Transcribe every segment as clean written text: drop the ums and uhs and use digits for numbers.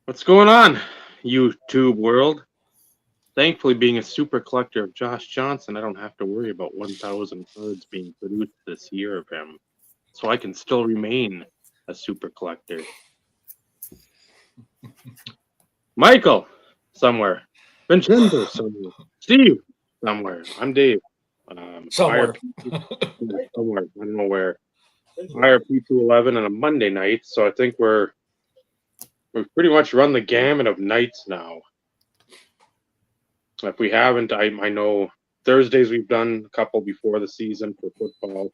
What's going on, YouTube world? Thankfully, being a super collector of Josh Johnson, I don't have to worry about 1,000 cards being produced this year of him. So I can still remain a super collector. Michael, somewhere. Vincenzo, somewhere. Steve, somewhere. I'm Dave. Somewhere. Somewhere. I don't know where. IRP 211 on a Monday night, so I think we've pretty much run the gamut of nights now. If we haven't, I know Thursdays we've done a couple before the season for football.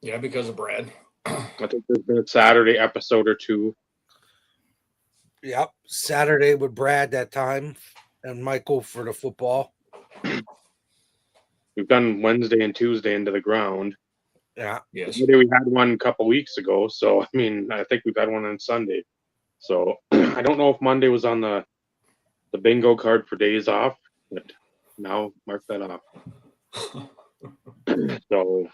Yeah, because of Brad. I think there's been a Saturday episode or two. Yep, Saturday with Brad that time, and Michael for the football. We've done Wednesday and Tuesday into the ground. Yeah, yes. Maybe we had one a couple weeks ago, so I mean, I think we've had one on Sunday. So I don't know if Monday was on the bingo card for days off, but now mark that off. So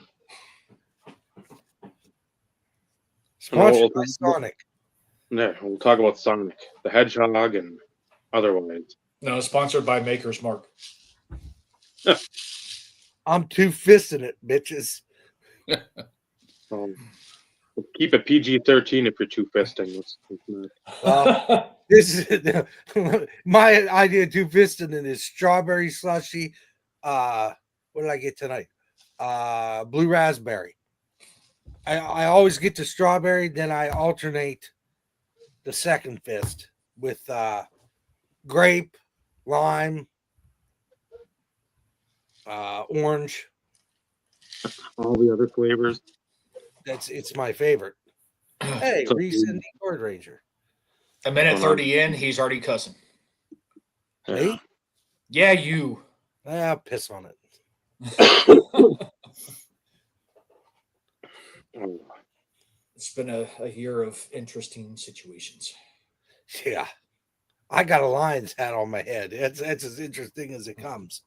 sponsored by Sonic. Yeah, we'll talk about Sonic, the Hedgehog, and otherwise. No, sponsored by Maker's Mark. I'm two-fisting it, bitches. Keep it PG-13 if you're two-fisting. This is my idea of two-fisting it is strawberry slushy. What did I get tonight? Blue raspberry. I always get the strawberry, then I alternate the second fist with grape, lime, orange. All the other flavors. It's my favorite. Hey, recent Ford Ranger. A minute 30 in, he's already cussing. Me? Yeah, you. I'll piss on it. It's been a year of interesting situations. Yeah. I got a Lions hat on my head. It's as interesting as it comes.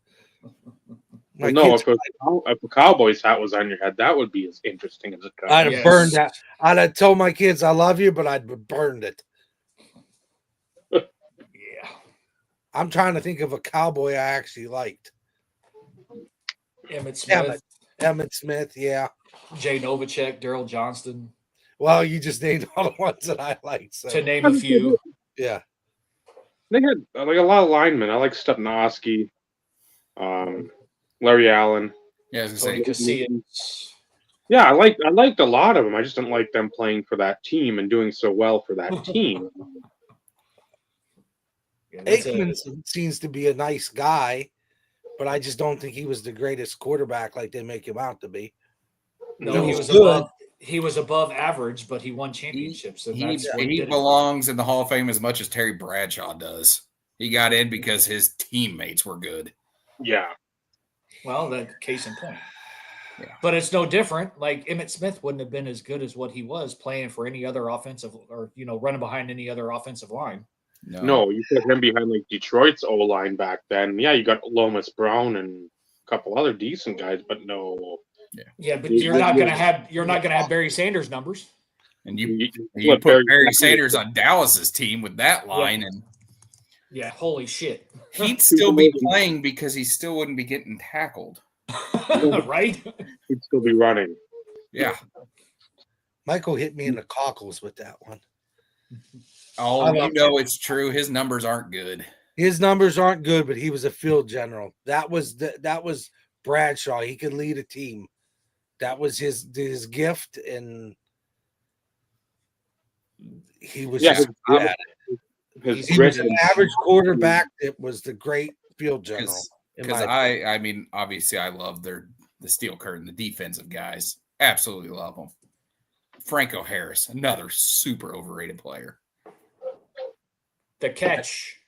If a Cowboys hat was on your head, that would be as interesting as it comes. I'd have burned that. I'd have told my kids I love you, but I'd have burned it. Yeah. I'm trying to think of a cowboy I actually liked. Emmett Smith. Emmett Smith, yeah. Jay Novacek, Daryl Johnston. Well, you just named all the ones that I liked. So. To name a few. Yeah. They had like a lot of linemen. I like Stepnoski, Larry Allen. Yeah, I was gonna say Yeah, I liked a lot of them. I just didn't like them playing for that team and doing so well for that team. Aikman seems to be a nice guy, but I just don't think he was the greatest quarterback like they make him out to be. No, he was above average, but he won championships. And he belongs in the Hall of Fame as much as Terry Bradshaw does. He got in because his teammates were good. Yeah. Well, that case in point. Yeah. But it's no different. Like Emmett Smith wouldn't have been as good as what he was playing for any other offensive or, running behind any other offensive line. No, you put him behind like Detroit's O-line back then. Yeah, you got Lomas Brown and a couple other decent guys, but no. Yeah, but you're not gonna have Barry Sanders numbers. And you put Barry Sanders on Dallas's team with that line, and holy shit, he'd still be playing because he still wouldn't be getting tackled, right? He'd still be running. Yeah, Michael hit me in the cockles with that one. Oh, it's true. His numbers aren't good. His numbers aren't good, but he was a field general. That was Bradshaw. He could lead a team. That was his gift, and he was just good at it. He was an average quarterback. It was the great field general. Because I mean, obviously, I love the steel curtain, the defensive guys. Absolutely love them. Franco Harris, another super overrated player. The catch.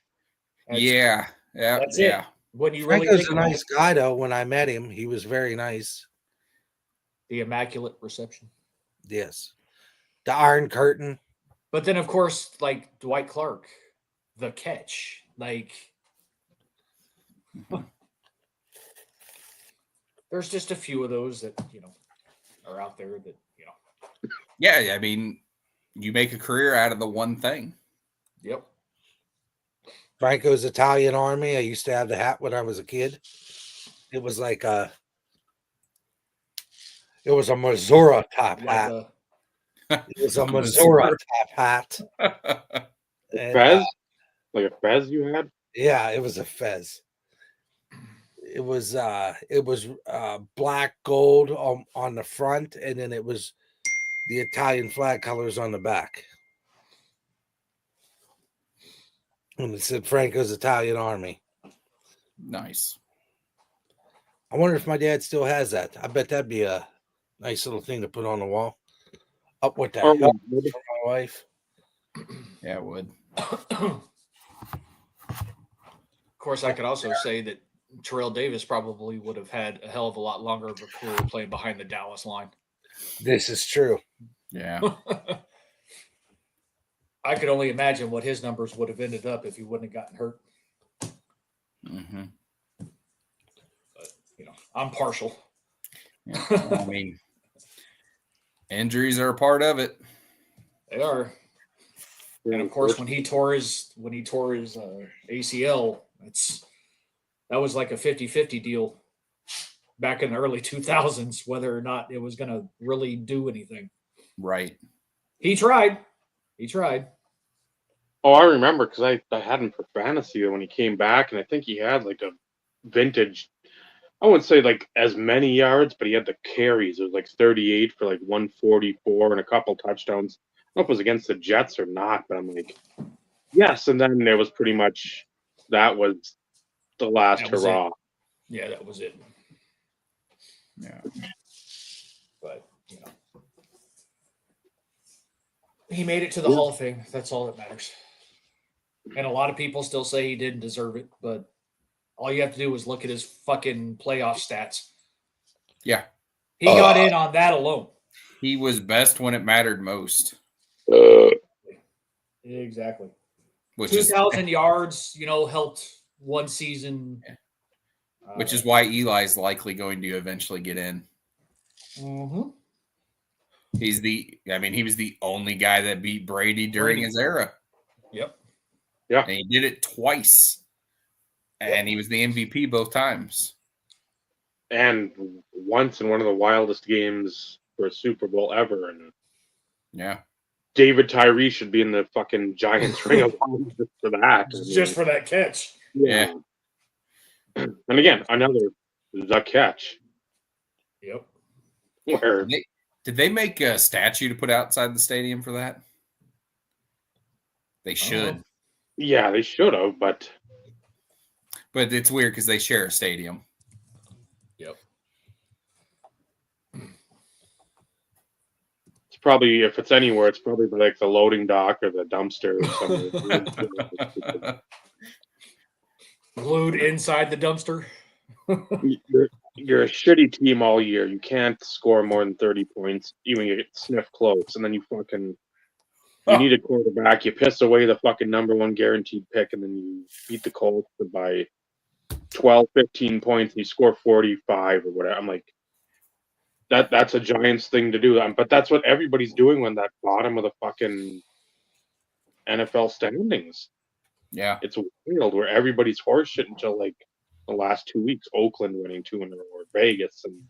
That's it. When you really Franco's a nice guy, though. When I met him, he was very nice. The immaculate reception. Yes. The Iron Curtain. But then, of course, like Dwight Clark, the catch. Like, there's just a few of those that, are out there that, Yeah, I mean, you make a career out of the one thing. Yep. Franco's Italian Army. I used to have the hat when I was a kid. It was like it was a Missouri top hat. It was a Missouri top hat. And, Fez? Like a Fez you had? yeah, it was a Fez. It was black gold on the front, and then it was the Italian flag colors on the back. And it said Franco's Italian Army. Nice. I wonder if my dad still has that. I bet that'd be a nice little thing to put on the wall. Up with that Or help maybe- for my wife. Yeah, it would. Of course, I could also say that Terrell Davis probably would have had a hell of a lot longer of a career playing behind the Dallas line. This is true. Yeah. I could only imagine what his numbers would have ended up if he wouldn't have gotten hurt. Mm-hmm. But, you know, I'm partial. Yeah. I mean, injuries are a part of it. They are. And of course, when he tore his ACL, that was like a 50-50 deal back in the early 2000s, whether or not it was going to really do anything. Right. He tried. He tried. Oh, I remember because I had him for fantasy when he came back, and I think he had like a vintage. I wouldn't say like as many yards, but he had the carries. It was like 38 for like 144 and a couple touchdowns. I don't know if it was against the Jets or not, but I'm like, yes. And then there was pretty much that was the last That was hurrah. Yeah, that was it. Yeah. But, you know, he made it to the Hall of Fame. That's all that matters. And a lot of people still say he didn't deserve it, but all you have to do is look at his fucking playoff stats. Yeah. He got in on that alone. He was best when it mattered most. Exactly. Which 2,000 yards, you know, helped one season. Which is why Eli's likely going to eventually get in. Mm-hmm. He was the only guy that beat Brady during his era. Yep. Yeah. And he did it twice. And he was the MVP both times. And once in one of the wildest games for a Super Bowl ever. And Yeah. David Tyree should be in the fucking Giants ring of honor just for that. Just for that catch. Yeah. And again, another the catch. Yep. Where Did they make a statue to put outside the stadium for that? They should. yeah, they should have, but But it's weird because they share a stadium. Yep. it's probably, if it's anywhere, it's probably like the loading dock or the dumpster or somewhere. Glued inside the dumpster. You're a shitty team all year. You can't score more than 30 points, even you get sniff close, and then you need a quarterback. You piss away the fucking number one guaranteed pick, and then you beat the Colts by 12, 15 points, and you score 45 or whatever. I'm like, that's a Giants thing to do. But that's what everybody's doing when that bottom of the fucking NFL standings. Yeah. It's wild where everybody's horseshit until like the last 2 weeks. Oakland winning 2 in a row, or Vegas, and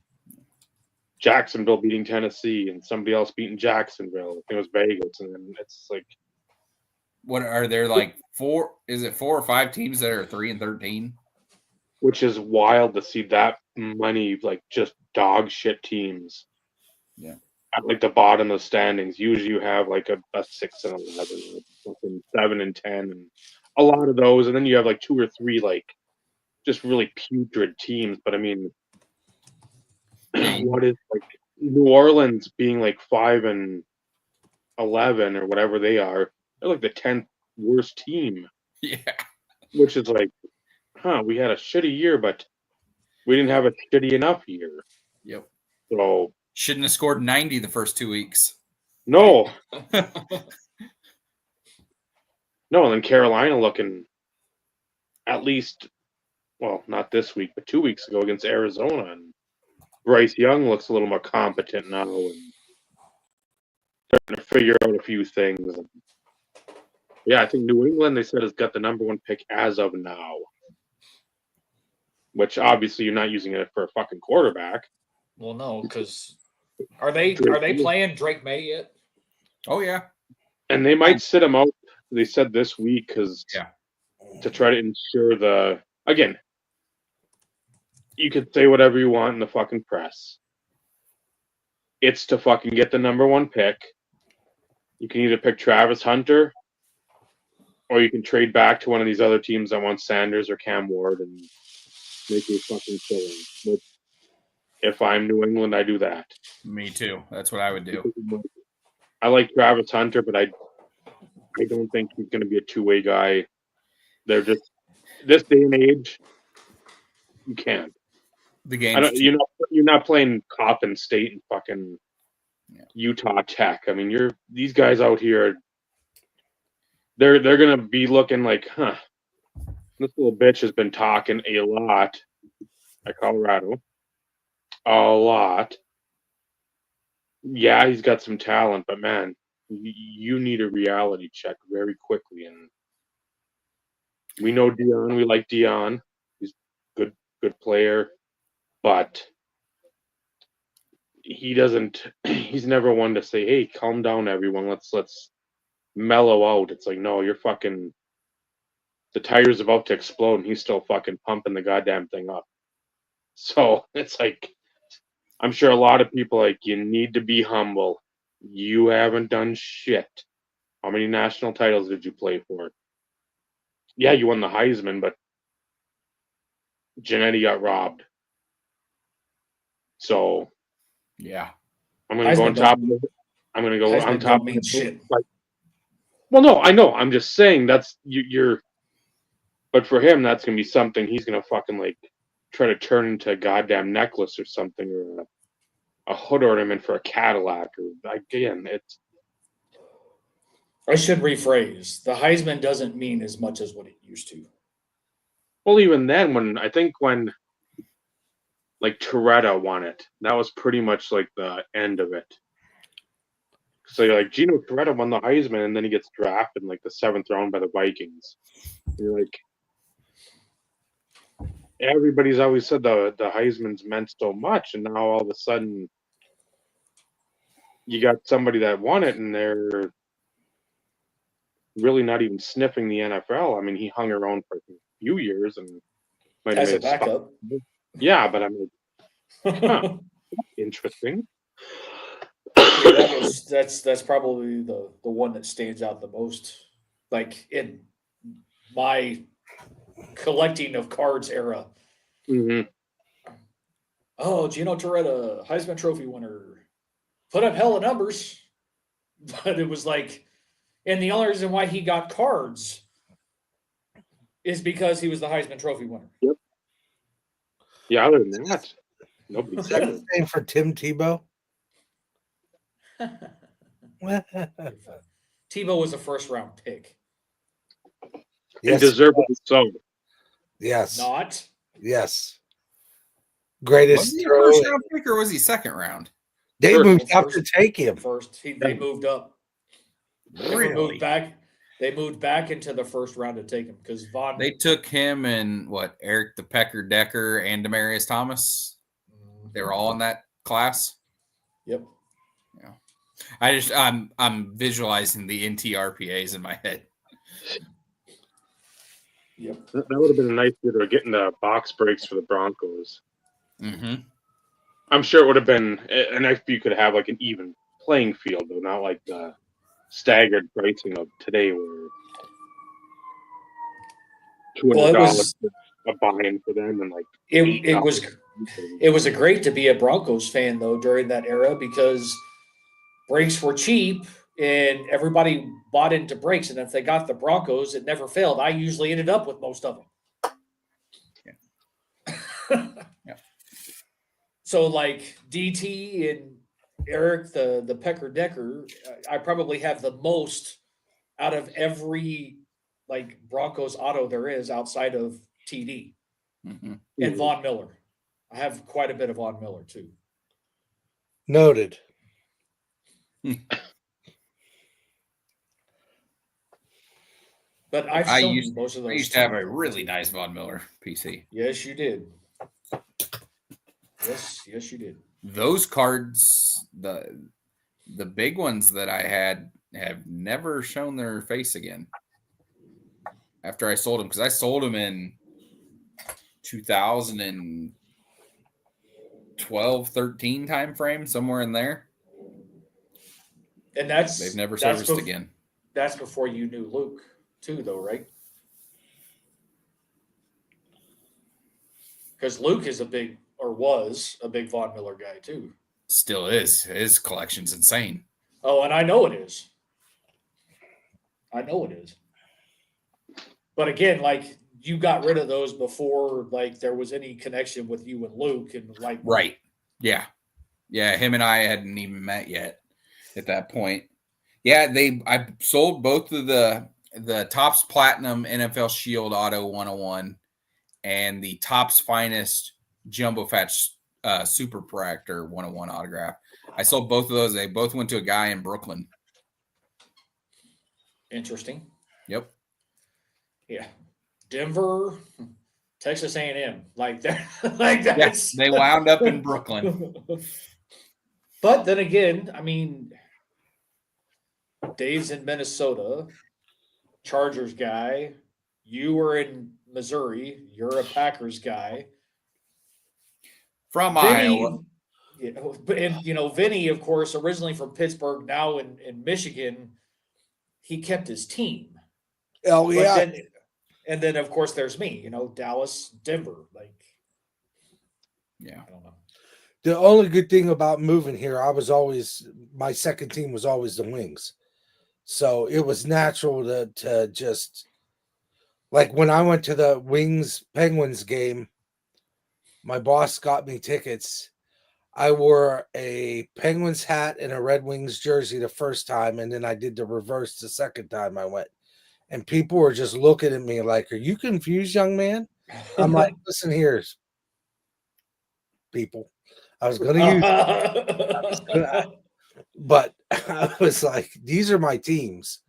Jacksonville beating Tennessee, and somebody else beating Jacksonville. I think it was Vegas, and then it's like, What are there like 4? Is it 4 or 5 teams that are 3-13? which is wild to see that many like just dog shit teams. Yeah. At like the bottom of the standings. Usually you have like a 6-11, something 7-10, and a lot of those, and then you have like 2 or 3 like just really putrid teams. But I mean, what is like New Orleans being like 5-11 or whatever they are? They're like the 10th worst team. Yeah. Which is like, we had a shitty year, but we didn't have a shitty enough year. Yep. So Shouldn't have scored 90 the first 2 weeks. no. No, and then Carolina looking at least, well, not this week, but 2 weeks ago against Arizona. And Bryce Young looks a little more competent now and starting to figure out a few things. Yeah, I think New England, they said, has got the number 1 pick as of now. Which obviously you're not using it for a fucking quarterback. Well, no, because are they playing Drake May yet? Oh yeah. And they might sit him out, they said this week, because Yeah. to try to ensure again, you could say whatever you want in the fucking press. It's to fucking get the number 1 pick. You can either pick Travis Hunter, or you can trade back to one of these other teams that want Sanders or Cam Ward and make you fucking killing. But if I'm New England, I do that. Me too. That's what I would do. I like Travis Hunter, but I don't think he's going to be a two-way guy. They're just this day and age. You can't. The game. You're not playing Coppin State and fucking Utah Tech. I mean, these guys out here. They're gonna be looking like, huh? This little bitch has been talking a lot at Colorado. A lot. Yeah, he's got some talent, but man, you need a reality check very quickly. And we know Dion. We like Dion. He's good player, but he doesn't. He's never one to say, "Hey, calm down, everyone. Let's mellow out." It's like, no, you're fucking. The tire's about to explode, and he's still fucking pumping the goddamn thing up. So it's like, I'm sure a lot of people like, you need to be humble. You haven't done shit. How many national titles did you play for? Yeah, you won the Heisman, but Genetti got robbed. So yeah, I'm going to go on top of it. I'm going to go on top of it. Shit. Well, no, I know. I'm just saying that's you're. But for him, that's going to be something he's going to fucking like try to turn into a goddamn necklace or something, or a hood ornament for a Cadillac. Or again, it's. I should rephrase. The Heisman doesn't mean as much as what it used to. Well, even then, when like Toretta won it, that was pretty much like the end of it. So you're like, Gino Toretta won the Heisman, and then he gets drafted in like the 7th round by the Vikings. You're like, everybody's always said the Heisman's meant so much, and now all of a sudden you got somebody that won it, and they're really not even sniffing the NFL. I mean, he hung around for a few years and might have As a made backup. Yeah, but I mean, huh, interesting. That's probably the one that stands out the most, like in my collecting of cards era. Mm-hmm. Oh, Gino Toretta, Heisman Trophy winner, put up hella numbers, but it was like, and the only reason why he got cards is because he was the Heisman Trophy winner. Yep. Yeah, other than that, nobody Is said that it. the same for Tim Tebow? Tebow was a first round pick. And deservedly so. Yes. Not. Yes. Greatest was he a throw. first round pick or was he second round? They First. moved up to take him. First, they moved up. Really? They moved back into the first round to take him because Vaughn. They took him and what? Eric the Pecker Decker and Demarius Thomas. They were all in that class. Yep. Yeah. I'm visualizing the NTRPAs in my head. Yep. That would have been a nice bit of getting the box breaks for the Broncos. Mm-hmm. I'm sure it would have been an if you could have like an even playing field, though, not like the staggered pricing of today, where $200 a buy-in for them, and like it was a great to be a Broncos fan though during that era because breaks were cheap and everybody bought into breaks, and if they got the Broncos, it never failed. I usually ended up with most of them. Yeah. So like DT and Eric the Pecker Decker, I probably have the most out of every like Broncos auto there is outside of TD and Von Miller. I have quite a bit of Von Miller too. Noted. But I've I shown used, you most of those. I used to have a really nice Von Miller PC. Yes, you did. Yes, you did. Those cards, the big ones that I had, have never shown their face again after I sold them, because I sold them in 2012, 13 time frame, somewhere in there. And They've never serviced again. That's before you knew Luke, too, though, right? Because Luke is was a big Von Miller guy, too. Still is. His collection's insane. Oh, and I know it is. But again, like, you got rid of those before, like, there was any connection with you and Luke, and like, Right. Yeah. Him and I hadn't even met yet at that point. Yeah, I sold both of the Topps Platinum NFL Shield Auto 101 and the Topps Finest Jumbo Fetch Super Practor 101 autograph. I sold both of those. They both went to a guy in Brooklyn. Interesting. Yep. Yeah. Denver, Texas A&M, like that. Like that. Yes, they wound up in Brooklyn. But then again, I mean, Dave's in Minnesota, Chargers guy. You were in Missouri. You're a Packers guy. From Vinny, Iowa. And Vinny, of course, originally from Pittsburgh, now in Michigan, he kept his team. Oh yeah. And then of course there's me, Dallas, Denver. Like, Yeah. I don't know. The only good thing about moving here, my second team was always the Wings. So it was natural to just, like, when I went to the Wings Penguins game, my boss got me tickets. I wore a Penguins hat and a Red Wings jersey the first time, and then I did the reverse the second time I went. And people were just looking at me like, "Are you confused, young man?" I'm like, "Listen here, people. I was going to use but I was like, these are my teams."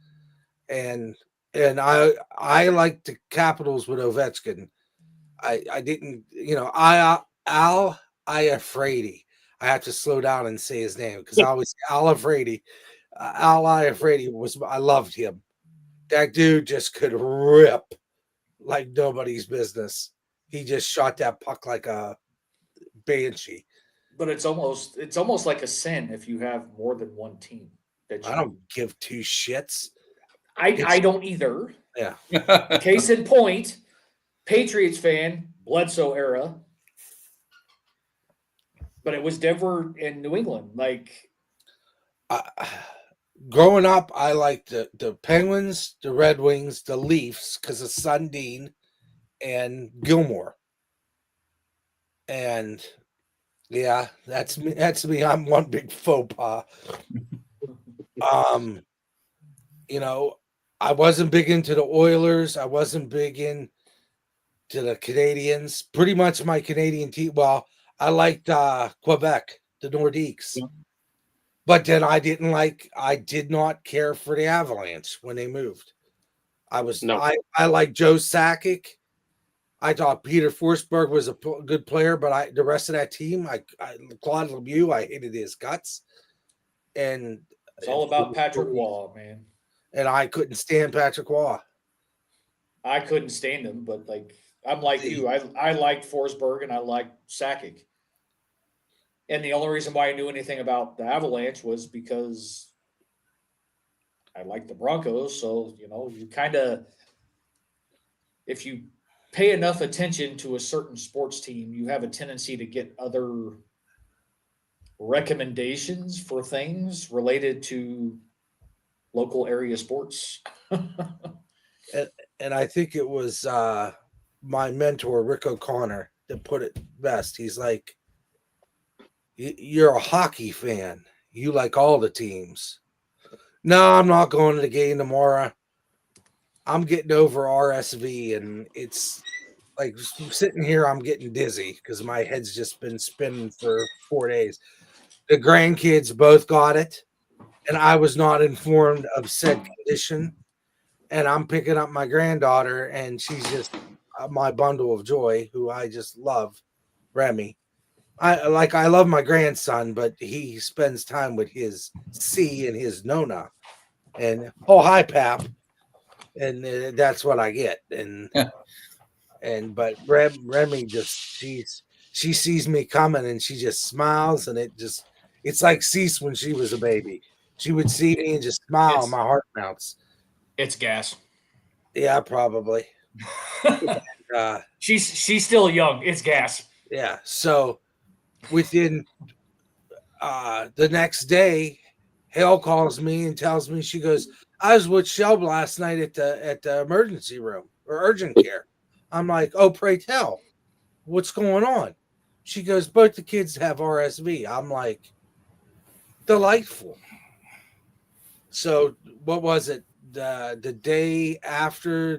And I like the Capitals with Ovechkin. I didn't, Al Iafrate. I have to slow down and say his name because I always Al Iafrate. Al Iafrate I loved him. That dude just could rip like nobody's business. He just shot that puck like a banshee. But it's almost like a sin if you have more than one team. I don't give two shits. I don't either. Yeah. Case in point, Patriots fan, Bledsoe era. But it was Denver and New England. Like, growing up, I liked the Penguins, the Red Wings, the Leafs because of Sundin and Gilmore. And yeah, that's me. That's me. I'm one big faux pas. I wasn't big into the Oilers. I wasn't big into the Canadians. Pretty much my Canadian team. Well, I liked Quebec, the Nordiques. Yeah. But then I did not care for the Avalanche when they moved. I like Joe Sakic. I thought Peter Forsberg was a good player, but the rest of that team, Claude Lemieux, I hated his guts. And it's all about Patrick Waugh, man. And I couldn't stand Patrick Waugh. I couldn't stand him, but I'm like you. I liked Forsberg and I liked Sakic. And the only reason why I knew anything about the Avalanche was because I liked the Broncos. So, you kind of, if you pay enough attention to a certain sports team, you have a tendency to get other recommendations for things related to local area sports. and I think it was my mentor, Rick O'Connor, that put it best. He's like, "You're a hockey fan. You like all the teams." No, I'm not going to the game tomorrow. I'm getting over RSV, and it's like sitting here, I'm getting dizzy because my head's just been spinning for 4 days. The grandkids both got it, and I was not informed of said condition. and I'm picking up my granddaughter, and she's just my bundle of joy, who I just love, Remy. I love my grandson, but he spends time with his C and his Nona, and oh hi Pap, and that's what I get, but Remy just she sees me coming and she just smiles, and it's like Cease when she was a baby. She would see me and just smile, and my heart melts. It's gas. Yeah, probably. She's still young. It's gas. Yeah. So within the next day, Hale calls me and tells me, she goes, I was with Shelb last night at the emergency room or urgent care. I'm like, oh, pray tell, what's going on? She goes, both the kids have RSV. I'm like, delightful. So what was it? The day after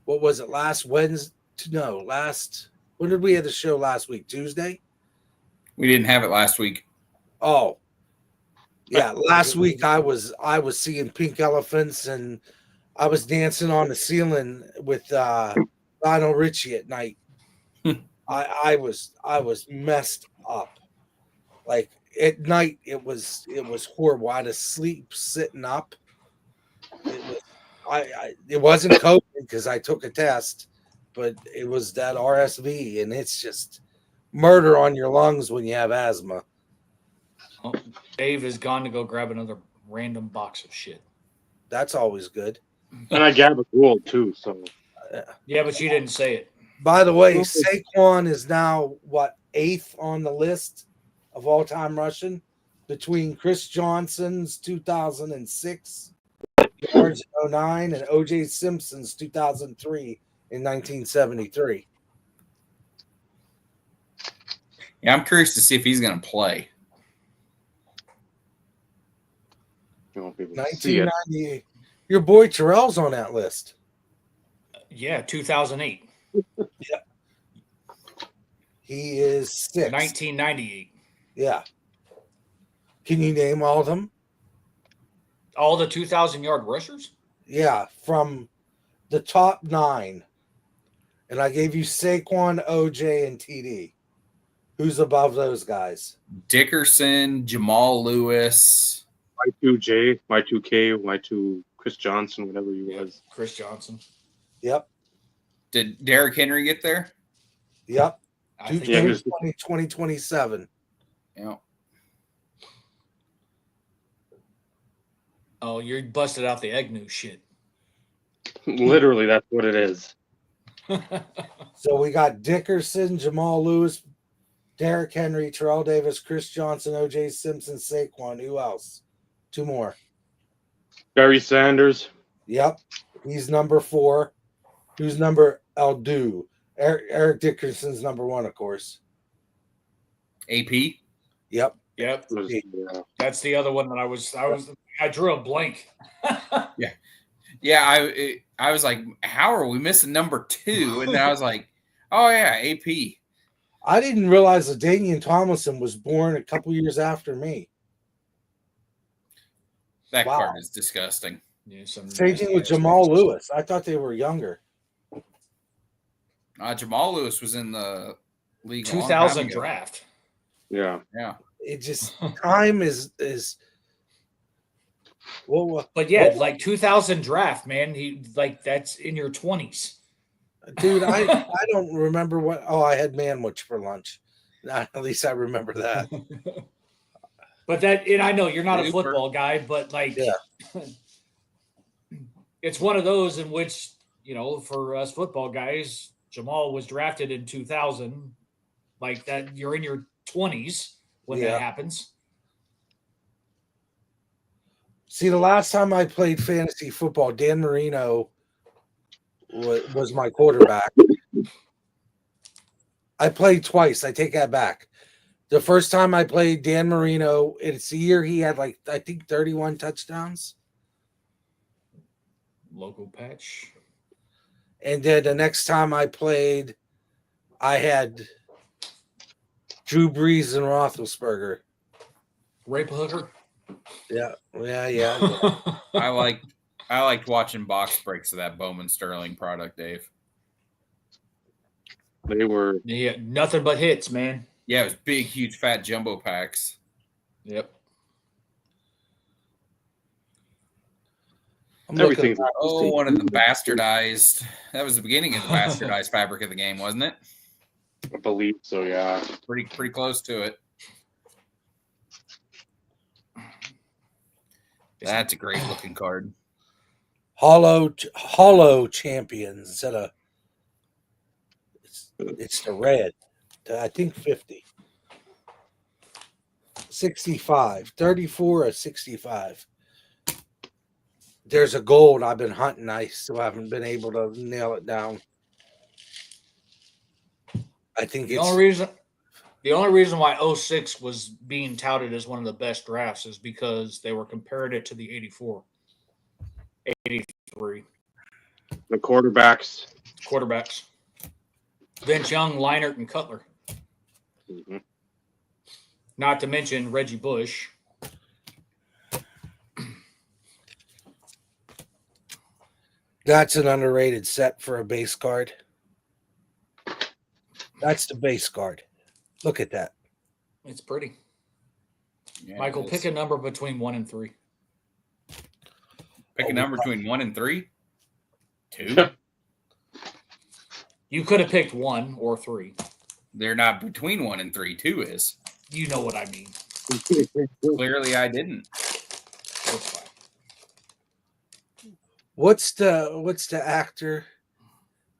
what was it? Last Wednesday? No, when did we have the show last week? Tuesday? We didn't have it last week. Oh, yeah. Last week I was seeing pink elephants, and I was dancing on the ceiling with Lionel Richie at night. I was messed up. Like at night, it was horrible. I had to sleep sitting up. It wasn't COVID because I took a test, but it was that RSV, and it's just murder on your lungs when you have asthma. Oh, Dave is gone to go grab another random box of shit. That's always good. And I Gabagool too. So yeah, but you didn't say it. By the way, Saquon is now what, 8th on the list of all-time rushing, between Chris Johnson's 2006 yards in 09 and O.J. Simpson's 2003 in 1973. Yeah, I'm curious to see if he's going to play. you won't be able to see it. 1998. Your boy Terrell's on that list. Yeah, 2008. Yep. He is 6. 1998. Yeah. Can you name all of them? All the 2,000-yard rushers? Yeah, from the top 9. And I gave you Saquon, OJ, and TD. Who's above those guys? Dickerson, Jamal Lewis. Y2J, Y2K, Y2 Chris Johnson, whatever he was. Chris Johnson. Yep. Did Derrick Henry get there? Yep. I think 2027. Yeah. Oh, you're busted out the Agnew shit. Literally, that's what it is. So we got Dickerson, Jamal Lewis, Derrick Henry, Terrell Davis, Chris Johnson, O.J. Simpson, Saquon. Who else? 2 more. Barry Sanders. Yep. He's number 4. Who's number Eldu? Eric Dickerson's number 1, of course. AP. Yep. Yep. Yeah. That's the other one that I drew a blank. Yeah, I was like, how are we missing number 2? And then I was like, oh yeah, AP. I didn't realize that Damian Tomlinson was born a couple years after me. That Wow. card is disgusting. Yeah, Same thing with Jamal Lewis. I thought they were younger. Jamal Lewis was in the league. 2000 draft. Yeah. Yeah. It just time is well, But yeah, like 2000 draft, man. He that's in your 20s. dude. I don't remember what. Oh, I had manwich for lunch. At least I remember that. But and I know you're not a football guy, but it's one of those in which, for us football guys, Jamal was drafted in 2000. Like that, you're in your 20s when that happens. See, the last time I played fantasy football, Dan Marino was my quarterback. I played twice. I take that back. The first time I played Dan Marino, it's the year he had I think 31 touchdowns. Local patch. And then the next time I played, I had Drew Brees and Roethlisberger. Rape hooker. Yeah. I like I liked watching box breaks of that Bowman Sterling product, Dave. They were Yeah, nothing but hits, man. Yeah, it was big, huge, fat jumbo packs. Yep. everything's. Oh, one of the bastardized. That was the beginning of the bastardized fabric of the game, wasn't it? I believe so. Yeah. Pretty close to it. That's a great looking card. Hollow champions instead of it's the red. I think 50. 65. 34 or 65. There's a gold I've been hunting. I still haven't been able to nail it down. I think The only reason why 06 was being touted as one of the best drafts is because they were compared it to the 84, 83 The quarterbacks. Vince Young, Leinart, and Cutler. Mm-hmm. Not to mention Reggie Bush. That's an underrated set for a base card. That's the base card. Look at that. It's pretty. Yeah, Michael, pick a number between 1 and 3. Pick a number between 1 and 3. 2. You could have picked 1 or 3. They're not between 1 and 3. 2 is. You know what I mean. Clearly, I didn't. That's fine. What's the actor?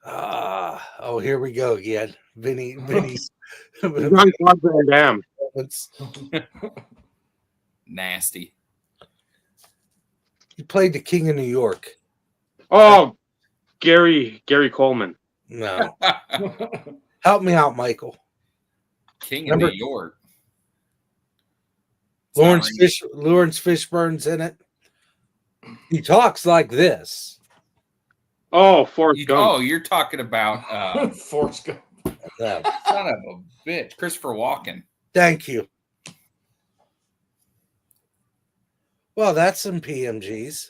Oh, here we go again. Vinny. Jean-Claude Van Damme. Nasty. He played the King of New York. Oh, Gary Coleman. No. Help me out, Michael. King of New York. Lawrence Fishburne's in it. He talks like this. Oh, Forrest Gump. Oh, you're talking about Forrest Gump. No. Son of a bitch. Christopher Walken. Thank you. Well, that's some PMGs.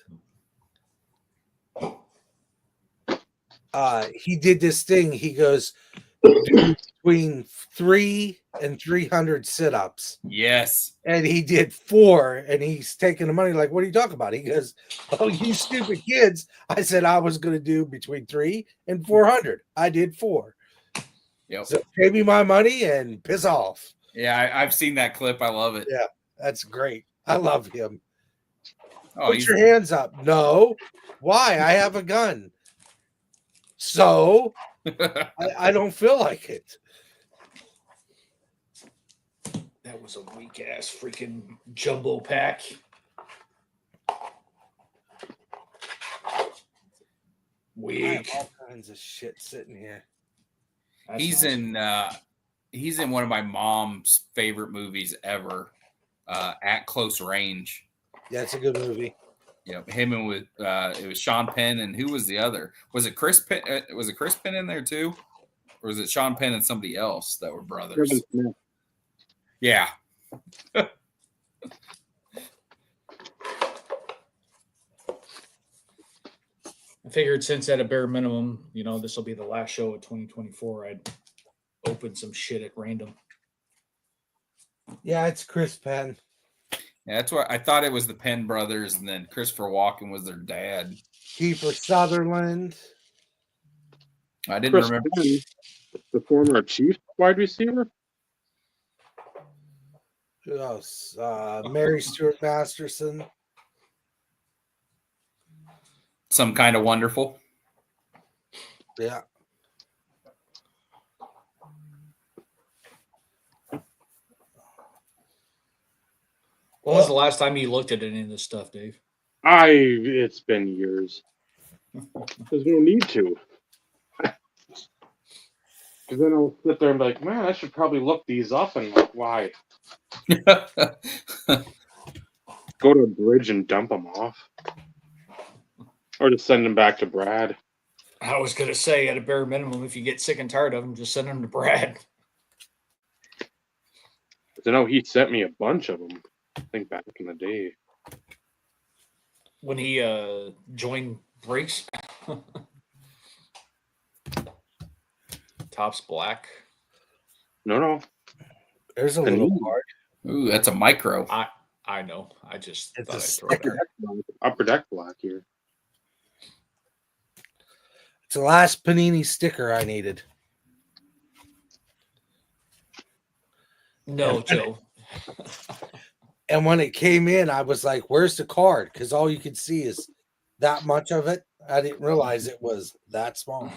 He did this thing. He goes between 3 and 300 sit-ups. Yes. And he did 4, and he's taking the money. Like, what are you talking about? He goes, "Oh, you stupid kids." I said I was going to do between 3 and 400. I did 4. Yep. So pay me my money and piss off. Yeah, I've seen that clip. I love it. Yeah, that's great. I love him. Oh, Put your hands up. No. Why? I have a gun. So I don't feel like it. That was a weak ass freaking jumbo pack. Weak. All kinds of shit sitting here. He's in one of my mom's favorite movies ever, At Close Range. Yeah, it's a good movie. Yep, him and with it was Sean Penn, and who was the other? Was it Chris Penn? Was it Chris Penn in there too, or was it Sean Penn and somebody else that were brothers? Yeah. I figured since at a bare minimum, this will be the last show of 2024, I'd open some shit at random. Yeah, it's Chris Penn. Yeah, that's what I thought. It was the Penn brothers, and then Christopher Walken was their dad. Kiefer Sutherland. I didn't Chris remember. Penn, the former Chiefs wide receiver. Who else? Mary Stuart Masterson. Some Kind of Wonderful. Yeah. When was the last time you looked at any of this stuff, Dave? It's been years. There's no need to. Because then I'll sit there and be like, man, I should probably look these up, and like, why? Go to a bridge and dump them off. Or just send them back to Brad. I was going to say, at a bare minimum, if you get sick and tired of them, just send them to Brad. I know he sent me a bunch of them. I think back in the day. when he joined breaks. Topps black. No. There's a little Panini. card. Ooh, that's a micro. I know. I just It's thought a I'd throw it sticker. there. Upper deck black here. It's the last Panini sticker I needed. No, Joe. And when it came in, I was like, where's the card? Because all you could see is that much of it. I didn't realize it was that small.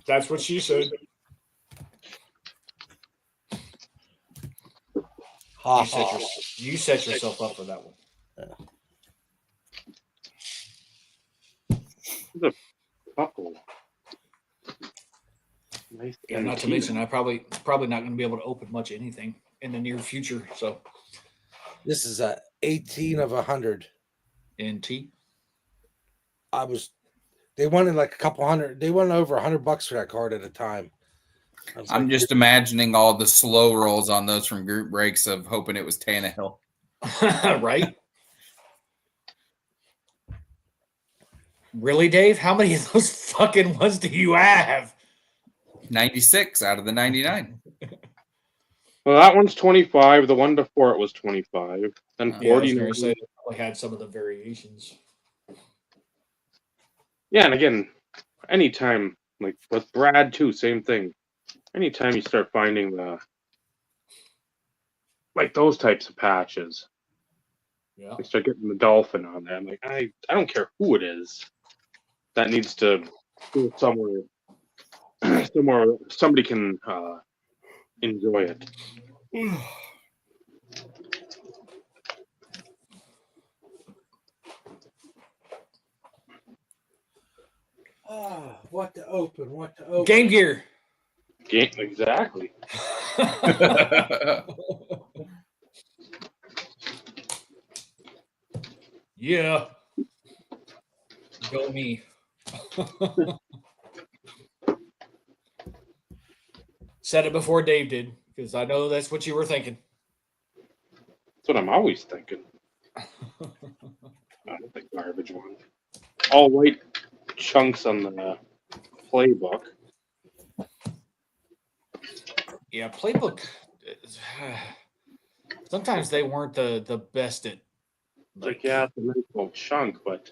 That's what she said. Ha, You set yourself up for that one. Couple. Nice. Yeah, not to mention, I probably not going to be able to open much anything in the near future. So, This is a 18 of 100. NT. They wanted like a couple hundred. They wanted over $100 for that card at a time. I'm just imagining all the slow rolls on those from group breaks of hoping it was Tannehill. Right? Really, Dave? How many of those fucking ones do you have? 96 out of the 99. Well, that one's 25. The one before it was 25. Then Yeah, I was 40. going to say they probably had some of the variations. Yeah, and again, anytime, like with Brad too, same thing. Anytime you start finding like those types of patches, Yeah. you start getting the dolphin on there. I'm like, I don't care who it is. That needs to go somewhere somebody can enjoy it. Oh, what to open? Game Gear. Exactly. Yeah. Go me. Said it before Dave did, because I know that's what you were thinking. That's what I'm always thinking. I don't think garbage one. All white chunks on the playbook. Yeah, playbook. Sometimes they weren't the best at. Like, yeah, it's a nice little chunk, but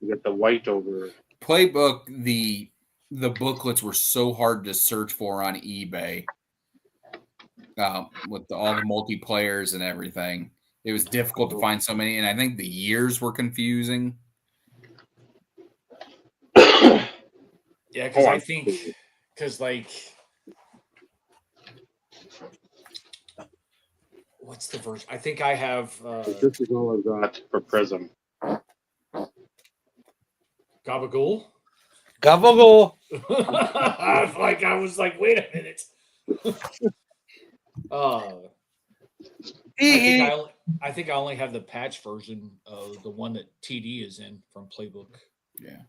you get the white over. Playbook, the booklets were so hard to search for on eBay with all the multiplayers and everything. It was difficult to find so many, and I think the years were confusing. Yeah, because I think like, what's the version? I think I have. This is all I've got for Prism. Gabagool. I was like, wait a minute. I think I only have the patch version of the one that TD is in from Playbook. Yeah.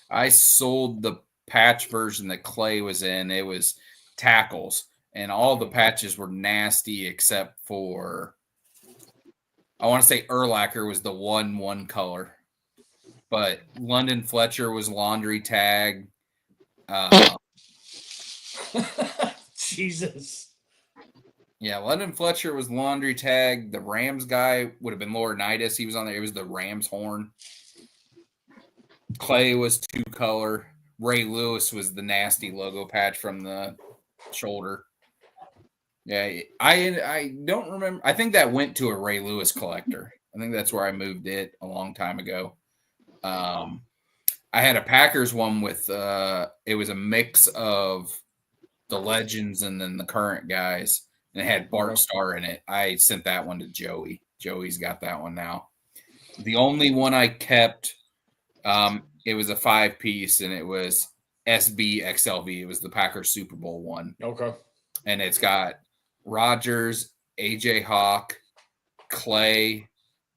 I sold the patch version that Clay was in. It was tackles, and all the patches were nasty except for, I want to say Urlacher was the one color, but London Fletcher was laundry tag. Jesus. Yeah, London Fletcher was laundry tag. The Rams guy would have been Laurinaitis. He was on there. It was the Rams horn. Clay was 2-color. Ray Lewis was the nasty logo patch from the shoulder. Yeah, I don't remember. I think that went to a Ray Lewis collector. I think that's where I moved it a long time ago. I had a Packers one with it was a mix of the legends and then the current guys, and it had Bart Starr in it. I sent that one to Joey. Joey's got that one now. The only one I kept, it was a 5-piece, and it was SBXLV. It was the Packers Super Bowl one. Okay. And it's got Rodgers, AJ Hawk, Clay,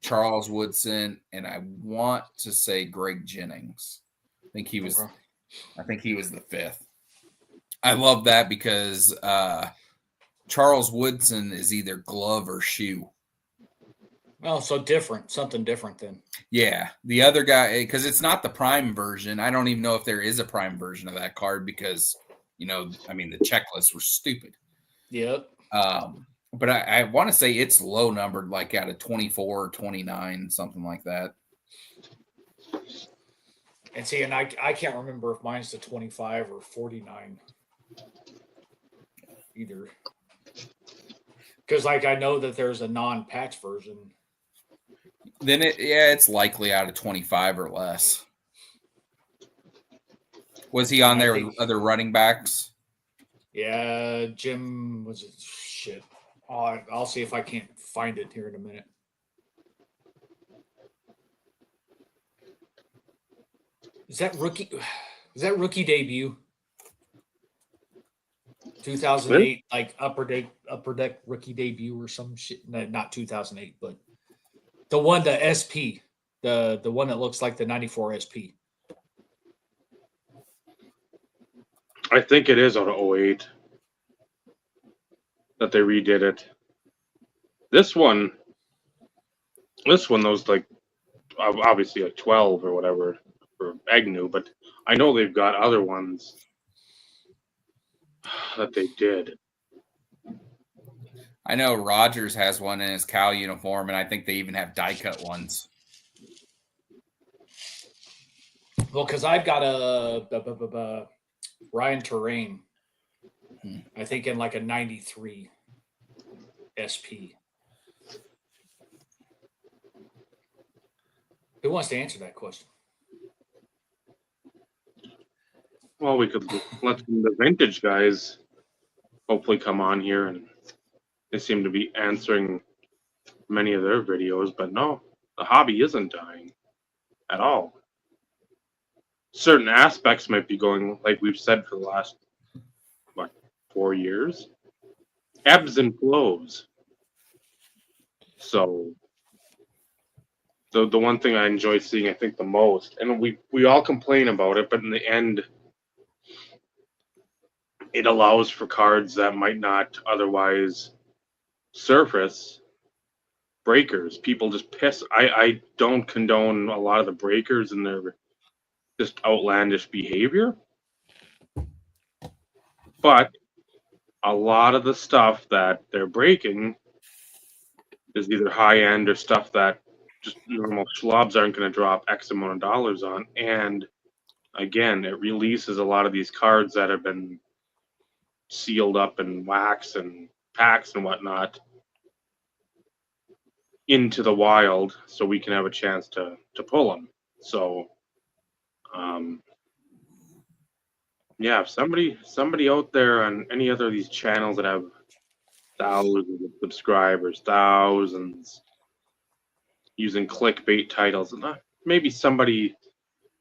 Charles Woodson, and I want to say Greg Jennings. I think he was the 5th. I love that because Charles Woodson is either glove or shoe. Oh, so different, something different then. Yeah, the other guy, because it's not the prime version. I don't even know if there is a prime version of that card because, the checklists were stupid. Yep. But I want to say it's low numbered, like out of 24 or 29, something like that. And see, and I can't remember if mine's the 25 or 49 either. Because I know that there's a non-patch version. Then it's likely out of 25 or less. Was he on there with other running backs? Yeah, Jim was it shit. I'll see if I can't find it here in a minute. Is that rookie? Is that rookie debut? 2008, like upper deck rookie debut or some shit. No, not 2008, but the one, the SP, the one that looks like the 94 SP. I think it is out of 08 that they redid it. This one was like obviously like 12 or whatever for Agnew, but I know they've got other ones that they did. I know Rogers has one in his Cal uniform, and I think they even have die cut ones. Well, because I've got a Ryan Terrain, I think in like a 93 SP. Who wants to answer that question? Well, we could let the vintage guys hopefully come on here, and they seem to be answering many of their videos, but no, the hobby isn't dying at all. Certain aspects might be going, like we've said for the last 4 years, ebbs and flows. So the one thing I enjoy seeing, I think, the most, and we all complain about it, but in the end, it allows for cards that might not otherwise surface breakers. People just piss. I don't condone a lot of the breakers and their just outlandish behavior, but a lot of the stuff that they're breaking is either high end or stuff that just normal schlubs aren't going to drop X amount of dollars on. And again, it releases a lot of these cards that have been sealed up in wax and packs and whatnot into the wild, so we can have a chance to pull them. So, yeah, if somebody out there on any other of these channels that have thousands of subscribers, thousands, using clickbait titles, and maybe somebody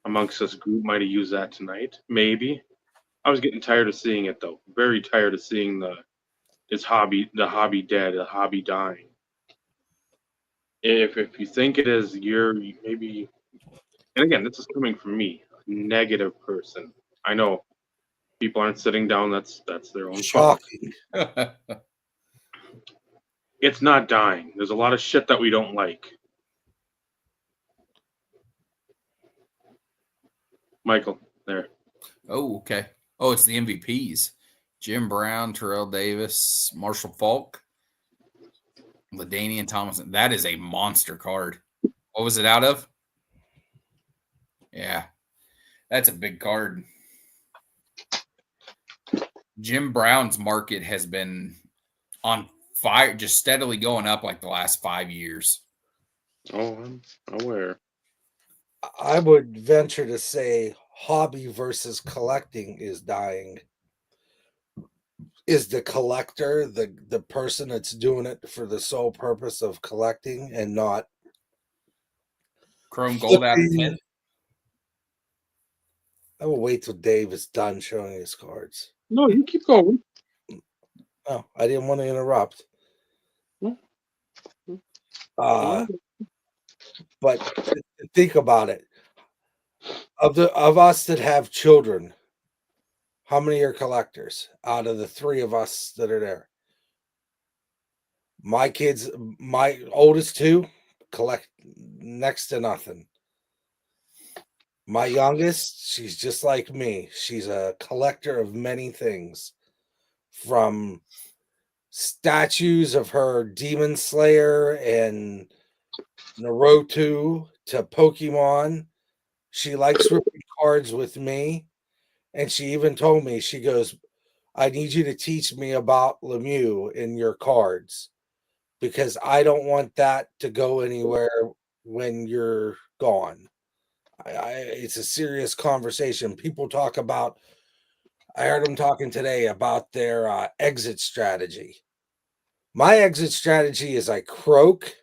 amongst this group might have used that tonight. Maybe. I was getting tired of seeing it though. Very tired of seeing the hobby dead, the hobby dying. If you think it is, you're maybe, and again, this is coming from me, a negative person. I know people aren't sitting down. That's their own fault. Shocking. It's not dying. There's a lot of shit that we don't like. Michael, there. Oh, okay. Oh, it's the MVPs. Jim Brown, Terrell Davis, Marshall Falk, LaDainian Thomason. That is a monster card. What was it out of? Yeah, that's a big card. Jim Brown's market has been on fire, just steadily going up like the last 5 years. Oh, I'm aware. I would venture to say hobby versus collecting is dying. Is the collector the person that's doing it for the sole purpose of collecting and not Chrome gold out of 10. I will wait till Dave is done showing his cards. No, you keep going. Oh, I didn't want to interrupt. But think about it. Of us that have children, how many are collectors out of the three of us that are there? My kids, my oldest two, collect next to nothing. My youngest, she's just like me. She's a collector of many things, from statues of her Demon Slayer and Naruto to Pokemon. She likes ripping cards with me. And she even told me, she goes, I need you to teach me about Lemieux in your cards, because I don't want that to go anywhere when you're gone. It's a serious conversation. People talk about, I heard them talking today about their exit strategy. My exit strategy is I croak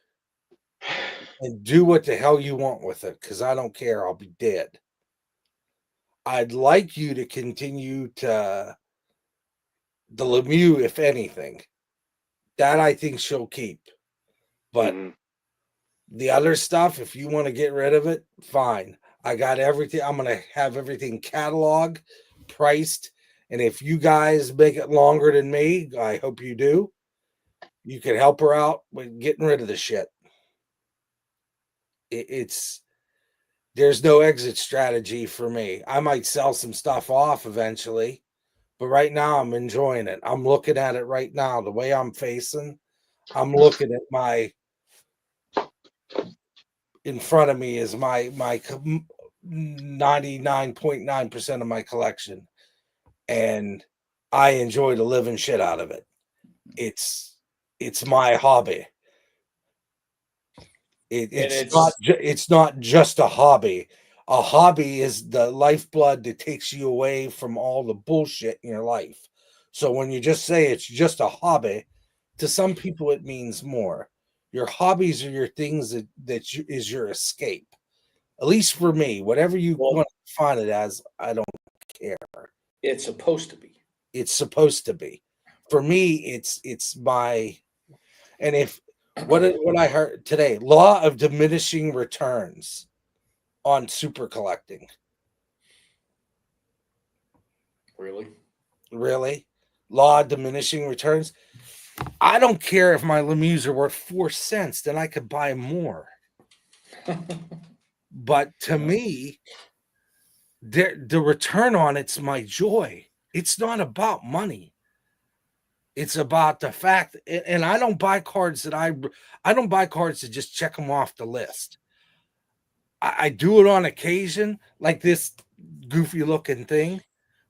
and do what the hell you want with it, because I don't care. I'll be dead. I'd like you to continue to the Lemieux, if anything. That I think she'll keep. But the other stuff, if you want to get rid of it, fine. I got everything. I'm going to have everything cataloged, priced. And if you guys make it longer than me, I hope you do, you can help her out with getting rid of the shit. There's no exit strategy for me. I might sell some stuff off eventually, but right now I'm enjoying it. I'm looking at it right now. The way I'm facing, I'm looking at my, in front of me is my 99.9% of my collection, and I enjoy the living shit out of it. It's my hobby. It's not just a hobby. A hobby is the lifeblood that takes you away from all the bullshit in your life. So when you just say it's just a hobby, to some people it means more. Your hobbies are your things is your escape. At least for me, whatever you want to define it as, I don't care. It's supposed to be. It's supposed to be. For me, it's my, and if what I heard today, law of diminishing returns on super collecting. Really? Law of diminishing returns. I don't care if my Lemieux are worth 4 cents, then I could buy more. But to me, the return on it's my joy. It's not about money. It's about the fact, and I don't buy cards that I don't buy cards to just check them off the list. I do it on occasion, like this goofy looking thing,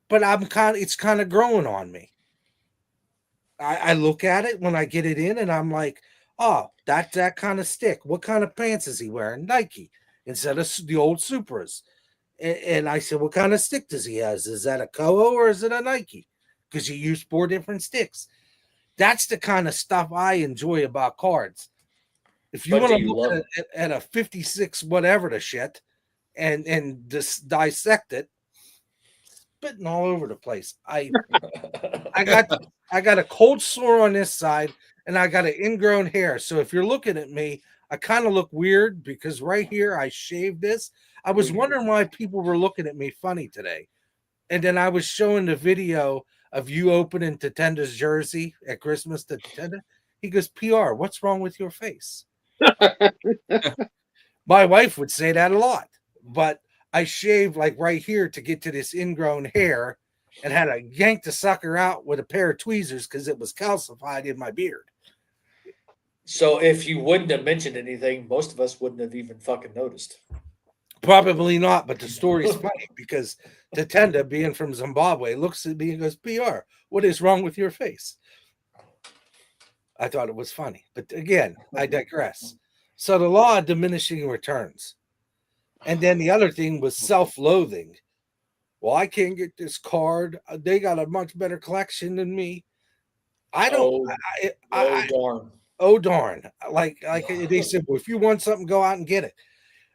but it's kind of growing on me. I look at it when I get it in, and I'm like, oh, that's that kind of stick. What kind of pants is he wearing? Nike instead of the old Supras. And I said, what kind of stick does he have? Is that a Koho or is it a Nike? Because you use 4 different sticks. That's the kind of stuff I enjoy about cards. If you want to look at a 56 whatever the shit and just dissect it, spitting all over the place. I got a cold sore on this side, and I got an ingrown hair. So if you're looking at me, I kind of look weird because right here I shaved this. I was wondering why people were looking at me funny today. And then I was showing the video of you opening Tatenda's jersey at Christmas to Tatenda. He goes, PR, what's wrong with your face? My wife would say that a lot, but I shaved like right here to get to this ingrown hair and had to yank the sucker out with a pair of tweezers because it was calcified in my beard. So if you wouldn't have mentioned anything, most of us wouldn't have even fucking noticed. Probably not, but the story's funny because Tatenda, being from Zimbabwe, looks at me and goes, PR, what is wrong with your face? I thought it was funny. But again, I digress. So the law of diminishing returns. And then the other thing was self-loathing. Well, I can't get this card. They got a much better collection than me. I don't. Darn. Oh, darn. Like they said, well, if you want something, go out and get it.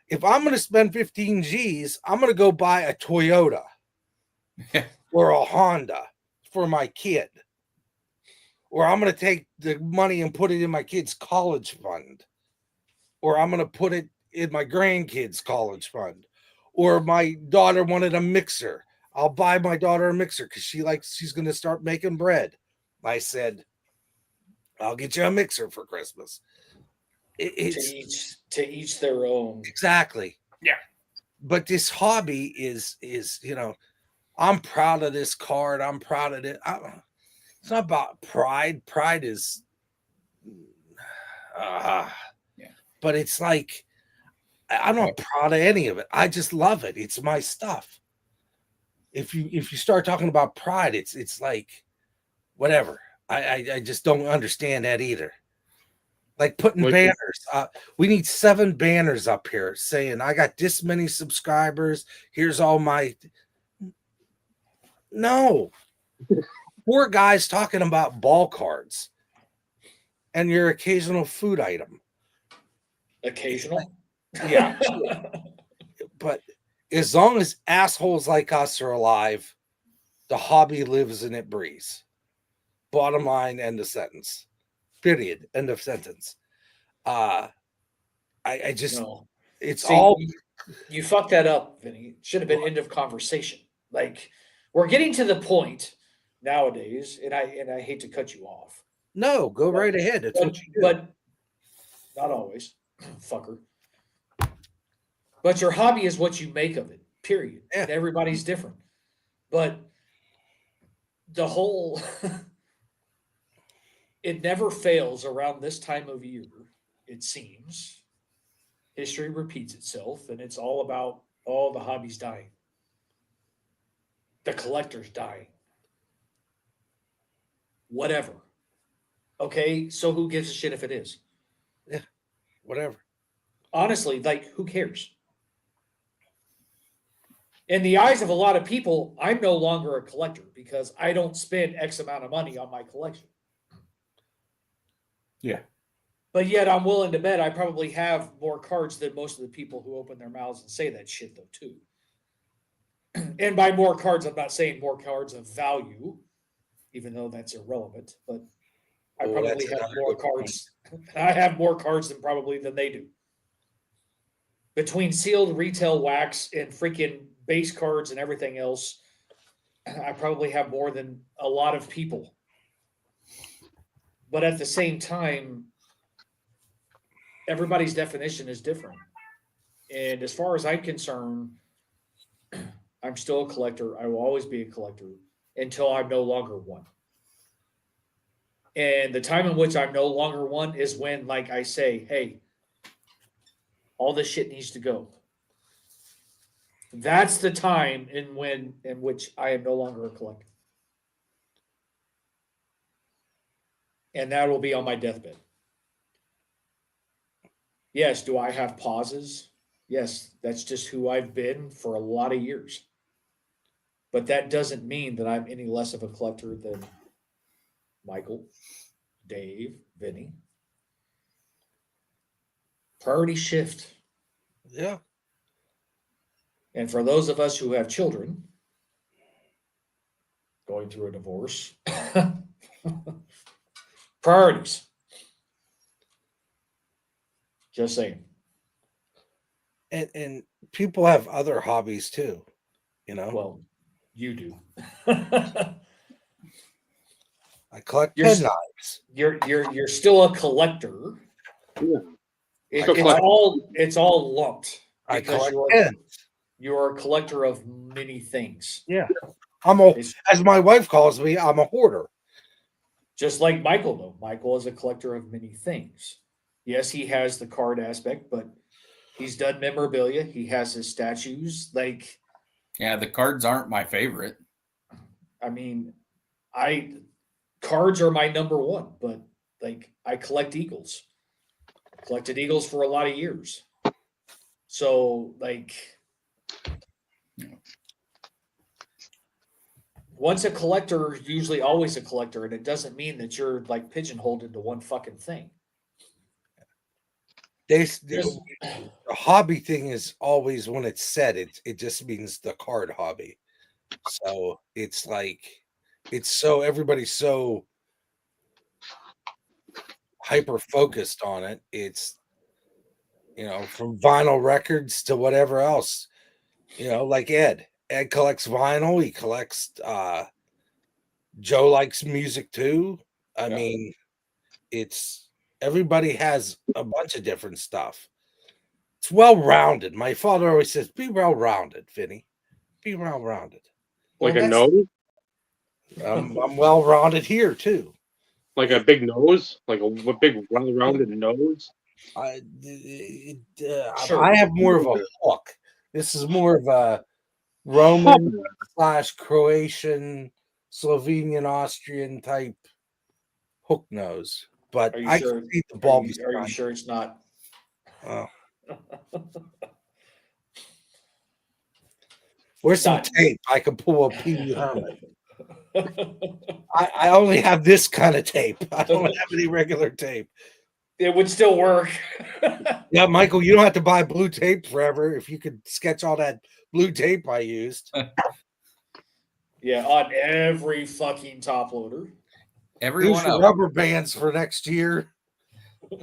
If I'm going to spend 15 G's, I'm going to go buy a Toyota or a Honda for my kid. Or I'm going to take the money and put it in my kid's college fund. Or I'm going to put it in my grandkids' college fund. Or my daughter wanted a mixer. I'll buy my daughter a mixer because she's going to start making bread. I said, I'll get you a mixer for Christmas. It's to each their own. exactly. Yeah. But this hobby is I'm proud of this card. I'm proud of it. It's not about pride. Pride is, yeah. But it's like I'm not proud of any of it. I just love it. It's my stuff. If you start talking about pride, it's like whatever. I just don't understand that either. Like putting banners. We need 7 banners up here saying I got this many subscribers. Here's all my. No. 4 guys talking about ball cards and your occasional food item. Occasional? Yeah. But as long as assholes like us are alive, the hobby lives and it breathes. Bottom line, end of sentence. Period. End of sentence. I just No. it's See, all you fucked that up, Vinny. It should have been end of conversation. Like we're getting to the point nowadays, and I hate to cut you off. no, go right ahead. That's what you do. But not always, fucker. But your hobby is what you make of it, period. Yeah. And everybody's different. But the whole it never fails around this time of year, it seems. History repeats itself, and it's all about all the hobbies dying. The collector's dying. Whatever. Okay, so who gives a shit if it is? Yeah, whatever. Honestly, like, who cares? In the eyes of a lot of people, I'm no longer a collector because I don't spend X amount of money on my collection. Yeah. But yet I'm willing to bet I probably have more cards than most of the people who open their mouths and say that shit, though, too. And by more cards, I'm not saying more cards of value, even though that's irrelevant, but I probably have more cards. I have more cards than they do. Between sealed retail wax and freaking base cards and everything else, I probably have more than a lot of people. But at the same time, everybody's definition is different. And as far as I'm concerned, I'm still a collector. I will always be a collector until I'm no longer one. And the time in which I'm no longer one is when, like I say, hey, all this shit needs to go. That's the time in which I am no longer a collector. And that will be on my deathbed. Yes, do I have pauses? Yes, that's just who I've been for a lot of years. But that doesn't mean that I'm any less of a collector than Michael, Dave, Vinny. Priority shift. Yeah. And for those of us who have children going through a divorce, priorities. Just saying. And people have other hobbies too, you know. Well, you do. I collect pen knives. You're still a collector. Yeah. It's all lumped. I Because collect pens. you're a collector of many things. Yeah. As my wife calls me, I'm a hoarder. Just like Michael, though. Michael is a collector of many things. Yes, he has the card aspect, but he's done memorabilia. He has his statues. Like, Yeah, the cards aren't my favorite. I mean, cards are my number one, but like I collect Eagles. Collected Eagles for a lot of years. So, like, once a collector, usually always a collector, and it doesn't mean that you're like pigeonholed into one fucking thing. The hobby thing is always when it's said, it just means the card hobby. So it's like everybody's so hyper focused on it. It's from vinyl records to whatever else. Like Ed. Ed collects vinyl. He collects. Joe likes music too. I mean, it's Everybody has a bunch of different stuff. It's well-rounded. My father always says, be well-rounded, Vinny. Be well-rounded. Like Well, a nose, I'm well-rounded here, too. like a big nose, like a big well-rounded nose. Sure. I have more of a hook. This is more of a Roman / Croatian, Slovenian, Austrian type hook nose. But Are you I sure? can see the Are ball. you sure it's not? Oh. Where's some Not- tape? I can pull a Pee Wee Herman. I only have this kind of tape. I don't have any regular tape. It would still work. Yeah, Michael, you don't have to buy blue tape forever if you could sketch all that blue tape I used. Yeah, on every fucking top loader. Every Here's one your of them. rubber bands for next year.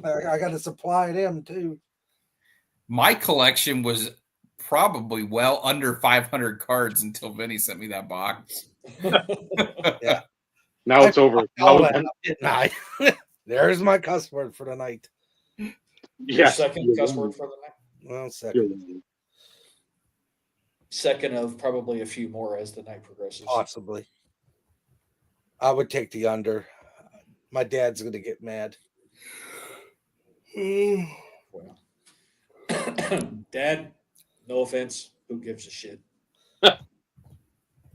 I got to supply them too. My collection was probably well under 500 cards until Vinny sent me that box. Yeah. Now it's over. All that, didn't I? There's my cuss word for the night. Your Yes. second cuss word for the night. Well, second, Second of probably a few more as the night progresses. possibly. I would take the under. My dad's going to get mad. Well. Dad, no offense, who gives a shit?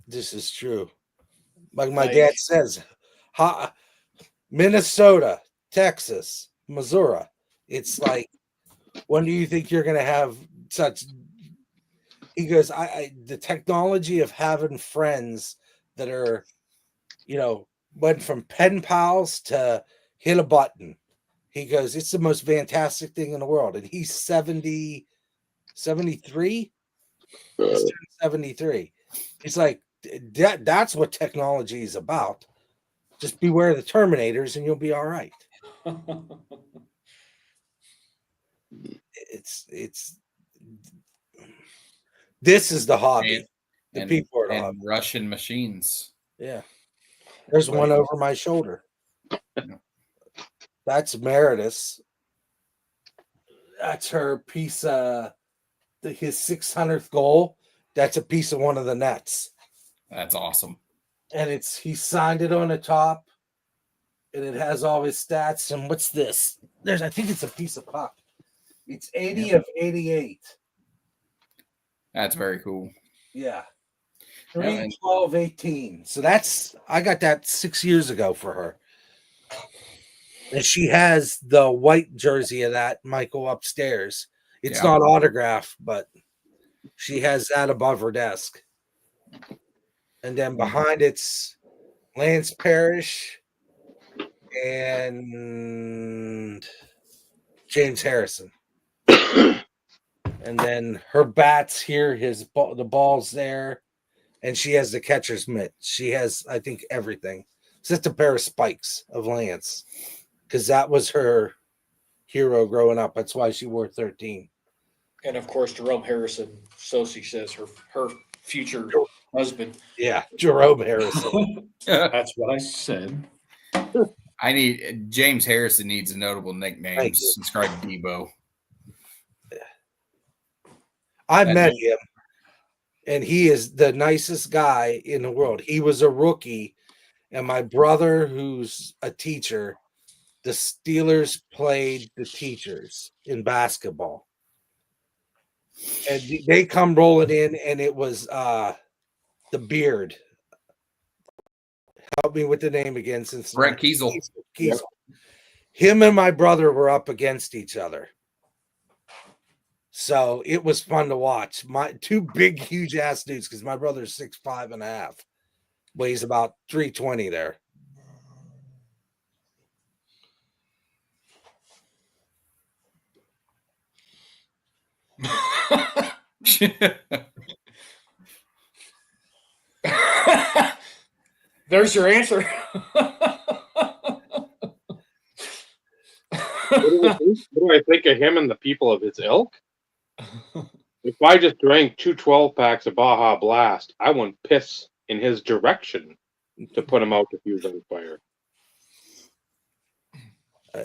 This is true. Like my Like- dad says, Minnesota, Texas, Missouri. It's like, when do you think you're going to have such? He goes, the technology of having friends that are, went from pen pals to hit a button. He goes, it's the most fantastic thing in the world. And he's 73. He's turned 73. He's like, that's what technology is about. Just beware of the Terminators and you'll be all right. It's this is the hobby. The people are the hobby. Russian machines. Yeah. There's one over my shoulder. That's Meredith's. That's her piece of his 600th goal. That's a piece of one of the nets. That's awesome. And he signed it on the top. And it has all his stats. And what's this? I think it's a piece of puck. It's 80 of 88. That's very cool. Yeah. Yeah, 3, and- 12, 18. So I got that 6 years ago for her. And she has the white jersey of that, Michael, upstairs. It's not autographed, but she has that above her desk. And then behind it's Lance Parrish and James Harrison. And then her bats here, the ball's there. And she has the catcher's mitt. She has, I think, everything. It's just a pair of spikes of Lance. Because that was her hero growing up. That's why she wore 13. And of course, Jerome Harrison, so she says, her future husband. Yeah, Jerome Harrison. That's what I said. James Harrison needs a notable nickname. Thank you. Subscribe to Debo. I met him, and he is the nicest guy in the world. He was a rookie, and my brother, who's a teacher, the Steelers played the teachers in basketball. And they come rolling in, and it was the beard. Help me with the name again. Since Brett Kiesel. Kiesel. Him and my brother were up against each other. So it was fun to watch. My two big, huge ass dudes, because my brother's 6'5.5", weighs about 320 there. There's your answer. What do I think of him and the people of his ilk? If I just drank 2 12-packs of Baja Blast, I wouldn't piss in his direction to put him out to fuse on fire.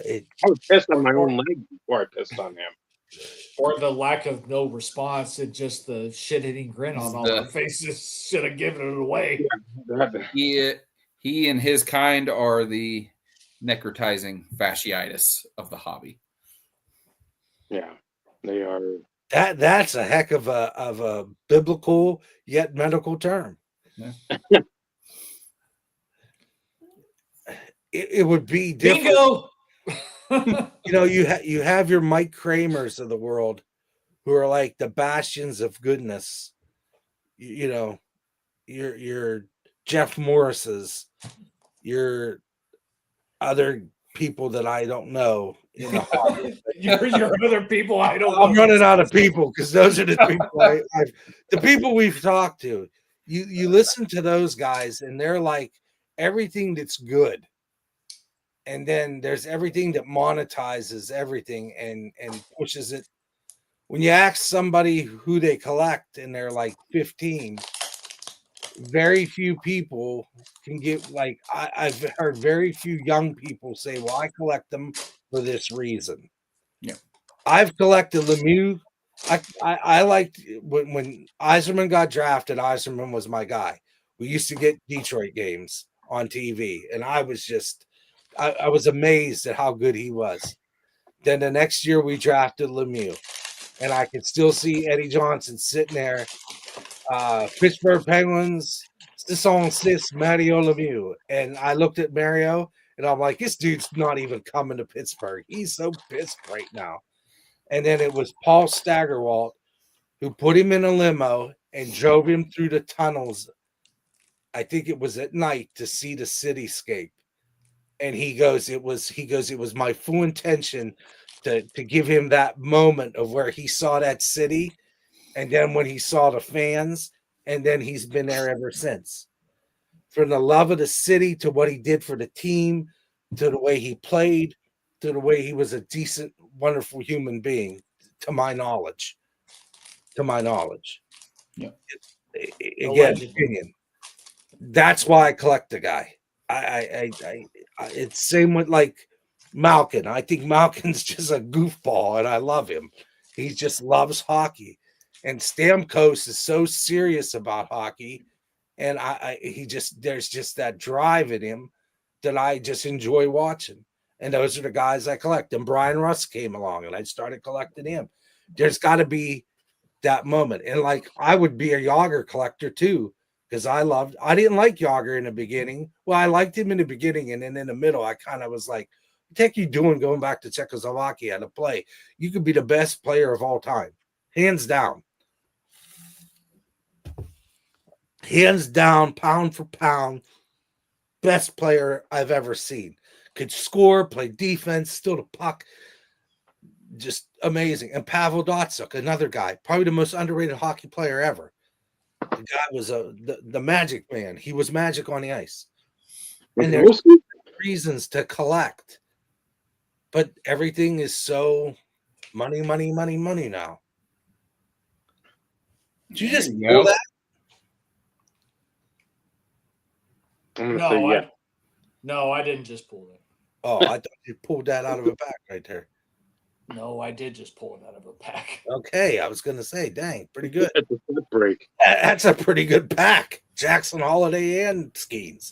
It, I was pissed on my own leg before I pissed on him. Or the lack of no response and just the shit-hitting grin on all our faces should have given it away. He and his kind are the necrotizing fasciitis of the hobby. Yeah, they are. that's a heck of a biblical yet medical term. Yeah. It would be different. Bingo. You know, you have your Mike Kramers of the world who are like the bastions of goodness. You know, your Jeff Morris's, your other people that I don't know. You know, your other people I don't I'm know. running out of people because those are the people the people we've talked to. You listen to those guys and they're like everything that's good. And then there's everything that monetizes everything and pushes it. When you ask somebody who they collect and they're like 15, very few people can get like I've heard very few young people say, well, I collect them for this reason. Yeah. I've collected Lemieux. I liked when Yzerman got drafted, Yzerman was my guy. We used to get Detroit games on TV, and I was just I was amazed at how good he was. Then the next year we drafted Lemieux, and I could still see Eddie Johnson sitting there. Pittsburgh Penguins, 6-6, Mario Lemieux. And I looked at Mario, and I'm like, this dude's not even coming to Pittsburgh. He's so pissed right now. And then it was Paul Staggerwalt who put him in a limo and drove him through the tunnels. I think it was at night to see the cityscape. And he goes, it was my full intention to give him that moment of where he saw that city. And then when he saw the fans, and then he's been there ever since. From the love of the city to what he did for the team, to the way he played, to the way he was a decent, wonderful human being, to my knowledge. Yeah. Again, opinion. That's why I collect the guy. It's same with like Malkin. I think Malkin's just a goofball, and I love him. He just loves hockey, and Stamkos is so serious about hockey, and there's just that drive in him that I just enjoy watching. And those are the guys I collect. And Brian Russ came along, and I started collecting him. There's got to be that moment, and like I would be a Yager collector too. Because I didn't like Yager in the beginning. Well, I liked him in the beginning, and then in the middle, I kind of was like, what the heck you doing going back to Czechoslovakia to play? You could be the best player of all time. Hands down. Hands down, pound for pound, best player I've ever seen. Could score, play defense, steal the puck. Just amazing. And Pavel Datsyuk, another guy, probably the most underrated hockey player ever. The guy was the magic man. He was magic on the ice. And there's reasons to collect. But everything is so money now. Did you just pull that? No, I didn't just pull that. Oh, I thought you pulled that out of a pack right there. No, I did just pull it out of a pack. Okay, I was going to say, dang, pretty good. It's a foot break. That's a pretty good pack. Jackson Holiday and Skeens.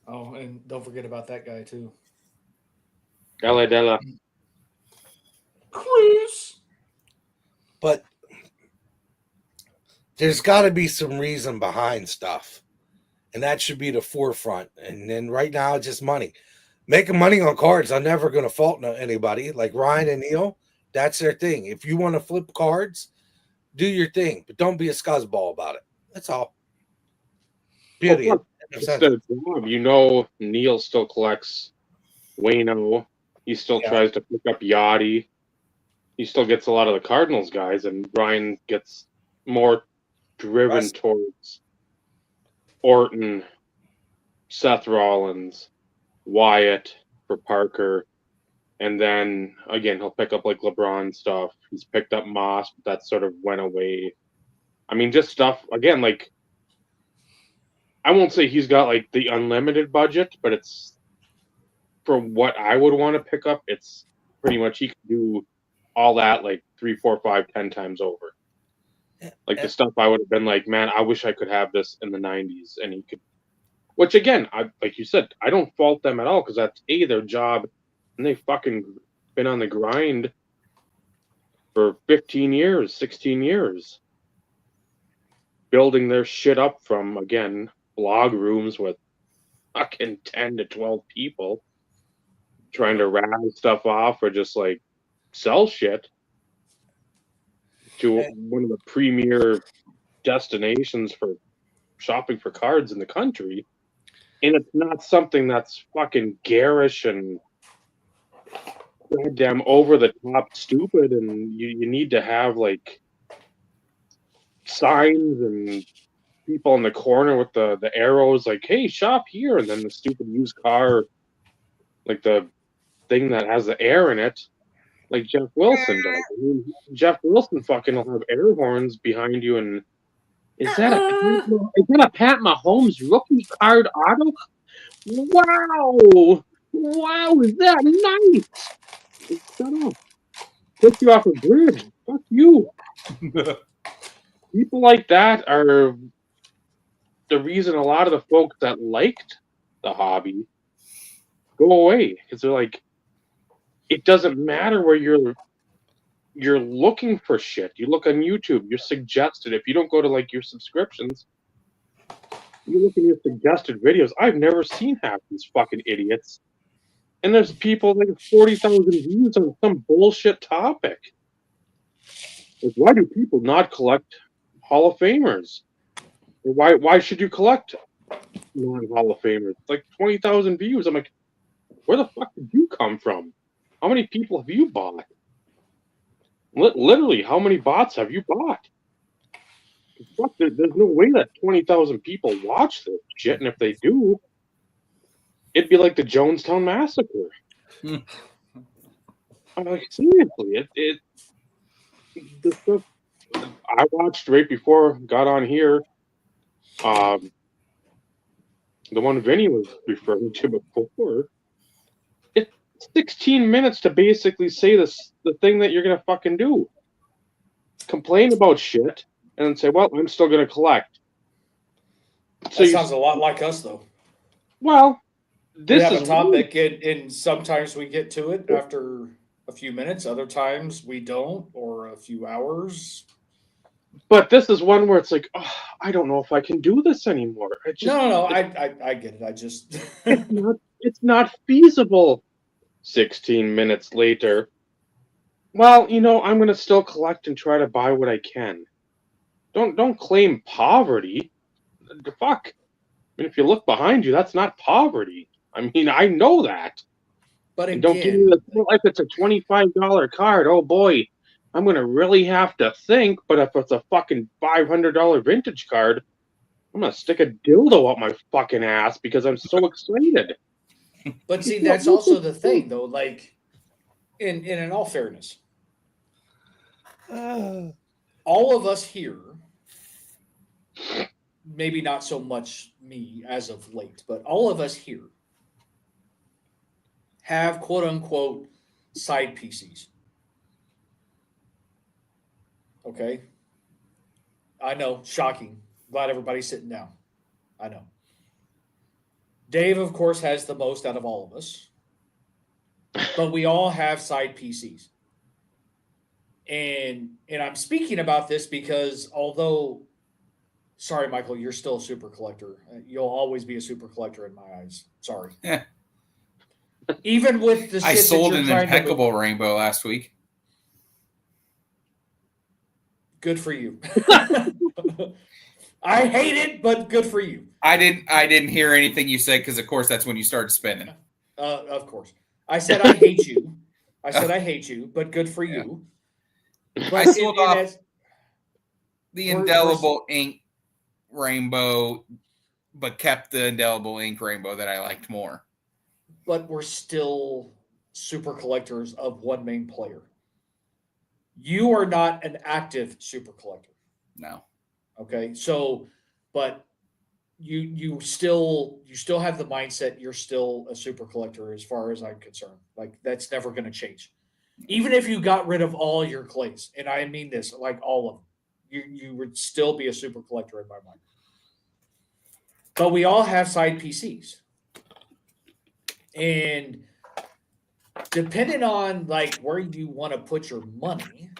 Oh, and don't forget about that guy, too. Galadella. Chris. But there's got to be some reason behind stuff. And that should be the forefront. And then right now, it's just money. Making money on cards, I'm never going to fault anybody. Like Ryan and Neil, that's their thing. If you want to flip cards, do your thing. But don't be a scuzzball about it. That's all. Period. You know, Neil still collects Wayno. He still tries to pick up Yachty. He still gets a lot of the Cardinals guys, and Ryan gets more driven towards Orton, Seth Rollins, Wyatt for Parker, and then again he'll pick up like LeBron stuff. He's picked up Moss, but that sort of went away. I mean, just stuff again. Like, I won't say he's got like the unlimited budget, but it's for what I would want to pick up, it's pretty much he can do all that like 3, 4, 5, 10 times over. Like the stuff I would have been like, man, I wish I could have this in the 90s, and he could. Which again, like you said, I don't fault them at all because that's their job, and they fucking been on the grind for 15 years, 16 years, building their shit up from again blog rooms with fucking 10 to 12 people trying to rattle stuff off or just like sell shit to one of the premier destinations for shopping for cards in the country. And it's not something that's fucking garish and goddamn over the top stupid, and you need to have like signs and people in the corner with the arrows like, hey, shop here, and then the stupid used car, like the thing that has the air in it, like Jeff Wilson does. I mean, Jeff Wilson fucking will have air horns behind you, and is that a Pat Mahomes rookie card auto? Wow, is that nice? Shut up. Put you off a bridge. Fuck you. People like that are the reason a lot of the folks that liked the hobby go away, because they're like, it doesn't matter where you're looking for shit. You look on YouTube, you're suggested. If you don't go to like your subscriptions, you look in your suggested videos. I've never seen half these fucking idiots. And there's people like 40,000 views on some bullshit topic. Like, why do people not collect Hall of Famers? Why should you collect non-Hall of Famers? Like 20,000 views. I'm like, where the fuck did you come from? How many people have you bought? Literally, how many bots have you bought? Fuck, there's no way that 20,000 people watch this shit, and if they do, it'd be like the Jonestown Massacre. I'm like, seriously, the stuff I watched right before got on here, the one Vinny was referring to before, it's 16 minutes to basically say the thing that you're gonna fucking do. Complain about shit, and then say, well, I'm still gonna collect. So that sounds a lot like us, though. Well, this we have is a topic, and sometimes we get to it after a few minutes. Other times we don't, or a few hours. But this is one where it's like, oh, I don't know if I can do this anymore. No, I get it. I just it's not feasible. 16 minutes later, well, I'm going to still collect and try to buy what I can. Don't claim poverty. The fuck. I mean, if you look behind you, that's not poverty. I mean, I know that. But again, don't give me like it's a $25 card. Oh boy, I'm going to really have to think. But if it's a fucking $500 vintage card, I'm going to stick a dildo up my fucking ass because I'm so excited. But see, that's also the thing, though. Like, in all fairness, all of us here, maybe not so much me as of late, but all of us here have quote unquote side PCs. Okay. I know, shocking. Glad everybody's sitting down. I know. Dave, of course, has the most out of all of us. But we all have side PCs. And I'm speaking about this because although, sorry, Michael, you're still a super collector. You'll always be a super collector in my eyes. Sorry. Yeah. Even with the shit I sold that an you're impeccable rainbow last week. Good for you. I hate it, but good for you. I didn't hear anything you said because, of course, that's when you started spinning. Of course. I said I hate you. I said I hate you, but good for you. But I sold off the indelible ink rainbow, but kept the indelible ink rainbow that I liked more. But we're still super collectors of one main player. You are not an active super collector. No. Okay. So, but you still have the mindset you're still a super collector as far as I'm concerned. Like that's never going to change. Even if you got rid of all your clays, and I mean this, like all of them, you would still be a super collector in my mind. But we all have side PCs. And depending on like where you want to put your money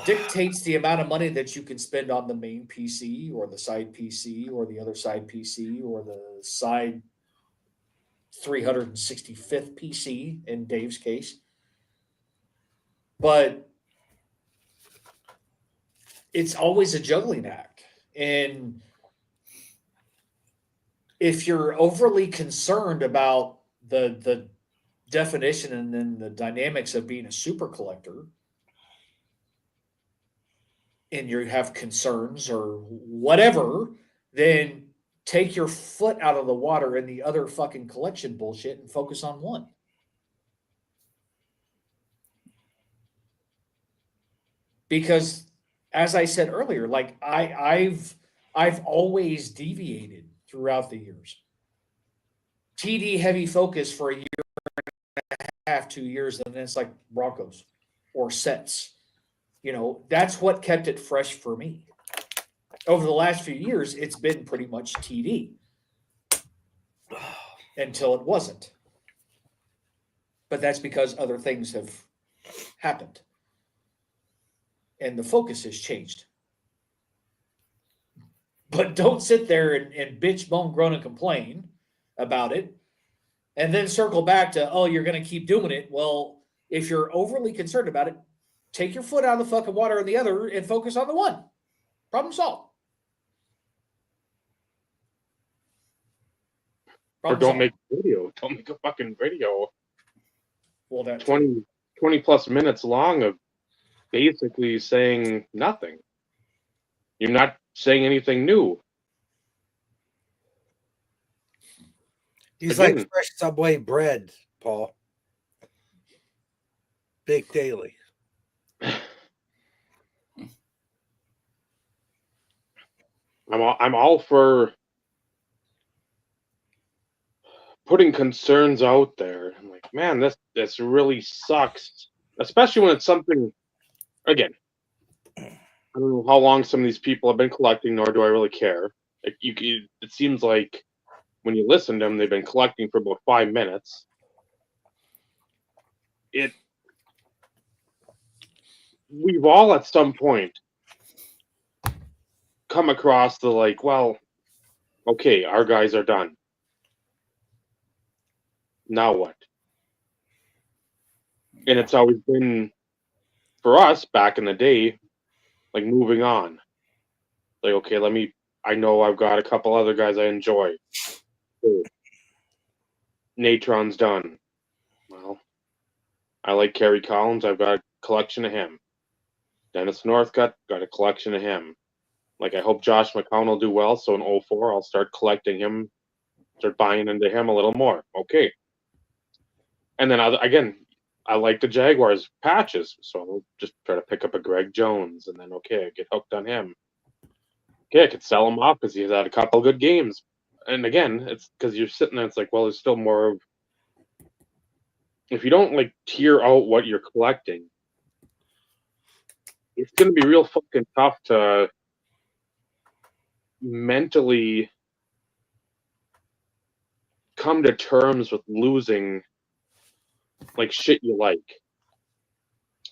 dictates the amount of money that you can spend on the main PC or the side PC or the other side PC or the side 365th PC in Dave's case. But it's always a juggling act. And if you're overly concerned about the definition and then the dynamics of being a super collector, and you have concerns or whatever, then take your foot out of the water in the other fucking collection bullshit and focus on one. Because as I said earlier, like I've always deviated throughout the years. TD heavy focus for a year and a half, 2 years, and then it's like Broncos or sets. You know, that's what kept it fresh for me. Over the last few years, it's been pretty much TD until it wasn't. But that's because other things have happened. And the focus has changed. But don't sit there and bitch, moan, groan, and complain about it. And then circle back to, oh, you're going to keep doing it. Well, if you're overly concerned about it, take your foot out of the fucking water on the other and focus on the one. Problem solved. Or don't make a video. Don't make a fucking video. Well, that 20 plus minutes long of basically saying nothing. You're not saying anything new. He's Again, like fresh Subway bread, Paul. Baked daily. I'm all for putting concerns out there. I'm like, man, this really sucks. Especially when it's something, again, I don't know how long some of these people have been collecting, nor do I really care. It seems like when you listen to them, they've been collecting for about 5 minutes. We've all at some point come across the like, well, okay, our guys are done. Now what? And it's always been, for us back in the day, like moving on. Like, okay, I know I've got a couple other guys I enjoy. Natron's done. Well, I like Kerry Collins. I've got a collection of him. Dennis Northcutt, got a collection of him. Like, I hope Josh McCown will do well, so in 04, I'll start collecting him, start buying into him a little more. Okay. And then, I like the Jaguars patches, so I'll just try to pick up a Greg Jones, and then, okay, I get hooked on him. Okay, I could sell him off because he's had a couple of good games. And again, it's because you're sitting there, it's like, well, there's still more of, if you don't, like, tier out what you're collecting, it's going to be real fucking tough to mentally come to terms with losing, like, shit you like.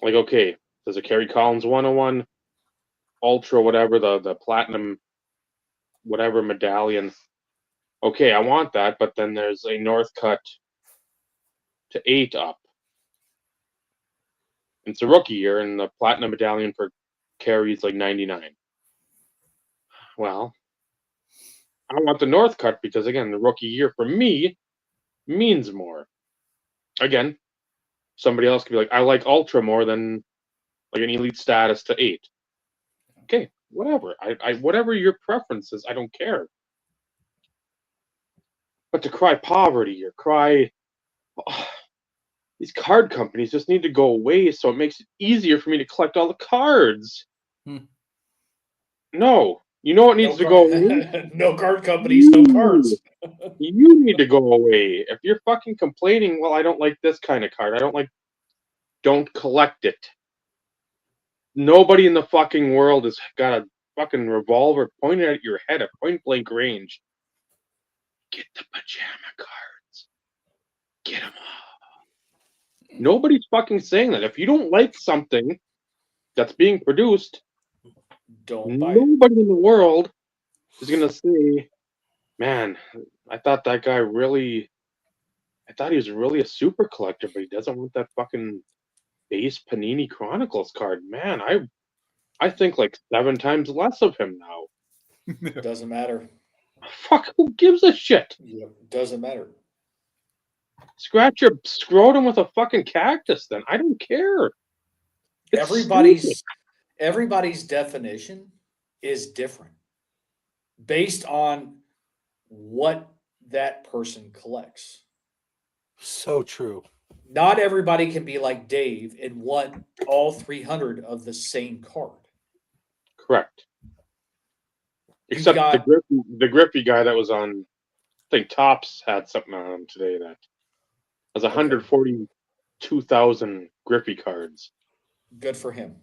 Like, okay, there's a Kerry Collins 101, Ultra, whatever, the Platinum, whatever medallion. Okay, I want that, but then there's a Northcutt to 8 up. It's a rookie year, and the Platinum medallion for Kerry's like 99. Well, I want the Northcutt because, again, the rookie year for me means more. Again, somebody else could be like, I like Ultra more than like an Elite status to 8. Okay, whatever. I whatever your preference is, I don't care. But to cry poverty or cry, oh, these card companies just need to go away so it makes it easier for me to collect all the cards. No, You know what needs to go away? No card companies, no cards. You. No card companies, no cards. You need to go away. If you're fucking complaining, well, I don't like this kind of card. Don't collect it. Nobody in the fucking world has got a fucking revolver pointed at your head at point blank range. Get the pajama cards. Get them all. Nobody's fucking saying that. If you don't like something that's being produced, Don't buy it. nobody in the world is going to say, man, I thought he was really a super collector, but he doesn't want that fucking base Panini Chronicles card. Man, I think like 7 times less of him now. Doesn't matter. Fuck, who gives a shit? Yep, doesn't matter. Scratch your scrotum with a fucking cactus then. I don't care. It's stupid. Everybody's definition is different based on what that person collects. So true. Not everybody can be like Dave and want all 300 of the same card. Correct. You Except got- the Griffey guy that was on, I think Topps had something on him today that has 142,000 Griffey cards. Good for him.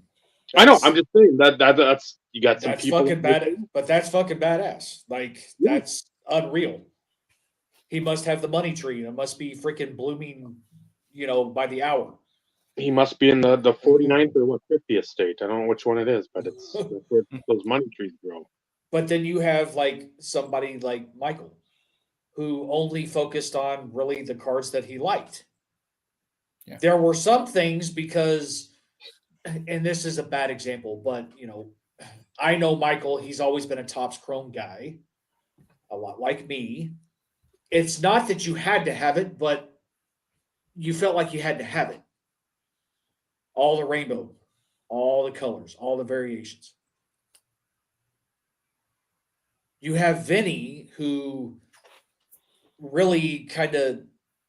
I know. I'm just saying that's you got some That's people. fucking bad, but that's fucking badass. Like that's unreal. He must have the money tree. It must be freaking blooming, by the hour. He must be in the 49th or what 50th state. I don't know which one it is, but it's where those money trees grow. But then you have like somebody like Michael, who only focused on really the cards that he liked. Yeah. There were some things because, and this is a bad example, but I know Michael, he's always been a Topps Chrome guy, a lot like me. It's not that you had to have it, but you felt like you had to have it. All the rainbow, all the colors, all the variations. You have Vinny, who really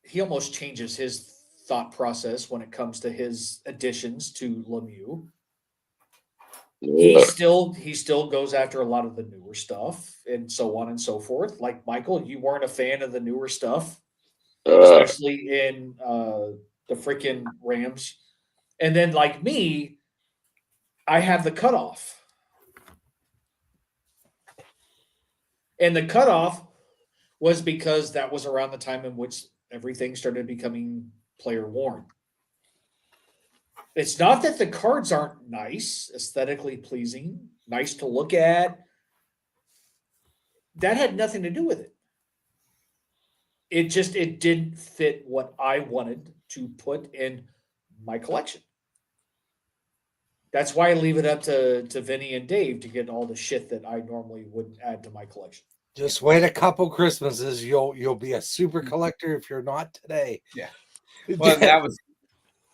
he almost changes his thought process when it comes to his additions to Lemieux. He still goes after a lot of the newer stuff and so on and so forth. Like Michael, you weren't a fan of the newer stuff, especially in the freaking Rams. And then like me, I have the cutoff. And the cutoff was because that was around the time in which everything started becoming player worn. It's not that the cards aren't nice, aesthetically pleasing, nice to look at. That had nothing to do with it. It didn't fit what I wanted to put in my collection. That's why I leave it up to Vinny and Dave to get all the shit that I normally wouldn't add to my collection. Just wait a couple Christmases. You'll be a super collector if you're not today. Yeah. Well,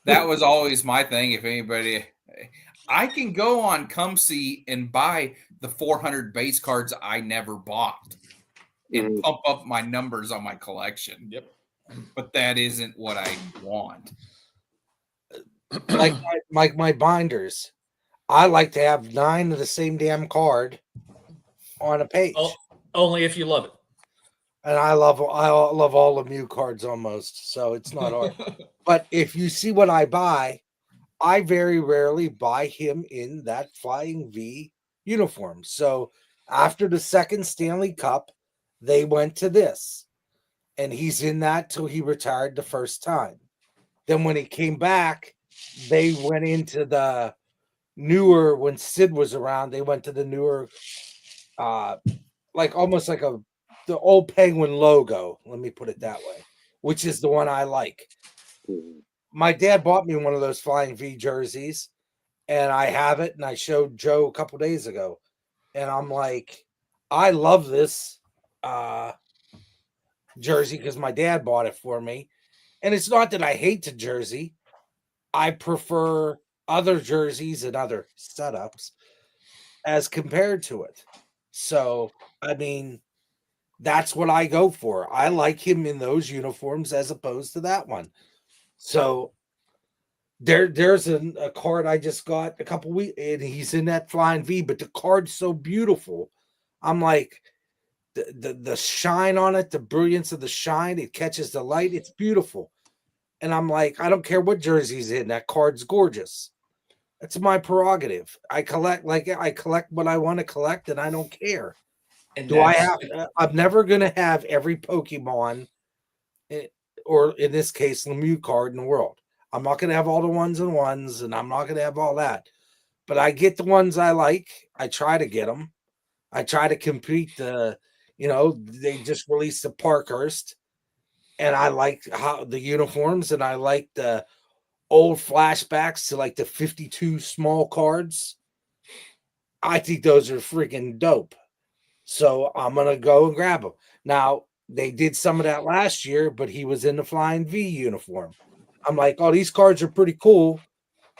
that was always my thing. If anybody, I can go on Cumsey and buy the 400 base cards I never bought and pump up my numbers on my collection. Yep. But that isn't what I want. Like my binders. I like to have 9 of the same damn card on a page. Oh, only if you love it. And I love all the Mew cards almost, so it's not hard. But if you see what I buy, I very rarely buy him in that Flying V uniform. So after the second Stanley Cup, they went to this. And he's in that till he retired the first time. Then when he came back, they went into the newer, when Sid was around, they went to the newer, like almost like the old Penguin logo. Let me put it that way, which is the one I like. My dad bought me one of those Flying V jerseys, and I have it, and I showed Joe a couple days ago, and I'm like, I love this jersey because my dad bought it for me. And it's not that I hate the jersey. I prefer other jerseys and other setups as compared to it. So, I mean, that's what I go for. I like him in those uniforms as opposed to that one. So there's a card I just got a couple weeks, and he's in that Flying V, but the card's so beautiful I'm like, the shine on it, the brilliance of the shine, it catches the light. It's beautiful. And I'm like, I don't care what jersey's in. That card's gorgeous. That's my prerogative. I collect what I want to collect, and I don't care. And Do I have? I'm never gonna have every Pokemon, or in this case, Lemieux card in the world. I'm not gonna have all the ones and ones, and I'm not gonna have all that. But I get the ones I like. I try to get them. I try to complete the. They just released the Parkhurst, and I like how the uniforms, and I like the old flashbacks to like the 52 small cards. I think those are freaking dope. So I'm going to go and grab them. Now, they did some of that last year, but he was in the Flying V uniform. I'm like, oh, these cards are pretty cool,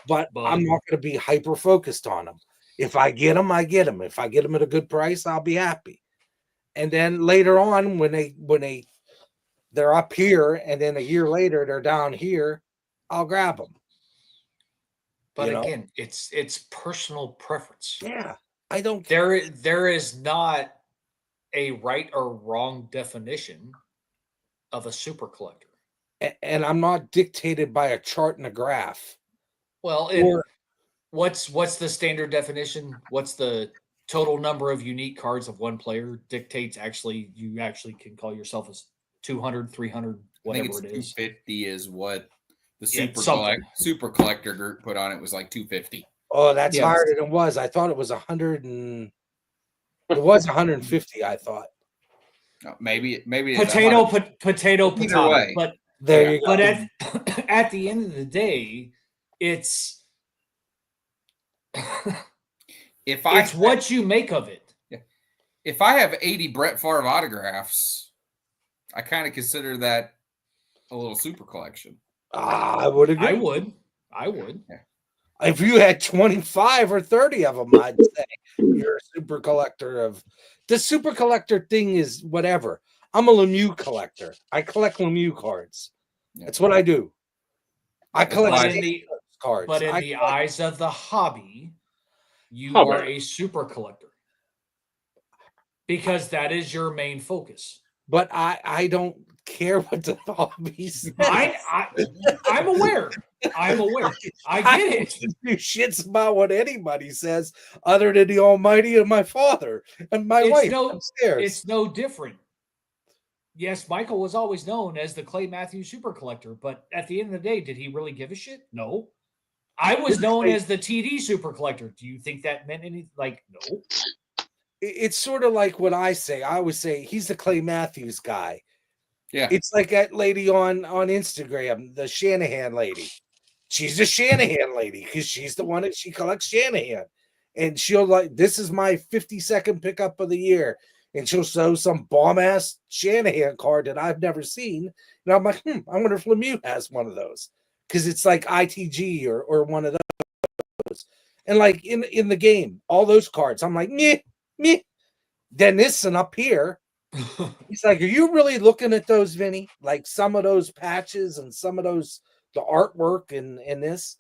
but I'm not going to be hyper focused on them. If I get them, I get them. If I get them at a good price, I'll be happy. And then later on, when they're up here, and then a year later they're down here, I'll grab them. But again, it's personal preference. Yeah, I don't. There is not a right or wrong definition of a super collector. And I'm not dictated by a chart and a graph. Well, what's the standard definition? What's the total number of unique cards of one player dictates you actually can call yourself as 200, 300, whatever it is. 250 is what the super collector group put on it, was like 250. Oh, that's higher than it was. I thought it was 100 and it was 150, I thought. No, maybe potato. Way. But there you go. But at the end of the day, it's what you make of it. Yeah. If I have 80 Brett Favre autographs, I kind of consider that a little super collection. I would agree. I would. Yeah. If you had 25 or 30 of them, I'd say you're a super collector of. The super collector thing is whatever. I'm a Lemieux collector. I collect Lemieux cards. Yeah. That's what I do. I collect cards. But in the eyes of the hobby, you are a super collector. Because that is your main focus. But I don't care what the hobby says. I'm aware. I get it. Do shits about what anybody says other than the almighty and my father and my wife upstairs. It's no different. Yes, Michael was always known as the Clay Matthews super collector, but at the end of the day, did he really give a shit? No. I was known as the TD super collector. Do you think that meant anything? Like, no. It's sort of like what I say. I always say he's the Clay Matthews guy. Yeah. It's like that lady on Instagram, the Shanahan lady. She's the Shanahan lady because she's the one that she collects Shanahan. And she'll this is my 52nd pickup of the year. And she'll show some bomb-ass Shanahan card that I've never seen. And I'm like, I wonder if Lemieux has one of those. Because it's like ITG or one of those. And like in the game, all those cards, I'm like, meh. Then this and up here, he's like, are you really looking at those, Vinny? Like some of those patches and some of those, the artwork and this.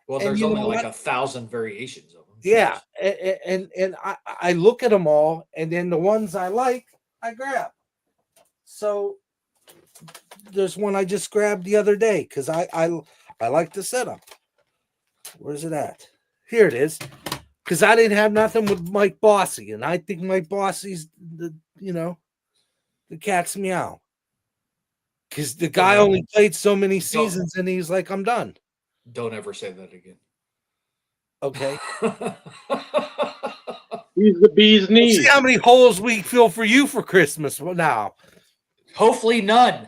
Well, there's only like 1,000 variations of them. Yeah. And I look at them all, and then the ones I like, I grab. So there's one I just grabbed the other day because I like the setup. Where's it at? Here it is. Because I didn't have nothing with Mike Bossy, and I think Mike Bossy's the cat's meow. Because the guy only played so many seasons, and he's like, I'm done. Don't ever say that again. Okay. He's the bee's knees. See how many holes we fill for you for Christmas now. Hopefully none.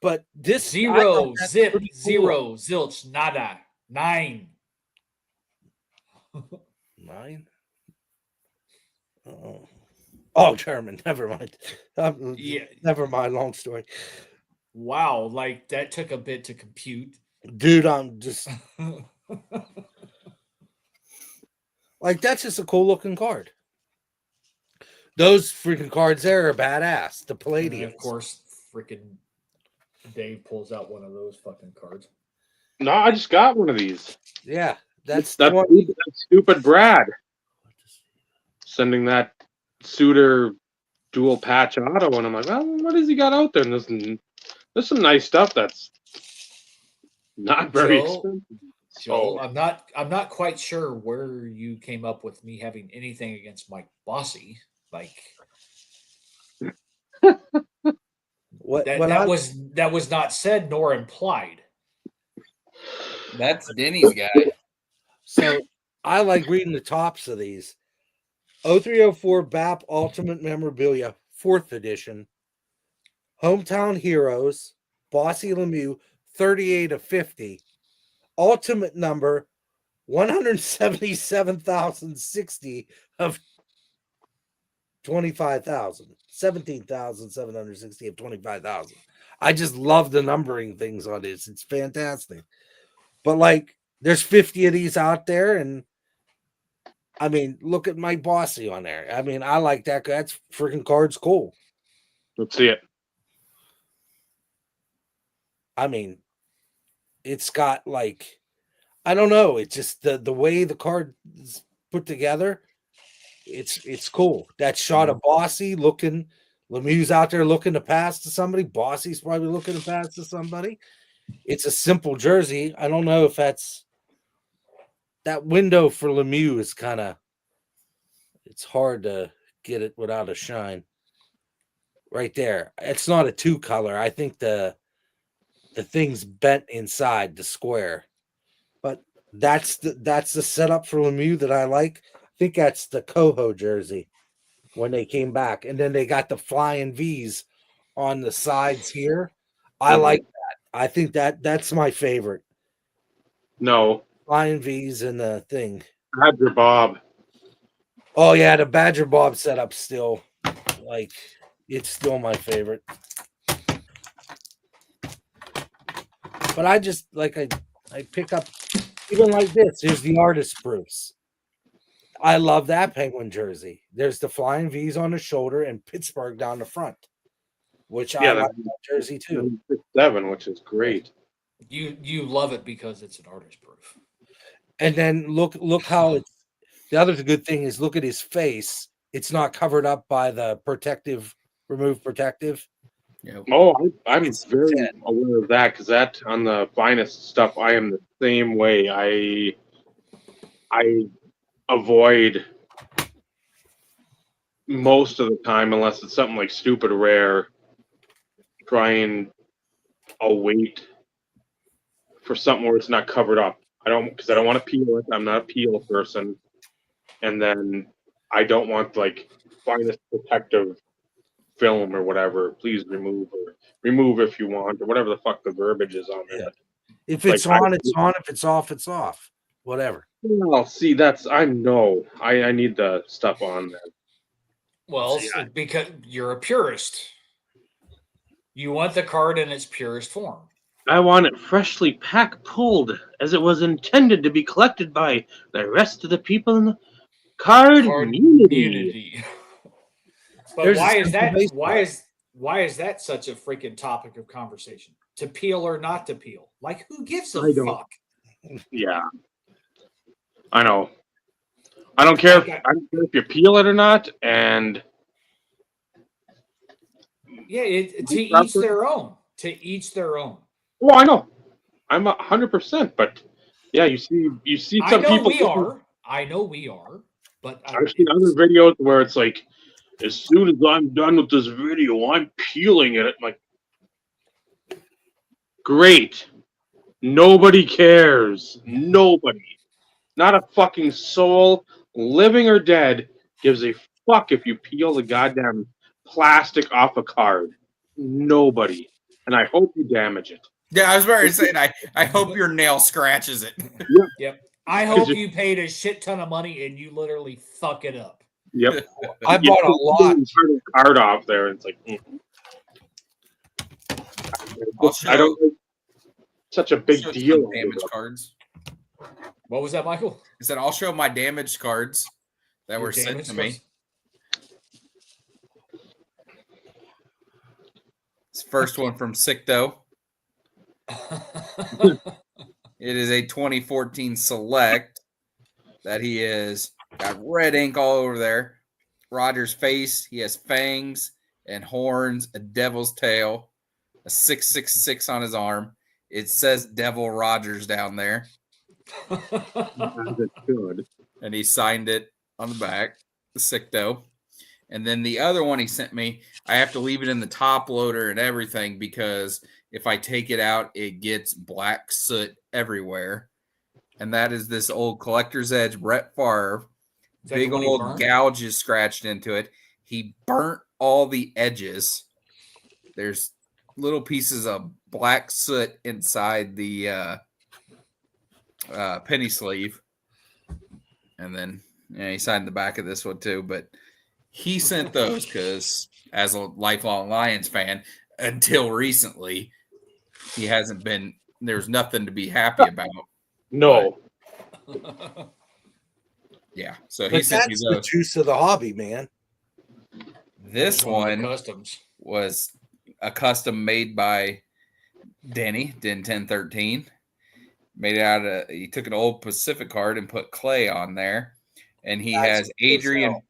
But this zero, zip, cool. Zero, zilch, nada, 9. 9? Oh, German. Never mind. Yeah. Never mind. Long story. Wow. Like that took a bit to compute. Dude, I'm just like, that's just a cool looking card. Those freaking cards there are badass. The Palladium. Of course, freaking Dave pulls out one of those fucking cards. No, I just got one of these. Yeah. That's stupid Brad. sending that Suter dual patch auto, and I'm like, well, what has he got out there? And there's some nice stuff that's not very expensive. Joel, So, I'm not quite sure where you came up with me having anything against Mike Bossy. Like that was not said nor implied. That's Denny's guy. So I like reading the tops of these. 0304 BAP Ultimate Memorabilia, 4th edition. Hometown Heroes, Bossy Lemieux, 38 of 50. Ultimate number 177,060 of 25,000. 17,760 of 25,000. I just love the numbering things on this. It's fantastic. But like, there's 50 of these out there, and I mean, look at Mike Bossy on there. I mean, I like that. That's freaking card's cool. let's see it. I mean, it's got like, I don't know. It's just the way the card is put together. It's cool. That shot of Bossy looking, Lemieux's out there looking to pass to somebody. Bossy's probably looking to pass to somebody. It's a simple jersey. I don't know if that window for Lemieux is kind of, it's hard to get it without a shine. Right there. It's not a 2 color. I think the thing's bent inside the square. But that's the setup for Lemieux that I like. I think that's the Coho jersey when they came back. And then they got the flying V's on the sides here. I like that. I think that's my favorite. No. Flying V's and the thing. Badger Bob. Oh, yeah, the Badger Bob setup still. Like, it's still my favorite. But I just, like, I pick up, even like this. Here's the artist proofs. I love that Penguin jersey. There's the flying V's on the shoulder and Pittsburgh down the front, which I like that jersey too. 7, which is great. You love it because it's an artist proof. And then look how it's, the other good thing is look at his face. It's not covered up by the remove protective. Yep. Oh, I'm very aware of that, because that on the finest stuff, I am the same way. I avoid most of the time, unless it's something like stupid rare. I'll wait for something where it's not covered up. Because I don't want to peel it. I'm not a peel person, and then I don't want like finest protective film or whatever. Please remove if you want, or whatever the fuck the verbiage is on it. If it's on, it's on. If it's off, it's off. Whatever. Well, see, I need the stuff on there. Well, because you're a purist. You want the card in its purest form. I want it freshly pulled, as it was intended to be collected by the rest of the people in the card community. But why is that? Why is that such a freaking topic of conversation? To peel or not to peel? Like, who gives a fuck? Yeah, I know. I don't care if you peel it or not, and yeah, to each their own. To each their own. Well, I know. I'm 100%, but yeah, you see some people. I know we are, but I've seen other videos where it's like, as soon as I'm done with this video, I'm peeling it. I'm like, great. Nobody cares. Nobody. Not a fucking soul, living or dead, gives a fuck if you peel the goddamn plastic off a card. Nobody. And I hope you damage it. Yeah, I was about to say, I hope your nail scratches it. Yep. I hope you paid a shit ton of money and you literally fuck it up. Yep. I bought a lot. Card off there, and it's like, I don't think such a big deal. Damaged cards. What was that, Michael? I said I'll show my damaged cards that were sent to me. This first one from Sicto. It is a 2014 Select that he is got red ink all over there. Rogers' face. He has fangs and horns, a devil's tail, a 666 on his arm. It says Devil Rogers down there. As it should. And he signed it on the back, the Sicto. And then the other one he sent me, I have to leave it in the top loader and everything because if I take it out, it gets black soot everywhere. And that is this old Collector's Edge Brett Favre. Big old gouges scratched into it. He burnt all the edges. There's little pieces of black soot inside the penny sleeve. And then he signed the back of this one too. But he sent those because as a lifelong Lions fan, until recently, he hasn't been, there's nothing to be happy about. No. Yeah. So he sent me That's those. the juice of the hobby, man. This one customs was a custom made by Denny, Den 1013. Made it out of, he took an old Pacific card and put clay on there. And he has Adrian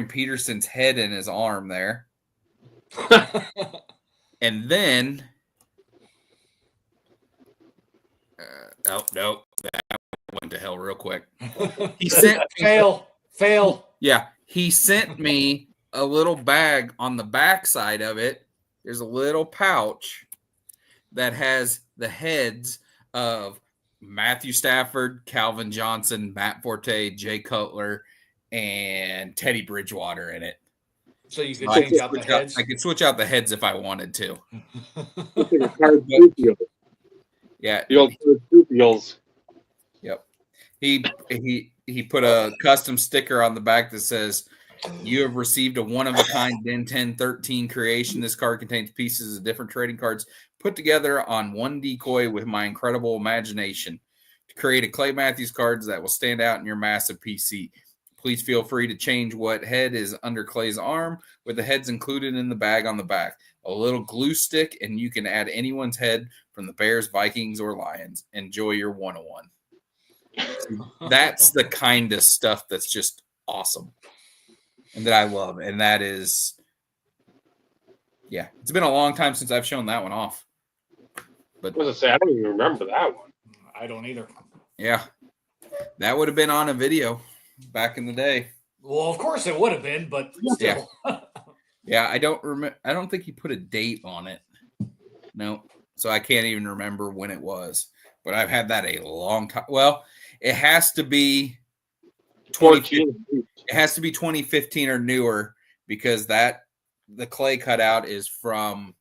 Peterson's head in his arm there. And then, oh, no, that went to hell real quick. He sent fail. Yeah, he sent me a little bag on the back side of it. There's a little pouch that has the heads of Matthew Stafford, Calvin Johnson, Matt Forte, Jay Cutler, and Teddy Bridgewater in it. So you could change out the heads? I could switch out the heads if I wanted to. Yeah. The old Croupials. Yep. He put a custom sticker on the back that says, "You have received a one-of-a-kind Den 1013 creation. This card contains pieces of different trading cards put together on one decoy with my incredible imagination to create a Clay Matthews cards that will stand out in your massive PC. Please feel free to change what head is under Clay's arm with the heads included in the bag on the back. A little glue stick, and you can add anyone's head from the Bears, Vikings, or Lions. Enjoy your 101. That's the kind of stuff that's just awesome and that I love. And that is, yeah, it's been a long time since I've shown that one off. But I was gonna say, I don't even remember that one. I don't either. Yeah, that would have been on a video back in the day. Well, of course it would have been, but still. Yeah, I don't remember. I don't think he put a date on it. No, so I can't even remember when it was. But I've had that a long time. Well, it has to be 2015. It has to be 2015 or newer because the clay cutout is from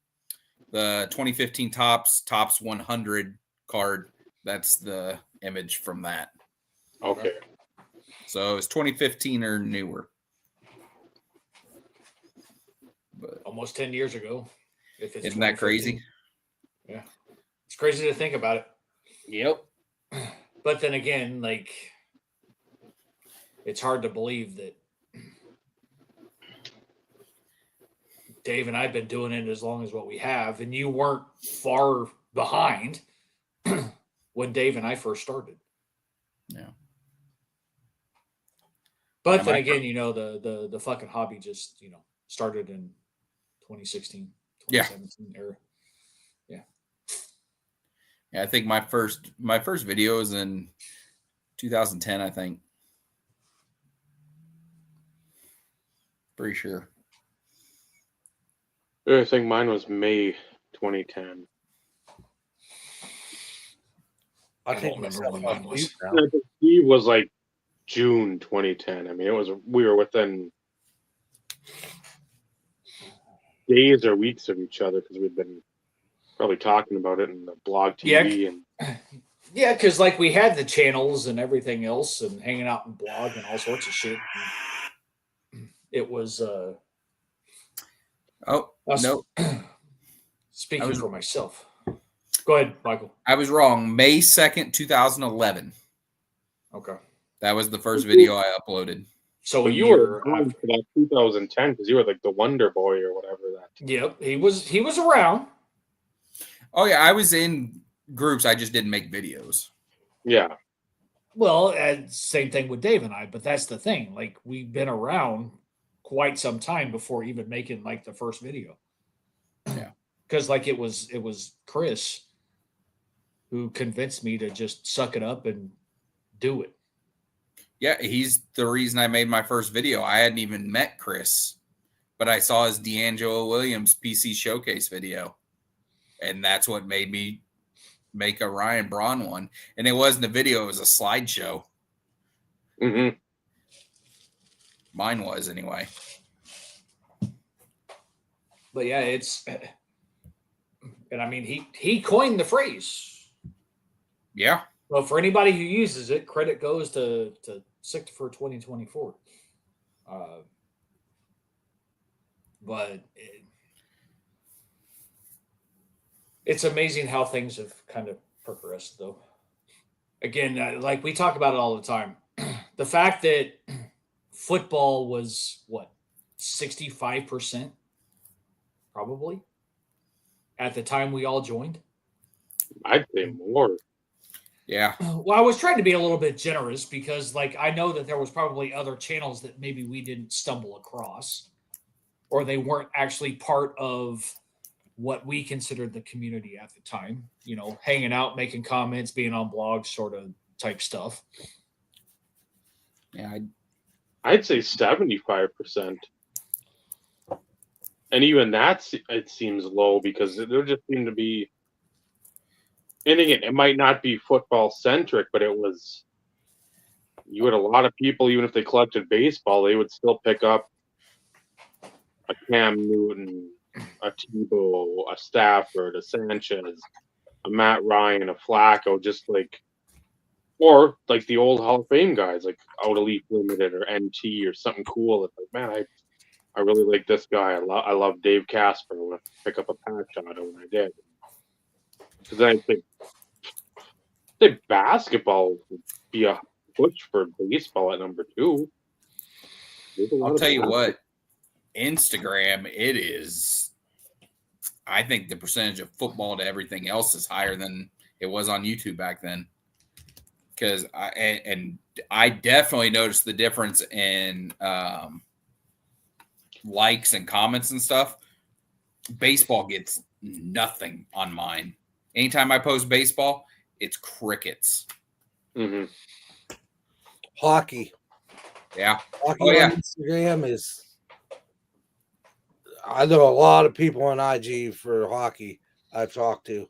the 2015 Topps 100 card. That's the image from that. Okay. So it's 2015 or newer. But almost 10 years ago. If it's isn't that crazy? Yeah. It's crazy to think about it. Yep. But then again, like, it's hard to believe that Dave and I've been doing it as long as what we have, and you weren't far behind when Dave and I first started. Yeah. But then again, the fucking hobby just, started in 2016, 2017 era. Yeah. Yeah, I think my first video was in 2010, I think. Pretty sure. I think mine was May 2010. I don't think remember when mine was. He was like June 2010. I mean, we were within days or weeks of each other because we'd been probably talking about it in the blog TV. Yeah, because like we had the channels and everything else and hanging out in blog and all sorts of shit. It was no. Speaking for myself. Go ahead, Michael. I was wrong. May 2nd, 2011. Okay. That was the first video I uploaded. So you were around for that 2010 because you were like the Wonder Boy or whatever that. Yep, he was around. Oh yeah, I was in groups. I just didn't make videos. Yeah. Well, and same thing with Dave and I, but that's the thing. Like we've been around quite some time before even making like the first video. Yeah. Because like it was Chris who convinced me to just suck it up and do it. Yeah, he's the reason I made my first video. I hadn't even met Chris, but I saw his D'Angelo Williams PC showcase video. And that's what made me make a Ryan Braun one. And it wasn't a video, it was a slideshow. Mm-hmm. Mine was anyway. But yeah, and I mean he coined the phrase. Yeah. Well, for anybody who uses it, credit goes to Sick for 2024. But it's amazing how things have kind of progressed, though. Again, like we talk about it all the time. The fact that football was, 65%? Probably. At the time we all joined. I'd say more. Yeah. Well, I was trying to be a little bit generous because, like, I know that there was probably other channels that maybe we didn't stumble across, or they weren't actually part of what we considered the community at the time. You know, hanging out, making comments, being on blogs, sort of type stuff. Yeah. I'd say 75%. And even it seems low because there just seemed to be. And again, it might not be football centric, but you had a lot of people, even if they collected baseball, they would still pick up a Cam Newton, a Tebow, a Stafford, a Sanchez, a Matt Ryan, a Flacco, just like, or like the old Hall of Fame guys, like Out Elite Limited or NT or something cool. It's like, man, I really like this guy. I love Dave Casper. I want to pick up a patch on it when I did. Because then I think basketball would be a push for baseball at number 2. I'll tell you what, Instagram, it is. I think the percentage of football to everything else is higher than it was on YouTube back then. Because I definitely noticed the difference in likes and comments and stuff. Baseball gets nothing on mine. Anytime I post baseball, it's crickets. Mm-hmm. Hockey. Yeah. Hockey on Instagram is. I know a lot of people on IG for hockey I've talked to.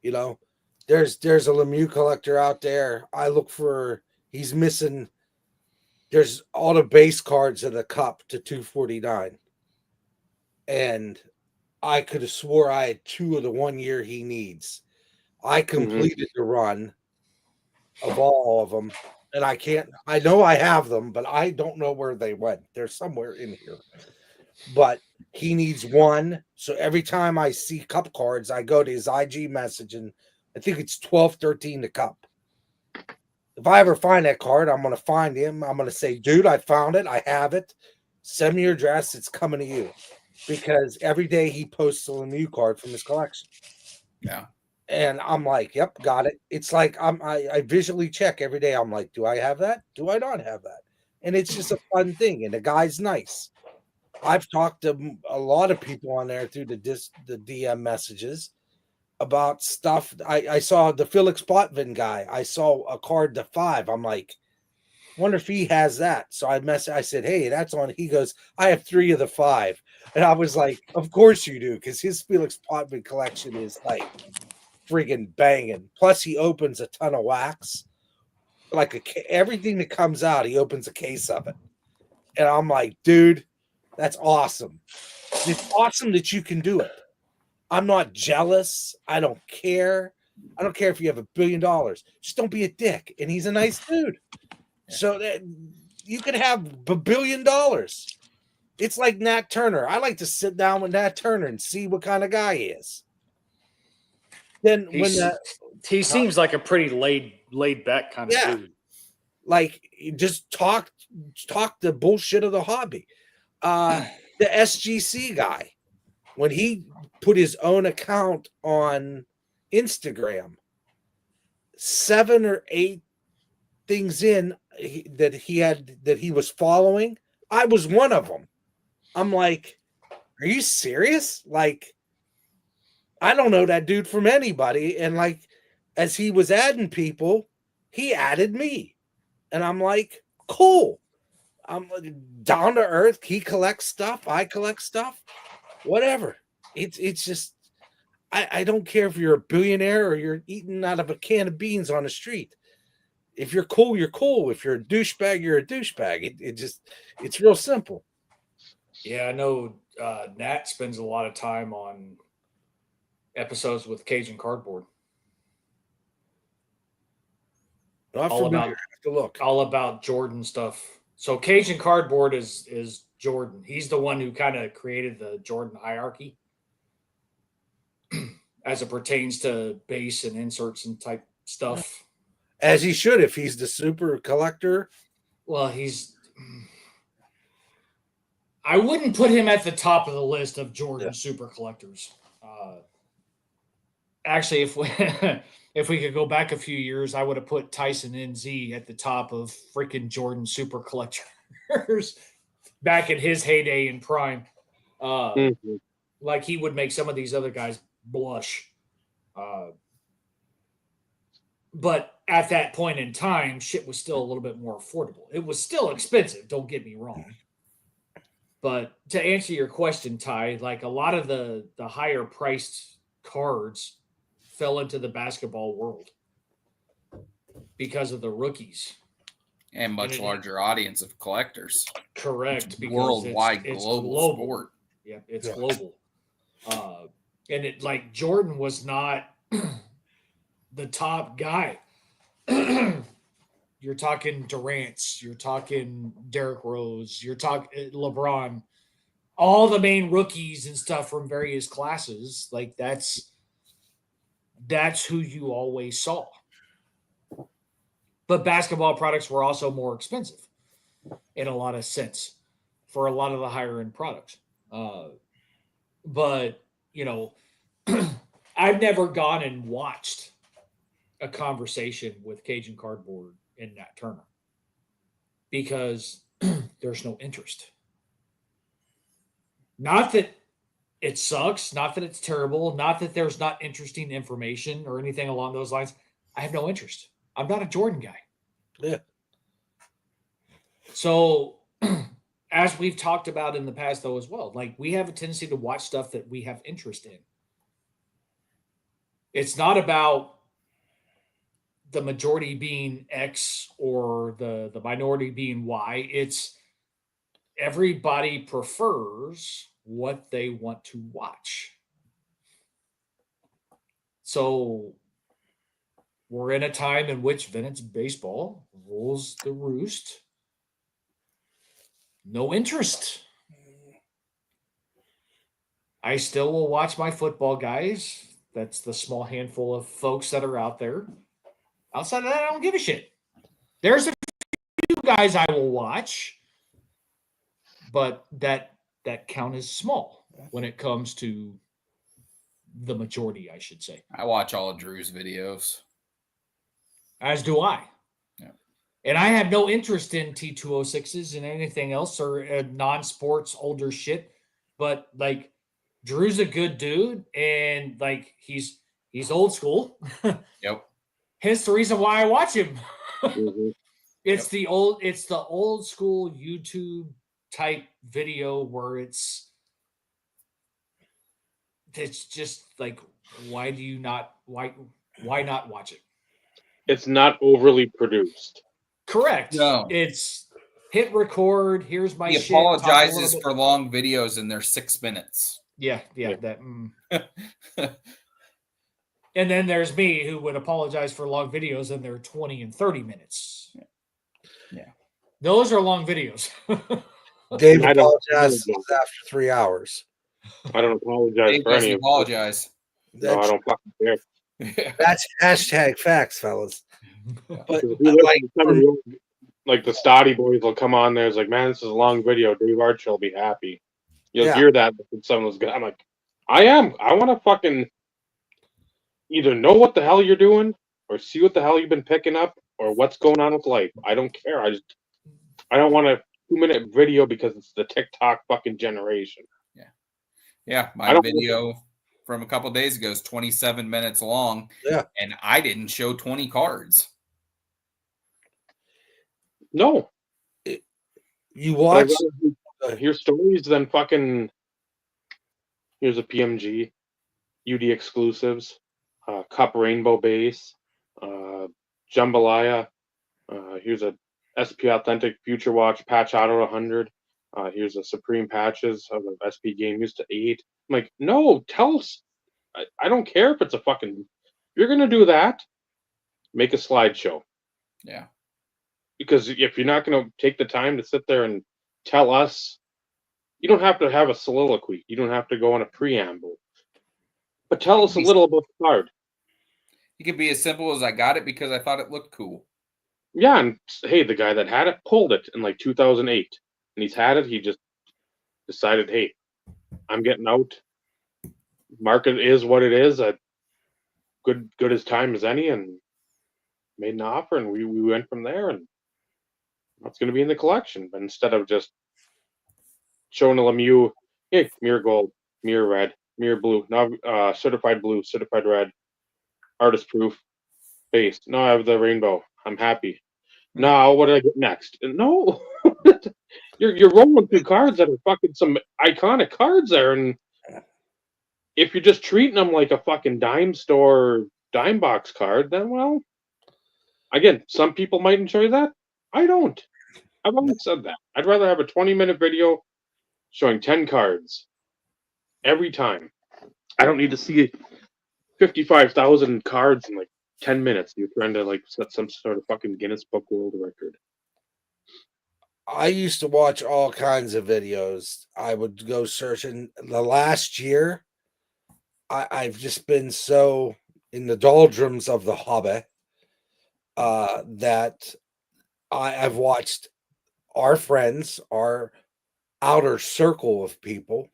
You know, there's a Lemieux collector out there. I look for. He's missing. There's all the base cards of the cup to 249, and I could have swore I had 2 of the 1 year he needs. I completed the run of all of them, and I know I have them, but I don't know where they went. They're somewhere in here. But he needs 1. So every time I see cup cards, I go to his IG message, and I think it's 1213 the cup. If I ever find that card, I'm going to find him. I'm going to say, dude, I found it. I have it. Send me your address. It's coming to you. Because every day he posts a Lemieux card from his collection. Yeah. And I'm like, yep, got it. It's like I visually check every day. I'm like, do I have that? Do I not have that? And it's just a fun thing. And the guy's nice. I've talked to a lot of people on there through the DM messages about stuff. I saw the Felix Potvin guy. I saw a card to 5. I'm like, wonder if he has that. So I said, hey, that's on. He goes, I have 3 of the 5. And I was like, of course you do, because his Felix Potvin collection is like friggin' banging. Plus, he opens a ton of wax. Like everything that comes out, he opens a case of it. And I'm like, dude, that's awesome. It's awesome that you can do it. I'm not jealous. I don't care. I don't care if you have $1 billion. Just don't be a dick. And he's a nice dude. So that you can have $1 billion. It's like Nat Turner. I like to sit down with Nat Turner and see what kind of guy he is. Then he seems like a pretty laid back kind of dude. Like just talk the bullshit of the hobby. The SGC guy, when he put his own account on Instagram, 7 or 8 things in that he was following. I was one of them. I'm like, are you serious? Like, I don't know that dude from anybody. And like, as he was adding people, he added me. And I'm like, cool. I'm down to earth. He collects stuff. I collect stuff. Whatever. It's just, I don't care if you're a billionaire or you're eating out of a can of beans on the street. If you're cool, you're cool. If you're a douchebag, you're a douchebag. It's real simple. Yeah, I know Nat spends a lot of time on episodes with Cajun Cardboard. Not All familiar. about I have to look. all about Jordan stuff. So Cajun Cardboard is Jordan. He's the one who kind of created the Jordan hierarchy as it pertains to base and inserts and type stuff. As he should if he's the super collector. Well, I wouldn't put him at the top of the list of Jordan super collectors. Actually, if we could go back a few years, I would have put Tyson NZ at the top of freaking Jordan super collectors back in his heyday in prime. Like he would make some of these other guys blush. But at that point in time, shit was still a little bit more affordable. It was still expensive, don't get me wrong. But to answer your question, Ty, like a lot of the higher priced cards fell into the basketball world because of the rookies. And much larger audience of collectors. Correct. Because worldwide, it's global sport. Yeah, it's global. And it like Jordan was not the top guy. You're talking Durant, you're talking Derrick Rose, you're talking LeBron, all the main rookies and stuff from various classes. Like that's who you always saw. But basketball products were also more expensive in a lot of sense for a lot of the higher end products. But, you know, I've never gone and watched a conversation with Cajun Cardboard in Nat Turner because there's no interest. Not that it sucks, not that it's terrible, not that there's not interesting information or anything along those lines. I have no interest. I'm not a Jordan guy. Yeah. So, as we've talked about in the past, though, as well, like we have a tendency to watch stuff that we have interest in. It's not about the majority being X or the minority being Y. It's everybody prefers what they want to watch. So we're in a time in which vintage baseball rules the roost. No interest. I still will watch my football guys. That's the small handful of folks that are out there. Outside of that, I don't give a shit. There's a few guys I will watch, but that count is small when it comes to the majority, I should say. I watch all of Drew's videos. As do I. Yeah. And I have no interest in T206s and anything else or non-sports older shit. But like Drew's a good dude and like he's old school. Yep. Hence the reason why I watch him. It's Yep. the old school YouTube type video where it's just like why not watch it? It's not overly produced. Correct. No. It's hit record. Here's my He shit. talk a little apologizes bit. for long videos and they're 6 minutes. Yeah. That. And then there's me who would apologize for long videos and they're 20 and 30 minutes. Yeah. Those are long videos. Dave I don't- apologizes after 3 hours. I don't apologize Dave for any doesn't of it. apologize. No, I don't fucking care. That's hashtag facts, fellas. But If you listen to some of the- like the Stoddy boys will come on there. It's like, man, this is a long video. Dave Arch will be happy. You'll Yeah. hear that from some of those guys. I'm like, I am. I want to fucking either know what the hell you're doing or see what the hell you've been picking up or what's going on with life. I don't care. I don't want a 2-minute video because it's the TikTok fucking generation. Yeah, I my don't- video from a couple days ago is 27 minutes long. Yeah. And I didn't show 20 cards. No. You I'd watch. rather hear stories than fucking. Here's a PMG, UD exclusives, Cup Rainbow Base, Jambalaya. Here's a SP Authentic Future Watch Patch Auto 100. Here's a Supreme Patches of an SP Game Used to 8. I'm like, no, tell us. I don't care if it's a fucking. If you're gonna do that, make a slideshow. Yeah. Because if you're not gonna take the time to sit there and tell us, you don't have to have a soliloquy. You don't have to go on a preamble. But tell us a little about the card. It could be as simple as I got it because I thought it looked cool. Yeah, and hey, the guy that had it pulled it in like 2008, and he's had it. He just decided, hey, I'm getting out. Market is what it is. Good as time as any, and made an offer, and we went from there, and that's going to be in the collection. But instead of just showing a Lemieux, hey, mirror gold, mirror red, mirror blue, now certified blue, certified red, artist proof, base. No, I have the rainbow. I'm happy. Now, what did I get next? No, you're rolling through cards that are fucking some iconic cards there, and if you're just treating them like a fucking dime store dime box card, then well, again, some people might enjoy that. I don't. I've always said that. I'd rather have a 20-minute video showing 10 cards every time. I don't need to see 55,000 cards in like 10 minutes. You're trying to like set some sort of fucking Guinness Book World Record. I used to watch all kinds of videos. I would go searching. The last year, I've just been so in the doldrums of the hobby that I've watched our friends, our outer circle of people.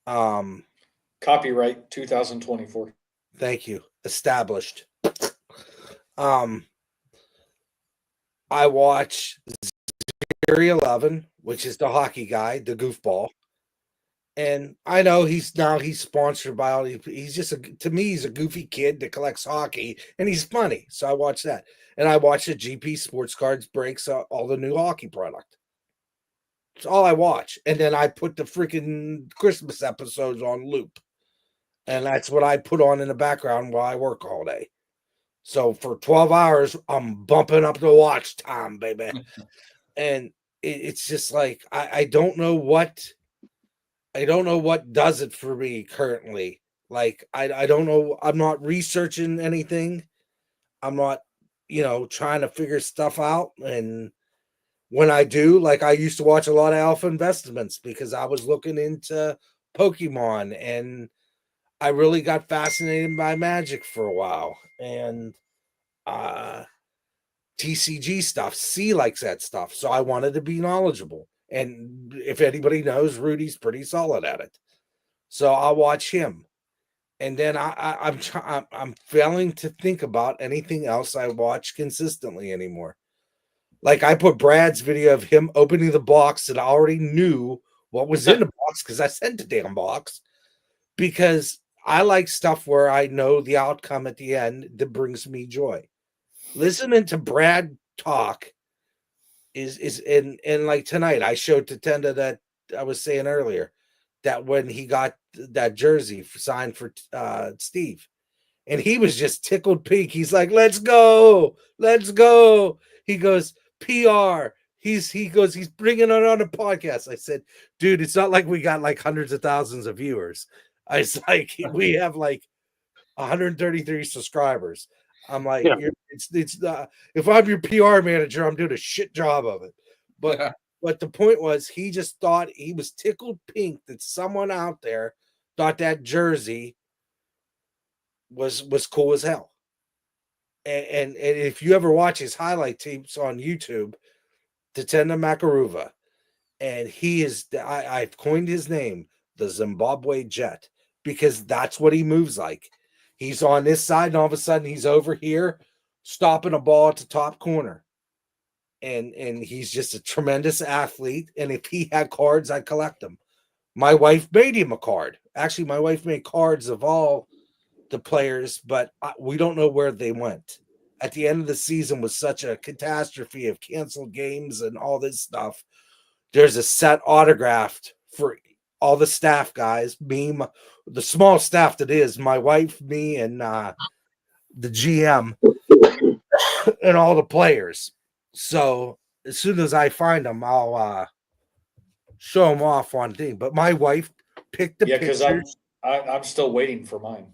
Copyright 2024. Thank you. Established. I watch 11, which is the hockey guy, the goofball. And I know he's sponsored by all. He's just to me, he's a goofy kid that collects hockey, and he's funny. So I watch that, and I watch the GP Sports Cards breaks all the new hockey product. It's all I watch, and then I put the freaking Christmas episodes on loop, and that's what I put on in the background while I work all day. So for 12 hours, I'm bumping up the watch time, baby, and it's just like I don't know what. I don't know what does it for me currently. Like, I don't know. I'm not researching anything. I'm not, trying to figure stuff out. And when I do, like, I used to watch a lot of Alpha Investments because I was looking into Pokemon, and I really got fascinated by Magic for a while. And TCG stuff, C likes that stuff. So I wanted to be knowledgeable. And if anybody knows, Rudy's pretty solid at it. So I'll watch him. And then I'm failing to think about anything else I watch consistently anymore. Like I put Brad's video of him opening the box and I already knew what was in the box because I sent the damn box. Because I like stuff where I know the outcome at the end that brings me joy. Listening to Brad talk is and like tonight I showed to Tenda that I was saying earlier that when he got that jersey signed for Steve, and he was just tickled pink. He's like, let's go. He goes, PR. He goes, he's bringing it on a podcast. I said, dude, it's not like we got like hundreds of thousands of viewers. I was like, we have like 133 subscribers. I'm like, Yeah. it's if I'm your PR manager, I'm doing a shit job of it. But the point was, he just thought he was tickled pink that someone out there thought that jersey was cool as hell. And if you ever watch his highlight tapes on YouTube, Tatenda Makaruva, and he is, I've coined his name, the Zimbabwe Jet, because that's what he moves like. He's on this side, and all of a sudden he's over here stopping a ball at the top corner. And he's just a tremendous athlete. And if he had cards, I'd collect them. My wife made him a card. Actually, my wife made cards of all the players, but we don't know where they went. At the end of the season was such a catastrophe of canceled games and all this stuff. There's a set autographed for all the staff guys, me, the small staff that is, my wife, me, and the GM, and all the players. So as soon as I find them, I'll show them off on thing. But my wife picked the because pictures. I'm still waiting for mine.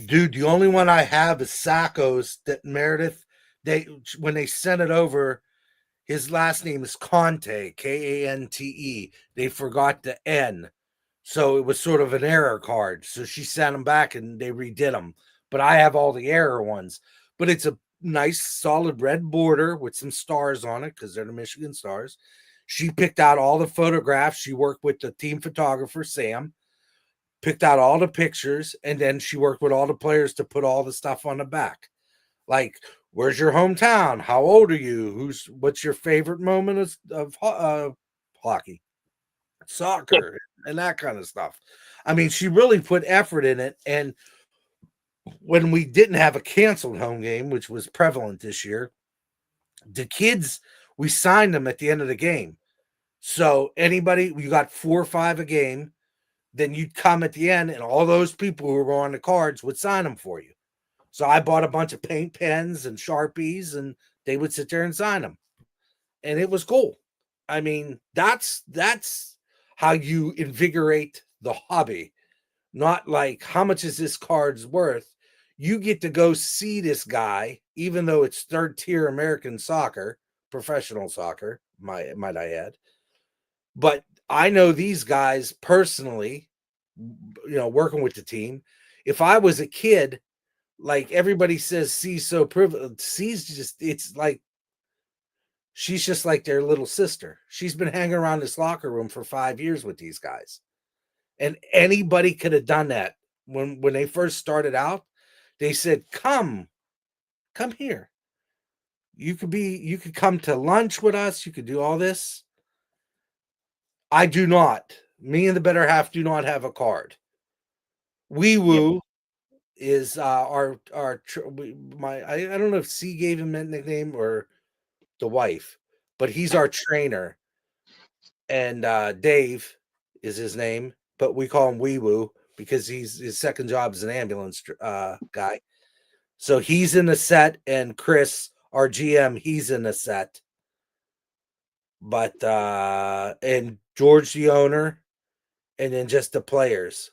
Dude, the only one I have is Sacco's that Meredith, when they sent it over, his last name is Conte, Kante. They forgot the N. So it was sort of an error card. So she sent them back and they redid them. But I have all the error ones. But it's a nice solid red border with some stars on it because they're the Michigan Stars. She picked out all the photographs. She worked with the team photographer, Sam, picked out all the pictures, and then she worked with all the players to put all the stuff on the back. Like, where's your hometown? How old are you? What's your favorite moment of hockey, soccer, and that kind of stuff. I mean, she really put effort in it. And when we didn't have a canceled home game, which was prevalent this year, the kids, we signed them at the end of the game. So anybody, you got 4 or 5 a game, then you'd come at the end and all those people who were on the cards would sign them for you. So I bought a bunch of paint pens and Sharpies and they would sit there and sign them. And it was cool. I mean, that's how you invigorate the hobby. Not like, how much is this card's worth? You get to go see this guy, even though it's third tier American soccer, professional soccer, might I add. But I know these guys personally, working with the team. If I was a kid, like everybody says, C's so privileged. C's just, it's like, she's just like their little sister. She's been hanging around this locker room for 5 years with these guys. And anybody could have done that. When they first started out, they said, come here. You could come to lunch with us. You could do all this. I do not. Me and the better half do not have a card. Wee Woo is I don't know if C gave him a nickname or the wife, but he's our trainer. And Dave is his name, but we call him Wee Woo because his second job is an ambulance guy. So he's in the set, and Chris, our GM, he's in the set. But and George, the owner, and then just the players.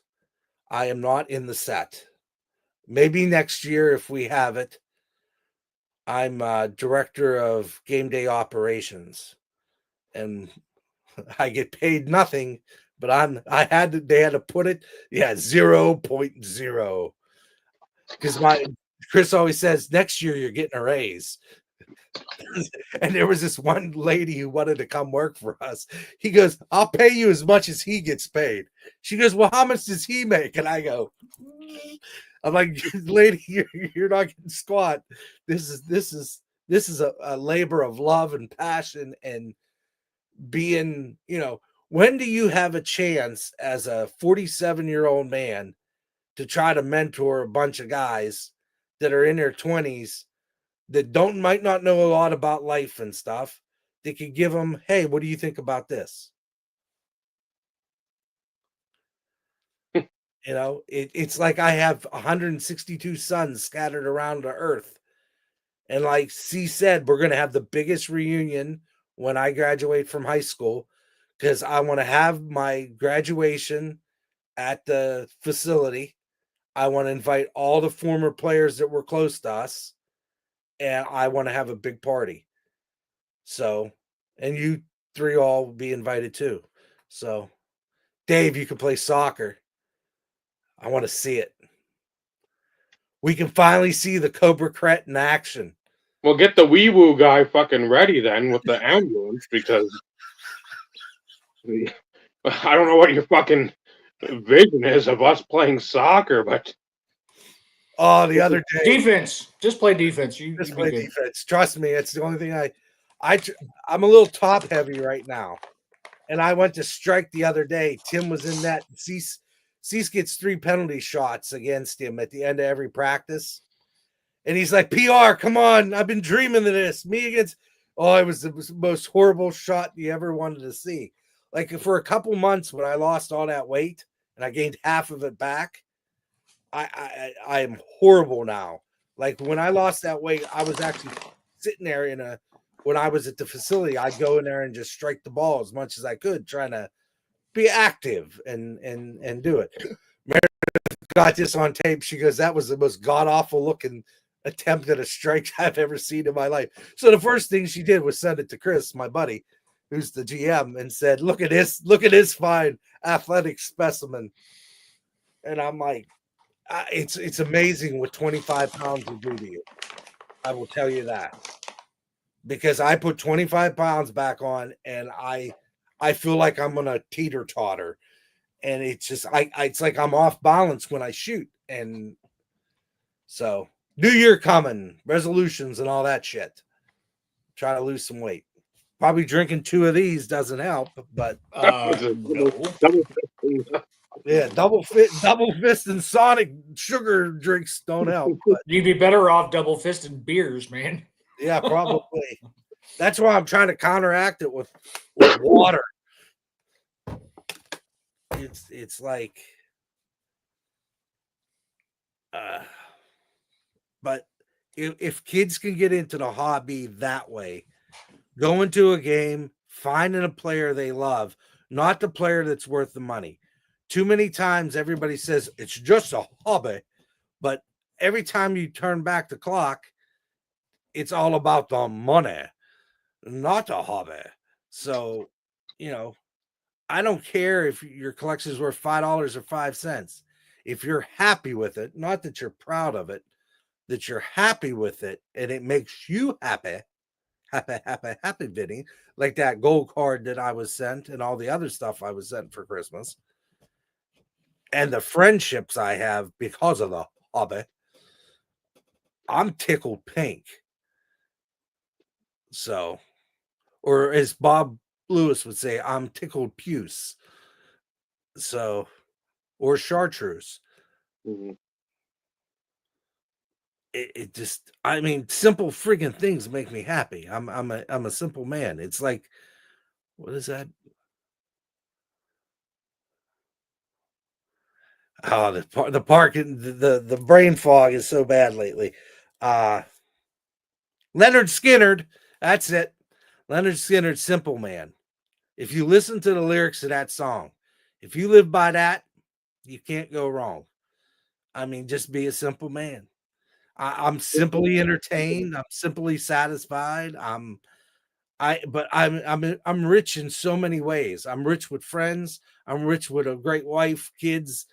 I am not in the set. Maybe next year if we have it. I'm director of game day operations, and I get paid nothing. But they had to put it 0.0 because Chris always says next year you're getting a raise. And there was this one lady who wanted to come work for us. He goes, I'll pay you as much as he gets paid. She goes, well, how much does he make? And I go, I'm like, lady, you're not getting squat. This is a labor of love and passion and being, when do you have a chance as a 47-year-old man to try to mentor a bunch of guys that are in their 20s that might not know a lot about life and stuff? They could give them, hey, what do you think about this? It's like I have 162 sons scattered around the earth. And like C said, we're going to have the biggest reunion when I graduate from high school because I want to have my graduation at the facility. I want to invite all the former players that were close to us. And I want to have a big party. So, and you 3 all will be invited too. So, Dave, you can play soccer. I want to see it. We can finally see the Cobra Cret in action. Well, get the Wee Woo guy fucking ready then with the ambulance because I don't know what your fucking vision is of us playing soccer, but Oh, the other day, Defense. Just play defense. You just be play good. defense. Trust me, it's the only thing I'm a little top heavy right now. And I went to strike the other day. Tim was in that. Cease gets 3 penalty shots against him at the end of every practice. And he's like, PR, come on. I've been dreaming of this. Me against. Oh, it was the most horrible shot you ever wanted to see. Like for a couple months when I lost all that weight and I gained half of it back, I am horrible now. Like when I lost that weight, I was actually sitting there when I was at the facility, I'd go in there and just strike the ball as much as I could, trying to be active and do it. Meredith got this on tape. She goes, that was the most god awful looking attempt at a strike I've ever seen in my life. So the first thing she did was send it to Chris, my buddy, who's the GM, and said, look at this fine athletic specimen. And I'm like, it's amazing what 25 pounds will do to you. I will tell you that. Because I put 25 pounds back on and I feel like I'm gonna teeter-totter. And it's just it's like I'm off balance when I shoot. And so New Year coming, resolutions and all that shit. Try to lose some weight. Probably drinking 2 of these doesn't help, but No. yeah, double fist and Sonic sugar drinks don't help. But You'd be better off double fisting beers, man. yeah, probably. That's why I'm trying to counteract it with water. It's like but if kids can get into the hobby that way, go into a game, finding a player they love, not the player that's worth the money. Too many times everybody says it's just a hobby, but every time you turn back the clock, it's all about the money, not a hobby. So, I don't care if your collection is worth $5 or 5 cents. If you're happy with it, not that you're proud of it, that you're happy with it and it makes you happy, Vinny, like that gold card that I was sent and all the other stuff I was sent for Christmas. And the friendships I have because of the hobby, I'm tickled pink. So, or as Bob Lewis would say, I'm tickled puce. So, or chartreuse. Mm-hmm. It just, I mean, simple friggin' things make me happy. I'm a simple man. It's like, what is that? Oh, the parking, the brain fog is so bad lately. Leonard Skinnard, that's it. Leonard Skinnard, Simple Man. If you listen to the lyrics of that song, if you live by that, you can't go wrong. I mean, just be a simple man. I'm simply entertained. I'm simply satisfied. I'm rich in so many ways. I'm rich with friends. I'm rich with a great wife, kids,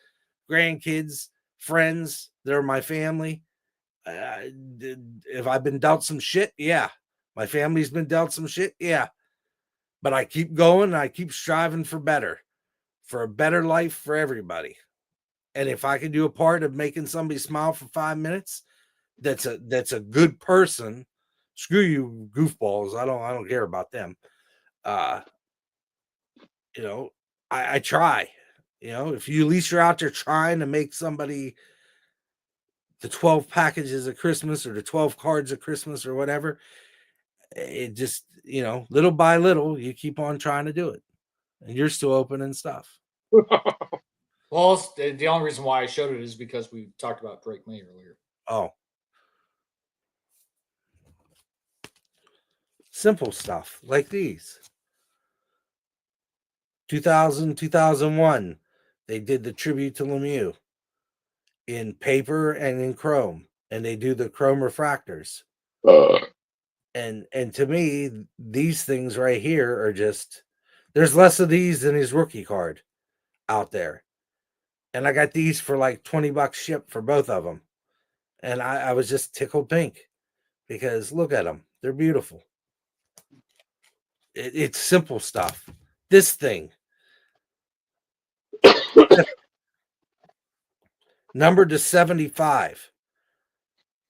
grandkids, friends. They're my family. If I've been dealt some shit, yeah. My family's been dealt some shit, yeah. But I keep going. I keep striving for a better life for everybody. And if I can do a part of making somebody smile for 5 minutes, that's a good person. Screw you, goofballs. I don't care about them. I try. If you at least you're out there trying to make somebody the 12 packages of Christmas or the 12 cards of Christmas or whatever, it just, little by little, you keep on trying to do it. And you're still opening stuff. Well, the only reason why I showed it is because we talked about Drake May earlier. Oh. Simple stuff like these. 2000, 2001, they did the tribute to Lemieux in paper and in chrome, and they do the chrome refractors. And to me, these things right here are just, there's less of these than his rookie card out there. And I got these for like $20 shipped for both of them. And I was just tickled pink because look at them. They're beautiful. It's simple stuff. This thing. Numbered to 75.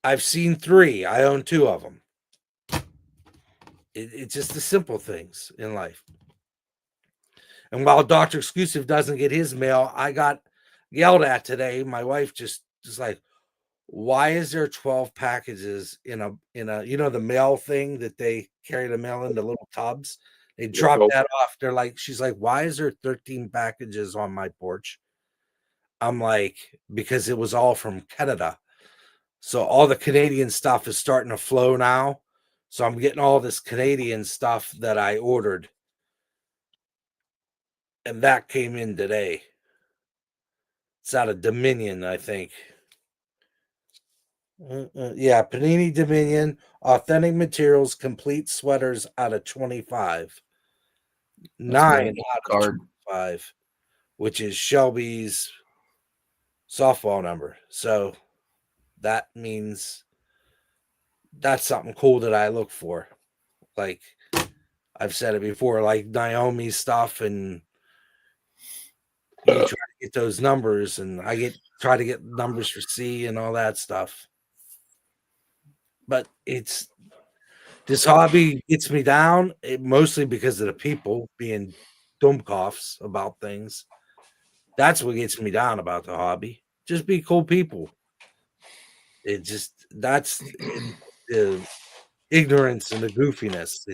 I've seen 3. I own 2 of them. It's just the simple things in life. And while Dr. Exclusive doesn't get his mail, I got yelled at today. My wife just like, why is there 12 packages in a the mail thing that they carry the mail into little tubs? They drop that off. She's like, why is there 13 packages on my porch? I'm like, because it was all from Canada. So all the Canadian stuff is starting to flow now. So I'm getting all this Canadian stuff that I ordered. And that came in today. It's out of Dominion, I think. Yeah, Panini Dominion, authentic materials, complete sweaters out of 25. 9 out of 25, which is Shelby's softball number. So that means that's something cool that I look for. Like I've said it before, like Naomi's stuff, and you try to get those numbers, and I try to get numbers for C and all that stuff. But this hobby gets me down, mostly because of the people being dumbkoffs about things. That's what gets me down about the hobby. Just be cool people. That's the ignorance and the goofiness.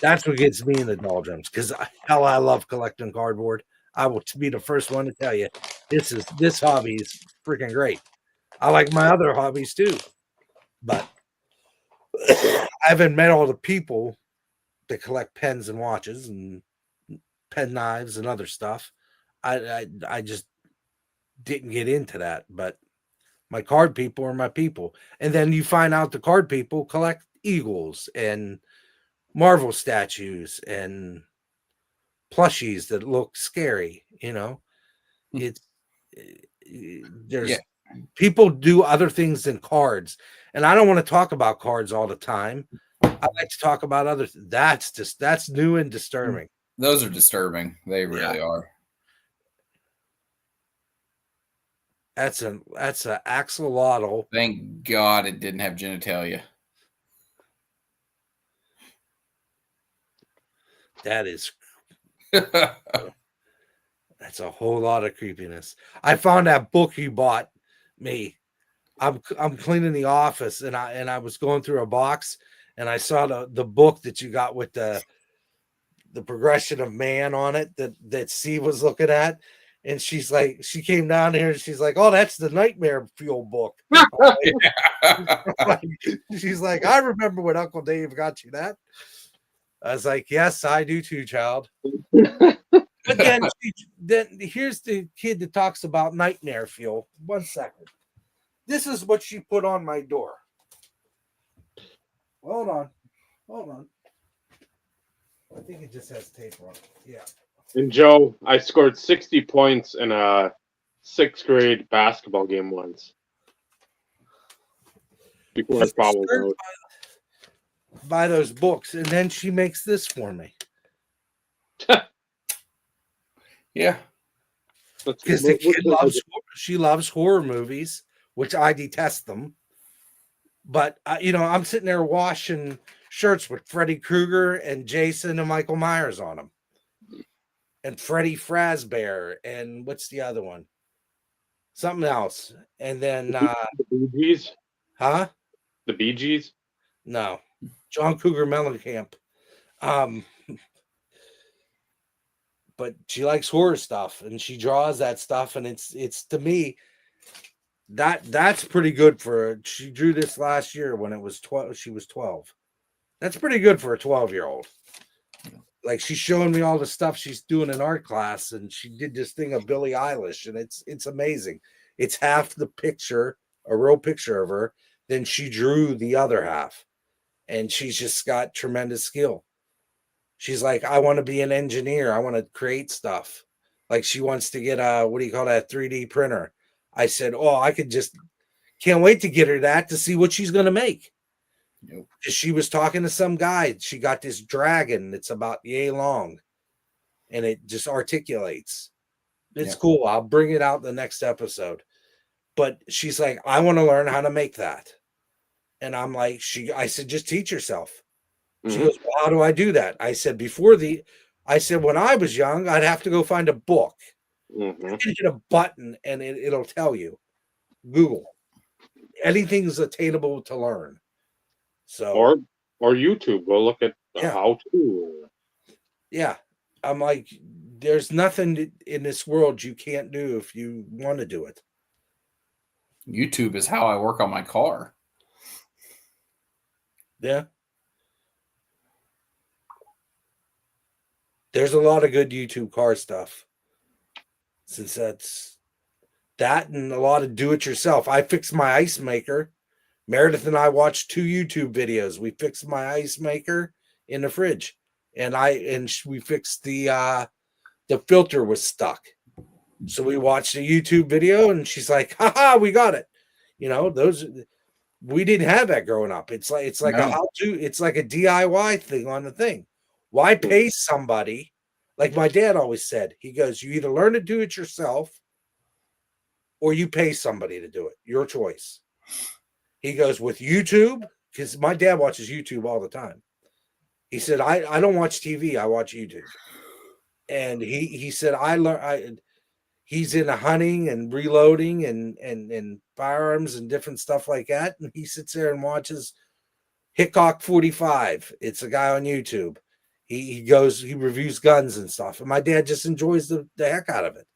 That's what gets me in the doldrums. Because hell, I love collecting cardboard. I will be the first one to tell you this hobby is freaking great. I like my other hobbies too, but I haven't met all the people that collect pens and watches and pen knives and other stuff. I just didn't get into that, but my card people are my people. And then you find out the card people collect Eagles and Marvel statues and plushies that look scary. There's people do other things than cards, and I don't want to talk about cards all the time. I like to talk about other. That's new and disturbing. Those are disturbing. They really are. That's a axolotl. Thank God it didn't have genitalia. That is. That's a whole lot of creepiness. I found that book you bought me. I'm cleaning the office, and I was going through a box, and I saw the book that you got with the progression of man on it that C was looking at. And she's like, she came down here and she's like, oh, that's the Nightmare Fuel book. She's like, I remember when Uncle Dave got you that. I was like, yes, I do too, child. But then here's the kid that talks about Nightmare Fuel. 1 second. This is what she put on my door. Hold on. I think it just has tape on it. Yeah. And Joe, I scored 60 points in a 6th grade basketball game once. Before I followed out. Buy those books, and then she makes this for me. Yeah. Because the kid loves horror movies, which I detest them. But I'm sitting there washing shirts with Freddy Krueger and Jason and Michael Myers on them. And Freddy Fazbear, and what's the other one? Something else. And then the Bee Gees? Huh? The Bee Gees? No. John Cougar Mellencamp. But she likes horror stuff, and she draws that stuff, and it's to me that's pretty good for her. She drew this last year when it was 12. She was 12. That's pretty good for a 12-year-old. Like, she's showing me all the stuff she's doing in art class, and she did this thing of Billie Eilish, and it's amazing. It's half the picture, a real picture of her, then she drew the other half, and she's just got tremendous skill. She's like, I want to be an engineer. I want to create stuff. Like, she wants to get a 3D printer. I said, can't wait to get her that to see what she's going to make. Nope. She was talking to some guy. She got this dragon that's about yay long, and it just articulates. It's cool. I'll bring it out in the next episode. But she's like, I want to learn how to make that. And I'm like, I said, just teach yourself. She Mhm. goes, well, how do I do that? I said, when I was young, I'd have to go find a book. Mhm. You hit a button and it'll tell you. Google. Anything is attainable to learn. So, Or YouTube. Go look at the yeah. how to. Yeah. I'm like, there's nothing in this world you can't do if you want to do it. YouTube is how I work on my car. Yeah. There's a lot of good YouTube car stuff. Since that's that and a lot of do-it-yourself. I fixed my ice maker. Meredith and I watched 2 YouTube videos. We fixed my ice maker in the fridge, and we fixed the filter was stuck. So we watched a YouTube video, and she's like, "Haha, we got it." You know, those we didn't have that growing up. It's like a No. how-to. It's like a DIY thing on the thing. Why pay somebody? Like my dad always said, he goes, "You either learn to do it yourself, or you pay somebody to do it. Your choice." He goes, with YouTube, because my dad watches YouTube all the time. He said, I don't watch TV, I watch YouTube. And he said, he's into hunting and reloading and firearms and different stuff like that. And he sits there and watches Hickok 45. It's a guy on YouTube. He reviews guns and stuff. And my dad just enjoys the heck out of it.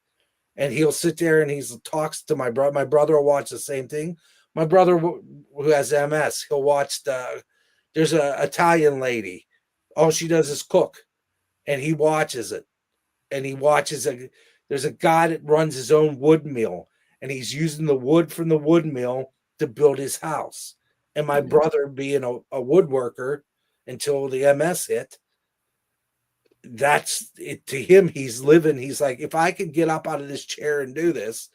And he'll sit there and he talks to my brother. My brother will watch the same thing. My brother, who has MS, he'll watch there's a Italian lady. All she does is cook, and he watches it. And he watches there's a guy that runs his own wood mill, and he's using the wood from the wood mill to build his house. And my brother, being a woodworker until the MS hit, that's it to him. He's living. He's like, if I could get up out of this chair and do this,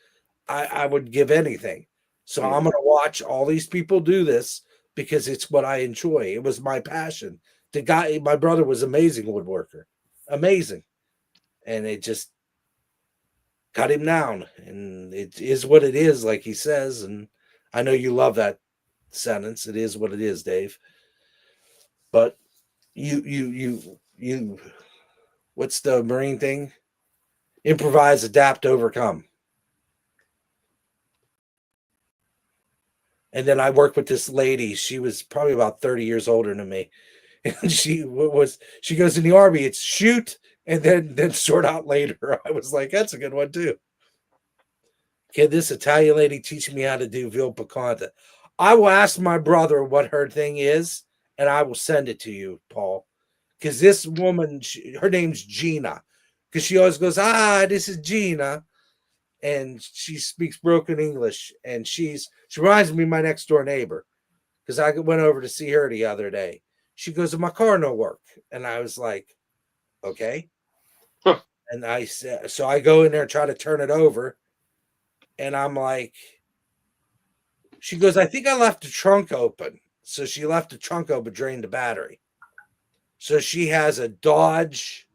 I would give anything. So I'm going to watch all these people do this because it's what I enjoy. It was my passion. My brother was amazing woodworker, amazing. And it just cut him down. And it is what it is, like he says. And I know you love that sentence. It is what it is, Dave. But you what's the Marine thing? Improvise, adapt, overcome. And then I worked with this lady. She was probably about 30 years older than me. And she goes, in the Army, it's shoot and then sort out later. I was like, that's a good one too. Can this Italian lady teach me how to do veal picante? I will ask my brother what her thing is, and I will send it to you, Paul. Because this woman, her name's Gina. Because she always goes, this is Gina. And she speaks broken English. And she reminds me of my next door neighbor. Because I went over to see her the other day. She goes, my car no work. And I was like, okay. Huh. And I said, so I go in there and try to turn it over. And I'm like, she goes, I think I left the trunk open. So she left the trunk open, drained the battery. So she has a Dodge,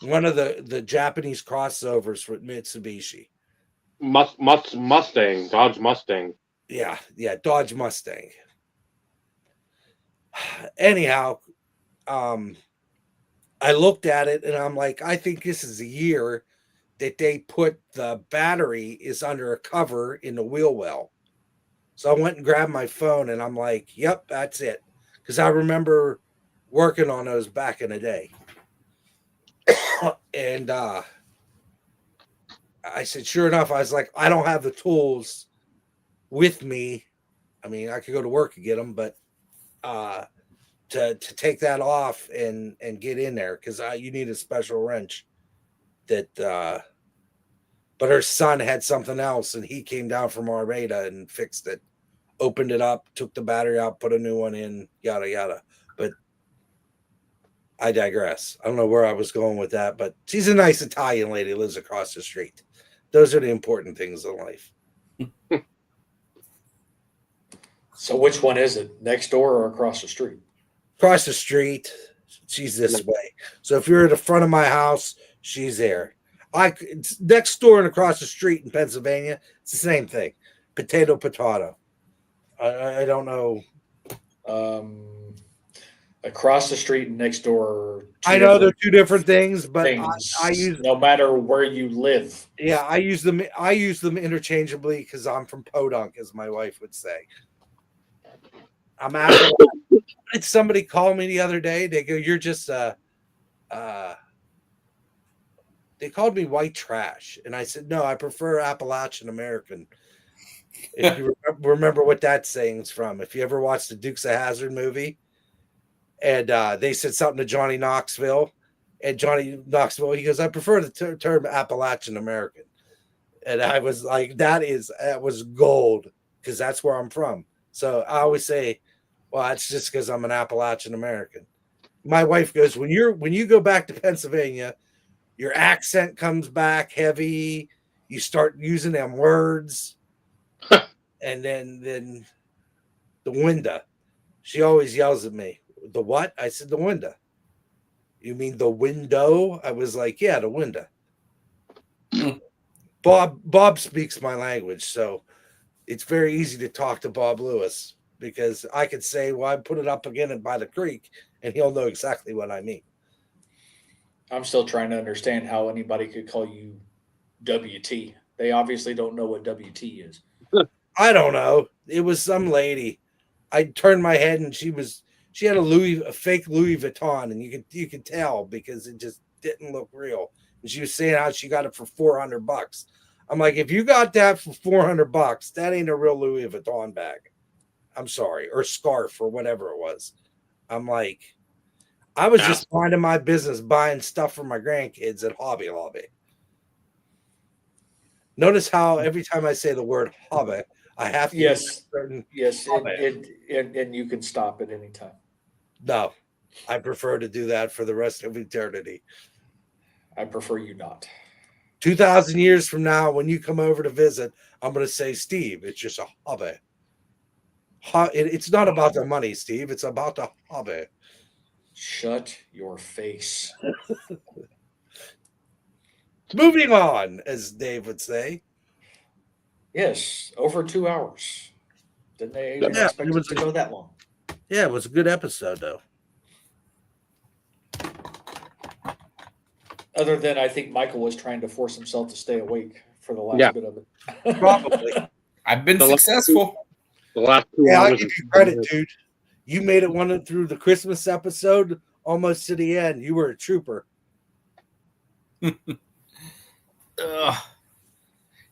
one of the Japanese crossovers with Mitsubishi. Mustang, Dodge Mustang. Yeah, Dodge Mustang. Anyhow, I looked at it and I'm like, I think this is a year that they put the battery is under a cover in the wheel well. So I went and grabbed my phone and I'm like, yep, that's it. Because I remember working on those back in the day. And I said, sure enough, I was like, I don't have the tools with me. I mean, I could go to work and get them, but to take that off and get in there, because you need a special wrench. But her son had something else, and he came down from Armada and fixed it, opened it up, took the battery out, put a new one in, yada yada. But I digress. I don't know where I was going with that, but she's a nice Italian lady, lives across the street. Those are the important things in life. So which one is it? Next door or across the street? Across the street, she's this way. So if you're at the front of my house, she's there. It's next door and across the street in Pennsylvania. It's the same thing. Potato. I don't know. Across the street and next door. I know they're two different things, but things, I use no matter where you live. Yeah, I use them interchangeably because I'm from Podunk, as my wife would say. I'm asking. Did somebody call me the other day? They go, "You're just they called me white trash," and I said, "No, I prefer Appalachian American." If you remember what that saying's from, if you ever watched the Dukes of Hazzard movie, and they said something to Johnny Knoxville, and Johnny Knoxville, he goes, "I prefer the term Appalachian American," and I was like, "That was gold," because that's where I'm from. So I always say, "Well, it's just because I'm an Appalachian American." My wife goes, when you go back to Pennsylvania, your accent comes back heavy. You start using them words, and then the window. She always yells at me, "The what?" I said, "The window." "You mean the window?" I was like, "Yeah, the window." Bob speaks my language, so it's very easy to talk to Bob Lewis because I could say, "Well, I put it up again by the creek," and he'll know exactly what I mean. I'm still trying to understand how anybody could call you WT. They obviously don't know what WT is. I don't know. It was some lady. I turned my head and she had a fake Louis Vuitton, and you could tell because it just didn't look real. And she was saying how she got it for $400. I'm like, if you got that for $400, that ain't a real Louis Vuitton bag. I'm sorry, or scarf or whatever it was. I'm like, I was just minding my business, buying stuff for my grandkids at Hobby Lobby. Notice how every time I say the word hobby, I have to Yes, certain. yes, and you can stop at any time. No, I prefer to do that for the rest of eternity. I prefer you not. 2,000 years from now, when you come over to visit, I'm going to say, "Steve, it's just a hobby. It's not about the money, Steve. It's about the hobby." Shut your face. Moving on, as Dave would say. Yes, over 2 hours. Didn't they Yeah, expect it to go that long? Yeah, it was a good episode, though. Other than I think Michael was trying to force himself to stay awake for the last bit of it. Probably. I've been successful. The last 2 Yeah, hours. I'll give you credit, dude. You made it through the Christmas episode almost to the end. You were a trooper. Yeah,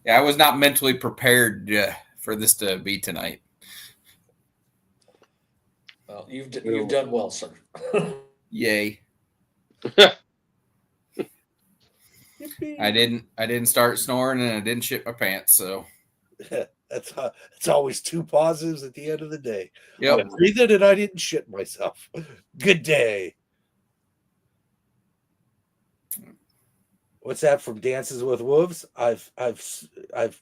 I was not mentally prepared for this to be tonight. Well, you've done well, sir. Yay! I didn't start snoring and I didn't shit my pants. So it's always two positives at the end of the day. Yep. I breathed it and I didn't shit myself. Good day. What's that from Dances with Wolves? I've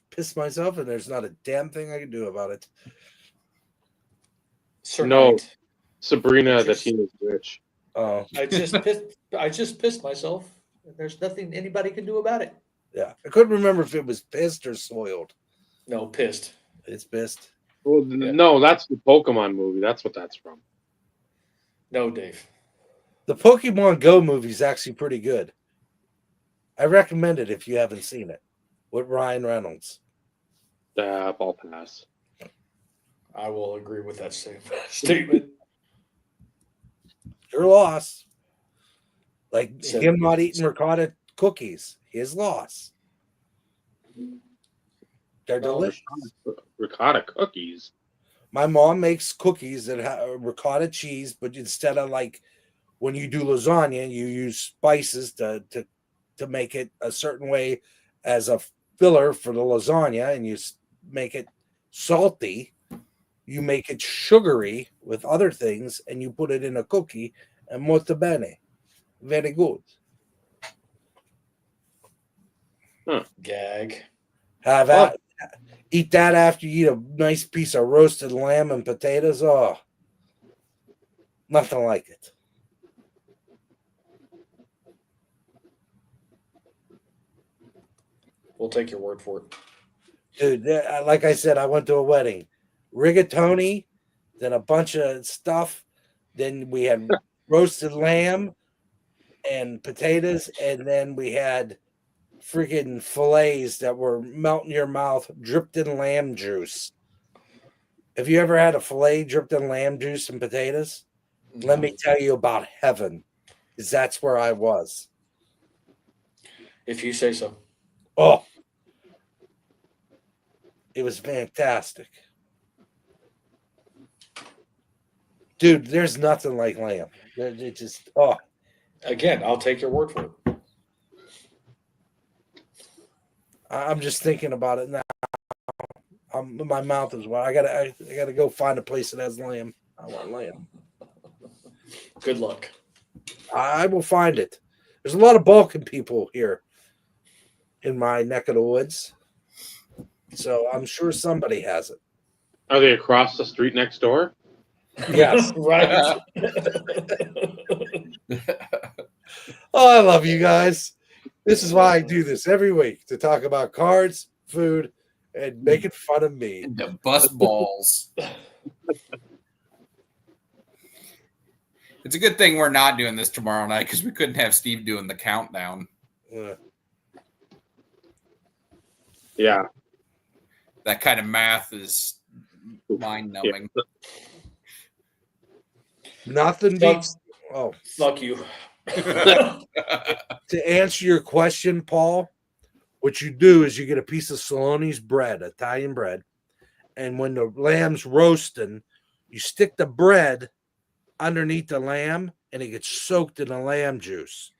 pissed myself and there's not a damn thing I can do about it. Sir No, Knight. Sabrina, the Teenage Witch. Oh, I just pissed myself. And there's nothing anybody can do about it. yeah. I couldn't remember if it was pissed or soiled. No, pissed. It's pissed. Well, no, that's the Pokemon movie. That's what that's from. No, Dave. The Pokemon Go movie is actually pretty good. I recommend it if you haven't seen it. With Ryan Reynolds. I'll pass. I will agree with that same statement. Your loss. Like So- him not eating ricotta cookies. His loss. They're delicious. Ricotta cookies. My mom makes cookies that have ricotta cheese, but instead of like when you do lasagna, you use spices to make it a certain way as a filler for the lasagna, and you make it salty. You make it sugary with other things, and you put it in a cookie, and molto bene. Very good. Gag. Eat that after you eat a nice piece of roasted lamb and potatoes. Oh, nothing like it. We'll take your word for it. Dude, like I said, I went to a wedding. Rigatoni, then a bunch of stuff. Then we had roasted lamb and potatoes, and then we had freaking fillets that were melting your mouth, dripped in lamb juice. Have you ever had a fillet dripped in lamb juice and potatoes? Let me tell you about heaven, because that's where I was. If you say so. Oh, it was fantastic. Dude, there's nothing like lamb. It just, oh. Again, I'll take your word for it. I'm just thinking about it now. My mouth is wet. I gotta go find a place that has lamb. I want lamb. Good luck. I will find it. There's a lot of Balkan people here in my neck of the woods, so I'm sure somebody has it. Are they across the street next door? Yes. Right. Oh, I love you guys. This is why I do this every week, to talk about cards, food, and making fun of me. And to bust balls. It's a good thing we're not doing this tomorrow night because we couldn't have Steve doing the countdown. Yeah. That kind of math is mind-numbing. Yeah. Nothing beats. Oh, fuck you. To answer your question, Paul, what you do is you get a piece of Saloni's bread, Italian bread, and when the lamb's roasting, you stick the bread underneath the lamb, and it gets soaked in the lamb juice.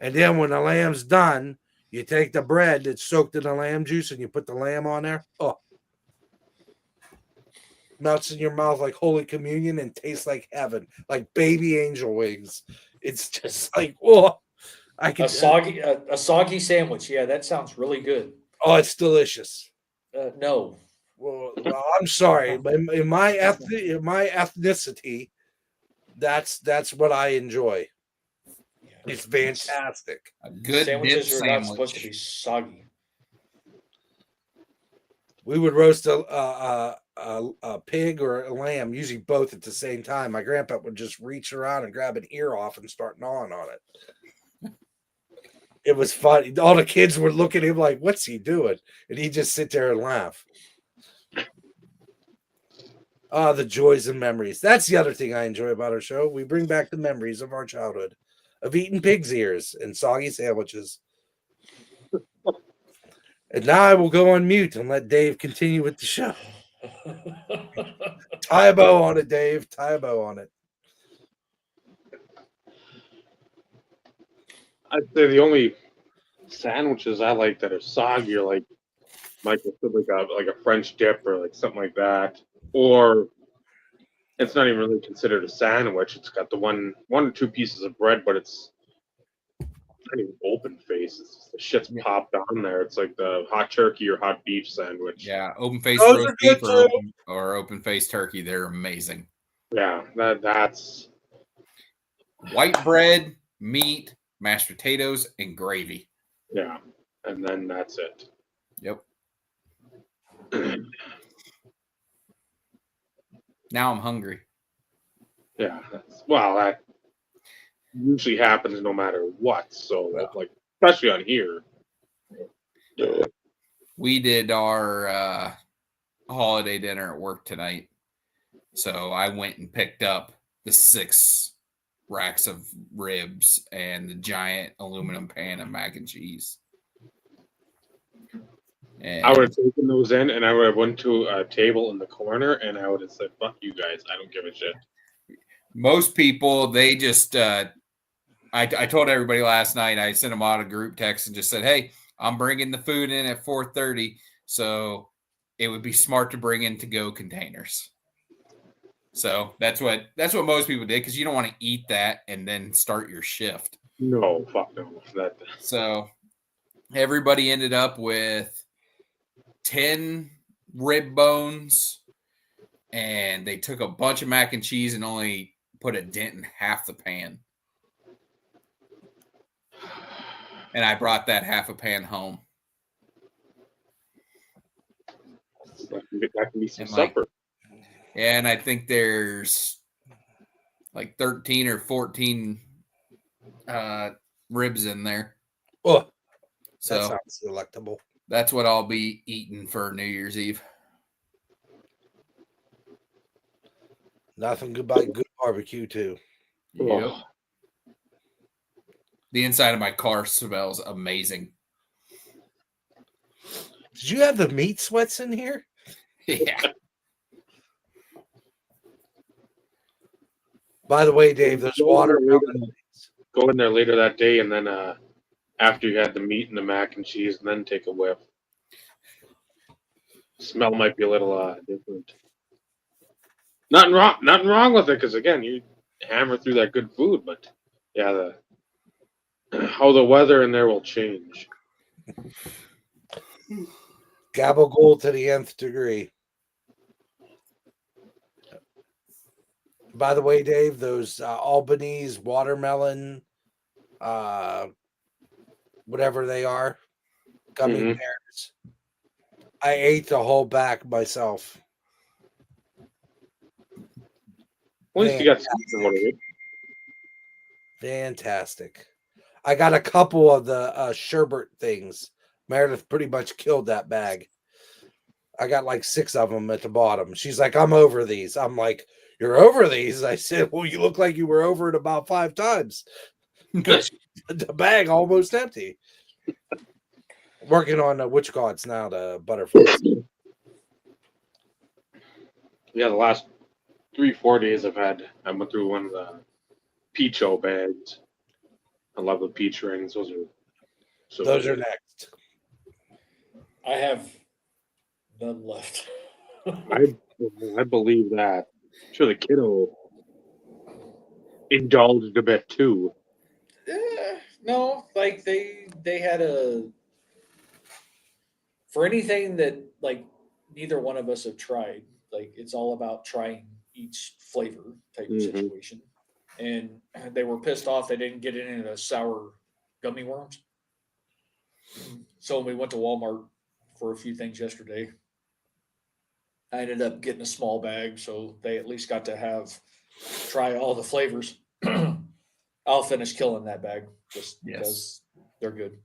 And then when the lamb's done, you take the bread that's soaked in the lamb juice and you put the lamb on there. Oh, melts in your mouth like Holy Communion and tastes like heaven, like baby angel wings. It's just like, oh, I can a soggy sandwich. Yeah, that sounds really good. Oh, it's delicious. No. Well, I'm sorry, but in my ethnicity, that's what I enjoy. It's fantastic. A good sandwiches dip are sandwich. not supposed to be soggy. We would roast a pig or a lamb, usually both at the same time. My grandpa would just reach around and grab an ear off and start gnawing on it. It was funny. All the kids would look at him like, "What's he doing?" And he'd just sit there and laugh. Ah, the joys and memories. That's the other thing I enjoy about our show. We bring back the memories of our childhood of eating pig's ears and soggy sandwiches. And now I will go on mute and let Dave continue with the show. Tie a bow on it, Dave. Tie a bow on it. I'd say the only sandwiches I like that are soggy are like Michael said, like a French dip or like something like that. Or it's not even really considered a sandwich. It's got the one or two pieces of bread, but it's not even open face. It's just the shit's popped on there. It's like the hot turkey or hot beef sandwich. Yeah, open face Those roast are beef good or open face turkey. They're amazing. Yeah, that's White bread, meat, mashed potatoes, and gravy. yeah, and then that's it. Yep. Now I'm hungry. Yeah, that usually happens no matter what. So Yeah. like, especially on here. We did our holiday dinner at work tonight. So I went and picked up the 6 racks of ribs and the giant aluminum pan of mac and cheese. And I would have taken those in, and I would have went to a table in the corner, and I would have said, "Fuck you guys! I don't give a shit." most people, they just I told everybody last night, I sent them out a group text and just said, hey, I'm bringing the food in at 4:30, so it would be smart to bring in to-go containers. So that's what most people did, because you don't want to eat that and then start your shift. No, fuck no. So everybody ended up with 10 rib bones, and they took a bunch of mac and cheese and only put a dent in half the pan. And I brought that half a pan home. That can be some And, like, supper. Yeah, and I think there's like 13 or 14 ribs in there. Oh, that So sounds delectable. that's what I'll be eating for New Year's Eve. Nothing good like good barbecue too. Yep. Oh, The inside of my car smells amazing. Did you have the meat sweats in here? Yeah. By the way, Dave, there's water. Go in there later that day, and then after you had the meat and the mac and cheese, and then take a whiff. Smell might be a little different. Nothing wrong with it, because again, you hammer through that good food, but yeah, how the weather in there will change. Gabagool to the nth degree. By the way, Dave, those Albanese watermelon, whatever they are, gummy bears. I ate the whole back myself. At least you got something out of it. Fantastic. I got a couple of the sherbet things. Meredith pretty much killed that bag. I got like 6 of them at the bottom. She's like, I'm over these. I'm like, you're over these? I said, well, you look like you were over it about 5 times. The bag almost empty. Working on which gods now, the butterflies. Yeah, the last 3-4 days I went through one of the Peach-O bags. I love the peach rings. Those are Are next. I have none left. I believe that. I'm sure the kiddo indulged a bit too. No, like they had for anything that like neither one of us have tried. Like it's all about trying each flavor type of situation. And they were pissed off they didn't get any of the sour gummy worms. So when we went to Walmart for a few things yesterday, I ended up getting a small bag, so they at least got to try all the flavors. I'll finish killing that bag just because they're good.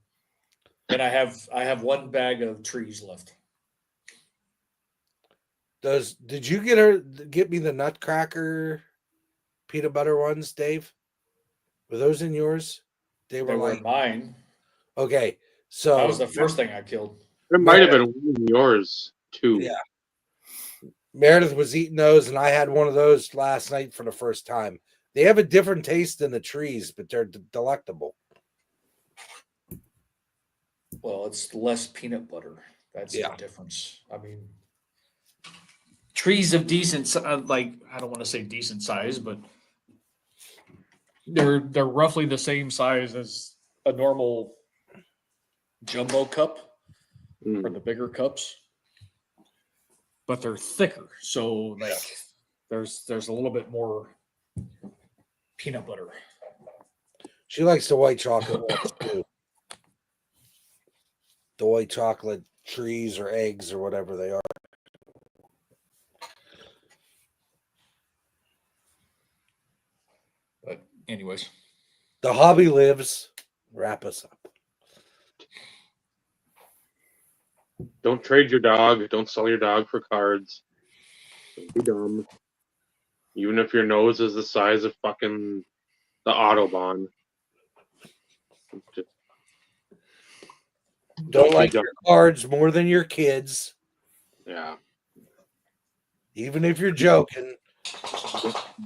And I have one bag of trees left. Did you get me the Nutcracker peanut butter ones, Dave? Were those in yours? They were mine. Okay, so that was the first thing I killed. It might have been one of yours too. Yeah. Meredith was eating those, and I had one of those last night for the first time. They have a different taste than the trees, but they're delectable. Well, it's less peanut butter. That's the difference. I mean, trees of decent, like I don't want to say decent size, but they're roughly the same size as a normal jumbo cup or the bigger cups, but they're thicker. So like, there's a little bit more peanut butter. She likes the white chocolate ones too. The white chocolate trees or eggs or whatever they are. But anyways, the hobby lives. Wrap us up. Don't trade your dog. Don't sell your dog for cards. Don't be dumb. Even if your nose is the size of fucking the Autobahn. Don't like your cards more than your kids. Yeah. Even if you're joking.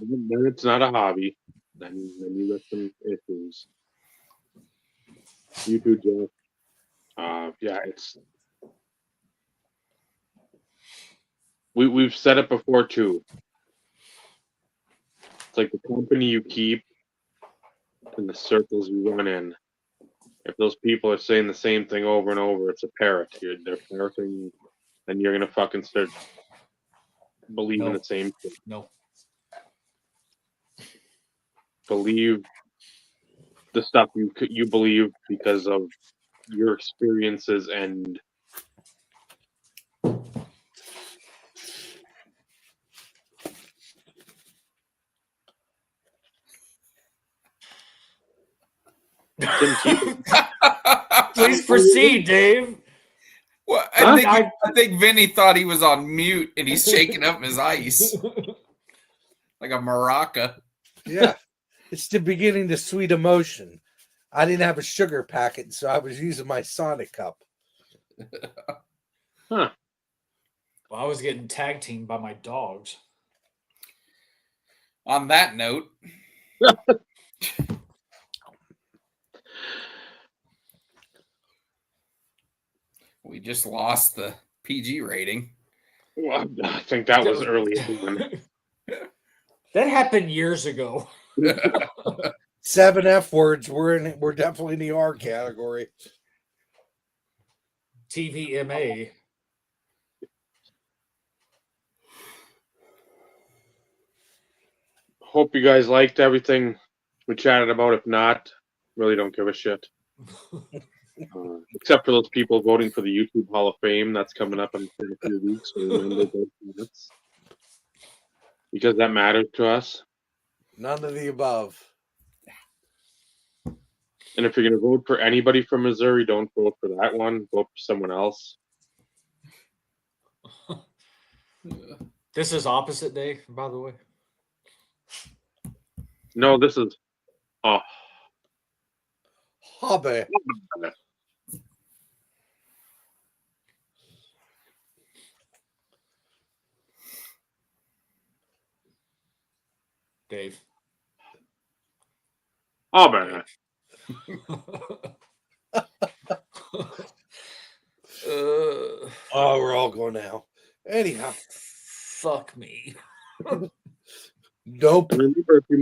Then it's not a hobby. Then you got some issues. You too, Jeff. Yeah, it's. We've said it before too. It's like the company you keep and the circles you run in. If those people are saying the same thing over and over, it's a parrot. They're parroting, then you're gonna fucking start believing the same thing. No. Believe the stuff you believe because of your experiences and Tim Tebow. Please proceed, Dave. Well, Huh? I think Vinny thought he was on mute and he's shaking up his ice like a maraca. Yeah. It's the beginning to sweet emotion. I didn't have a sugar packet, so I was using my Sonic cup. Huh. Well, I was getting tag teamed by my dogs. On that note, we just lost the PG rating. Well, I think that was early on. That happened years ago. 7 F words. We're definitely in the R category. TVMA. Hope you guys liked everything we chatted about. If not, really don't give a shit. Except for those people voting for the YouTube Hall of Fame. That's coming up in a few weeks. So remember those minutes. Because that matters to us. None of the above. And if you're going to vote for anybody from Missouri, don't vote for that one. Vote for someone else. This is opposite day, by the way. No, this is... Oh. Hobby. Dave. Oh, man. Oh, we're all going now. Anyhow. Fuck me. Nope. Remember, if you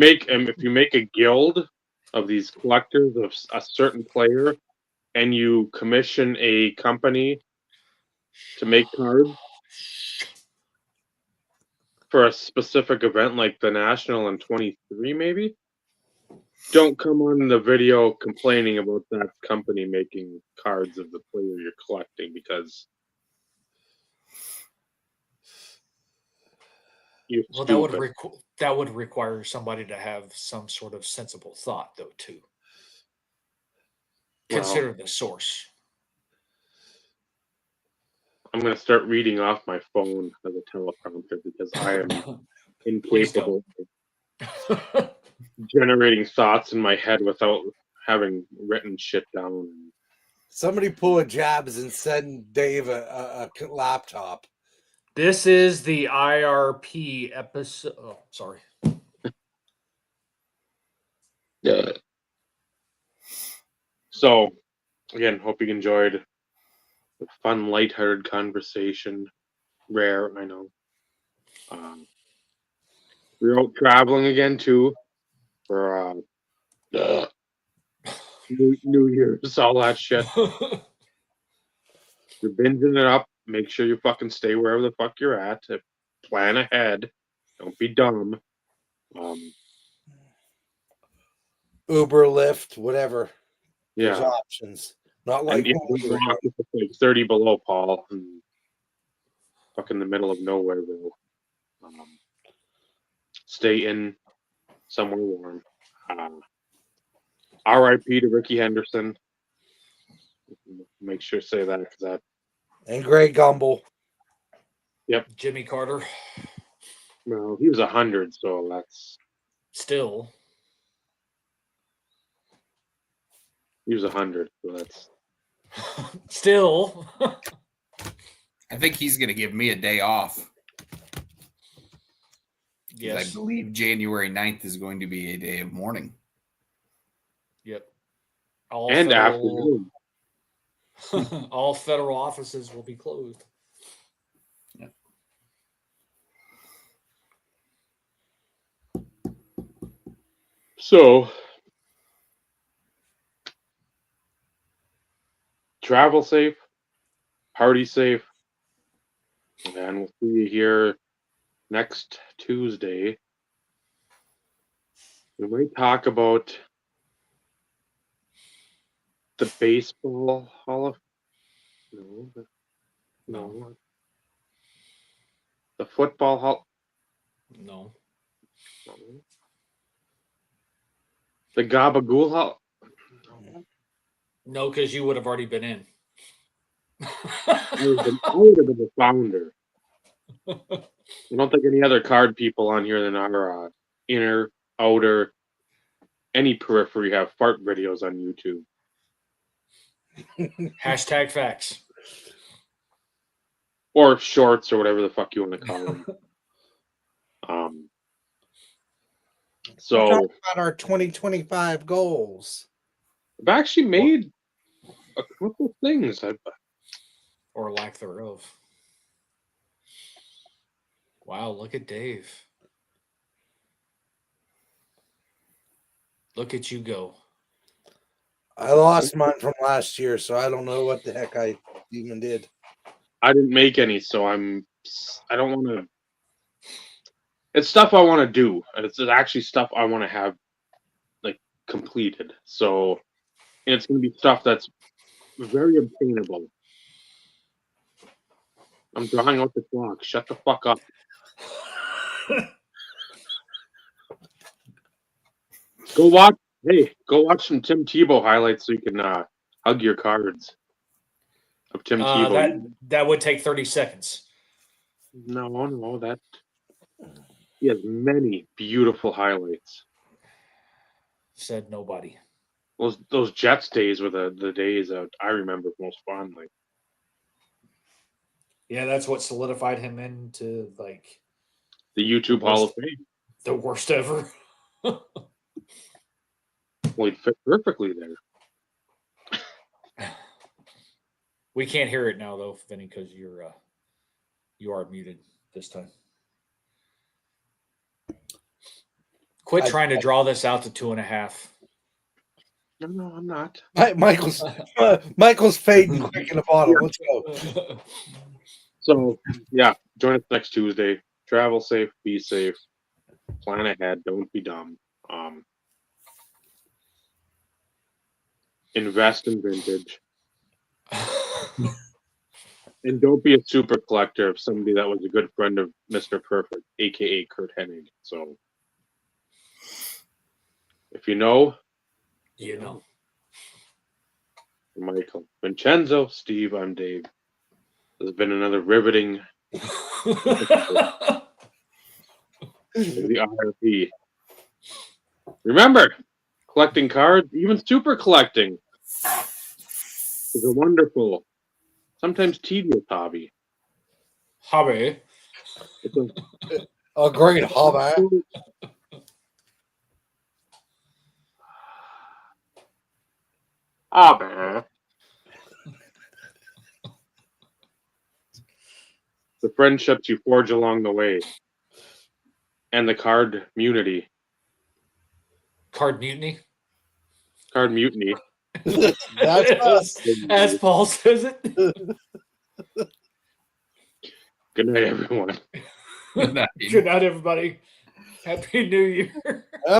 make a guild of these collectors of a certain player, and you commission a company to make cards for a specific event like the National in 23, maybe, don't come on the video complaining about that company making cards of the player you're collecting, because you're Well, stupid. that would require somebody to have some sort of sensible thought, though, too. Well, Consider the source. I'm going to start reading off my phone as a teleprompter because I am incapable of generating thoughts in my head without having written shit down. Somebody pull a Jabs and send Dave a laptop. This is the IRP episode. Oh, sorry. Yeah. So, again, hope you enjoyed the fun, lighthearted conversation. Rare, I know. We're out traveling again, too, for New Year's, all that shit. You're binging it up. Make sure you fucking stay wherever the fuck you're at. Plan ahead. Don't be dumb. Uber, Lyft, whatever. Yeah. There's options. Not like And don't walk if it's like 30 below, Paul. And fucking the middle of nowhere, though. Stay in somewhere warm. R.I.P. to Ricky Henderson. Make sure to say that, because that. And Greg Gumbel. Yep. Jimmy Carter. Well, he was 100, so that's. Still. He was 100, so that's. Still. I think he's going to give me a day off. Yes. I believe January 9th is going to be a day of mourning. Yep. And afternoon. All federal offices will be closed. Yeah. So, travel safe, party safe, and we'll see you here next Tuesday. We might talk about the baseball hall of no. The football hall. No. The Gabagool hall. No, because you would have already been in. I would have been the founder. I don't think any other card people on here than our inner, outer, any periphery have fart videos on YouTube. Hashtag facts. Or shorts or whatever the fuck you want to call them. We're So talking about our 2025 goals. I've actually made a couple things. Or lack thereof. Wow, look at Dave. Look at you go. I lost mine from last year, so I don't know what the heck I even did. I didn't make any, so I don't want to. It's stuff I want to do, and it's actually stuff I want to have like completed. So, and it's going to be stuff that's very obtainable. I'm drawing out the clock. Shut the fuck up. Go watch some Tim Tebow highlights so you can hug your cards of Tim Tebow. That would take 30 seconds. No, that he has many beautiful highlights. Said nobody. Those Jets days were the days that I remember most fondly. Yeah, that's what solidified him into like The YouTube Hall of Fame. The worst ever. Well, he'd fit perfectly there. We can't hear it now though, Vinny, because you are muted this time. Quit trying to draw this out to 2.5. No, I'm not. Michael's fading quick in the bottle. Let's go. So, yeah, join us next Tuesday. Travel safe, be safe, plan ahead, don't be dumb. Invest in vintage. And don't be a super collector of somebody that was a good friend of Mr. Perfect, a.k.a. Kurt Hennig. So, if you know, you know. Michael. Vincenzo, Steve, I'm Dave. This has been another riveting the IRP. Remember, collecting cards, even super collecting, is a wonderful, sometimes tedious hobby. Hobby. It's a great hobby. Hobby. The friendships you forge along the way, and the card mutiny. Card mutiny? Card mutiny. That's us. As Paul says it. Good night, everyone. Good night. Good night, everybody. Happy New Year.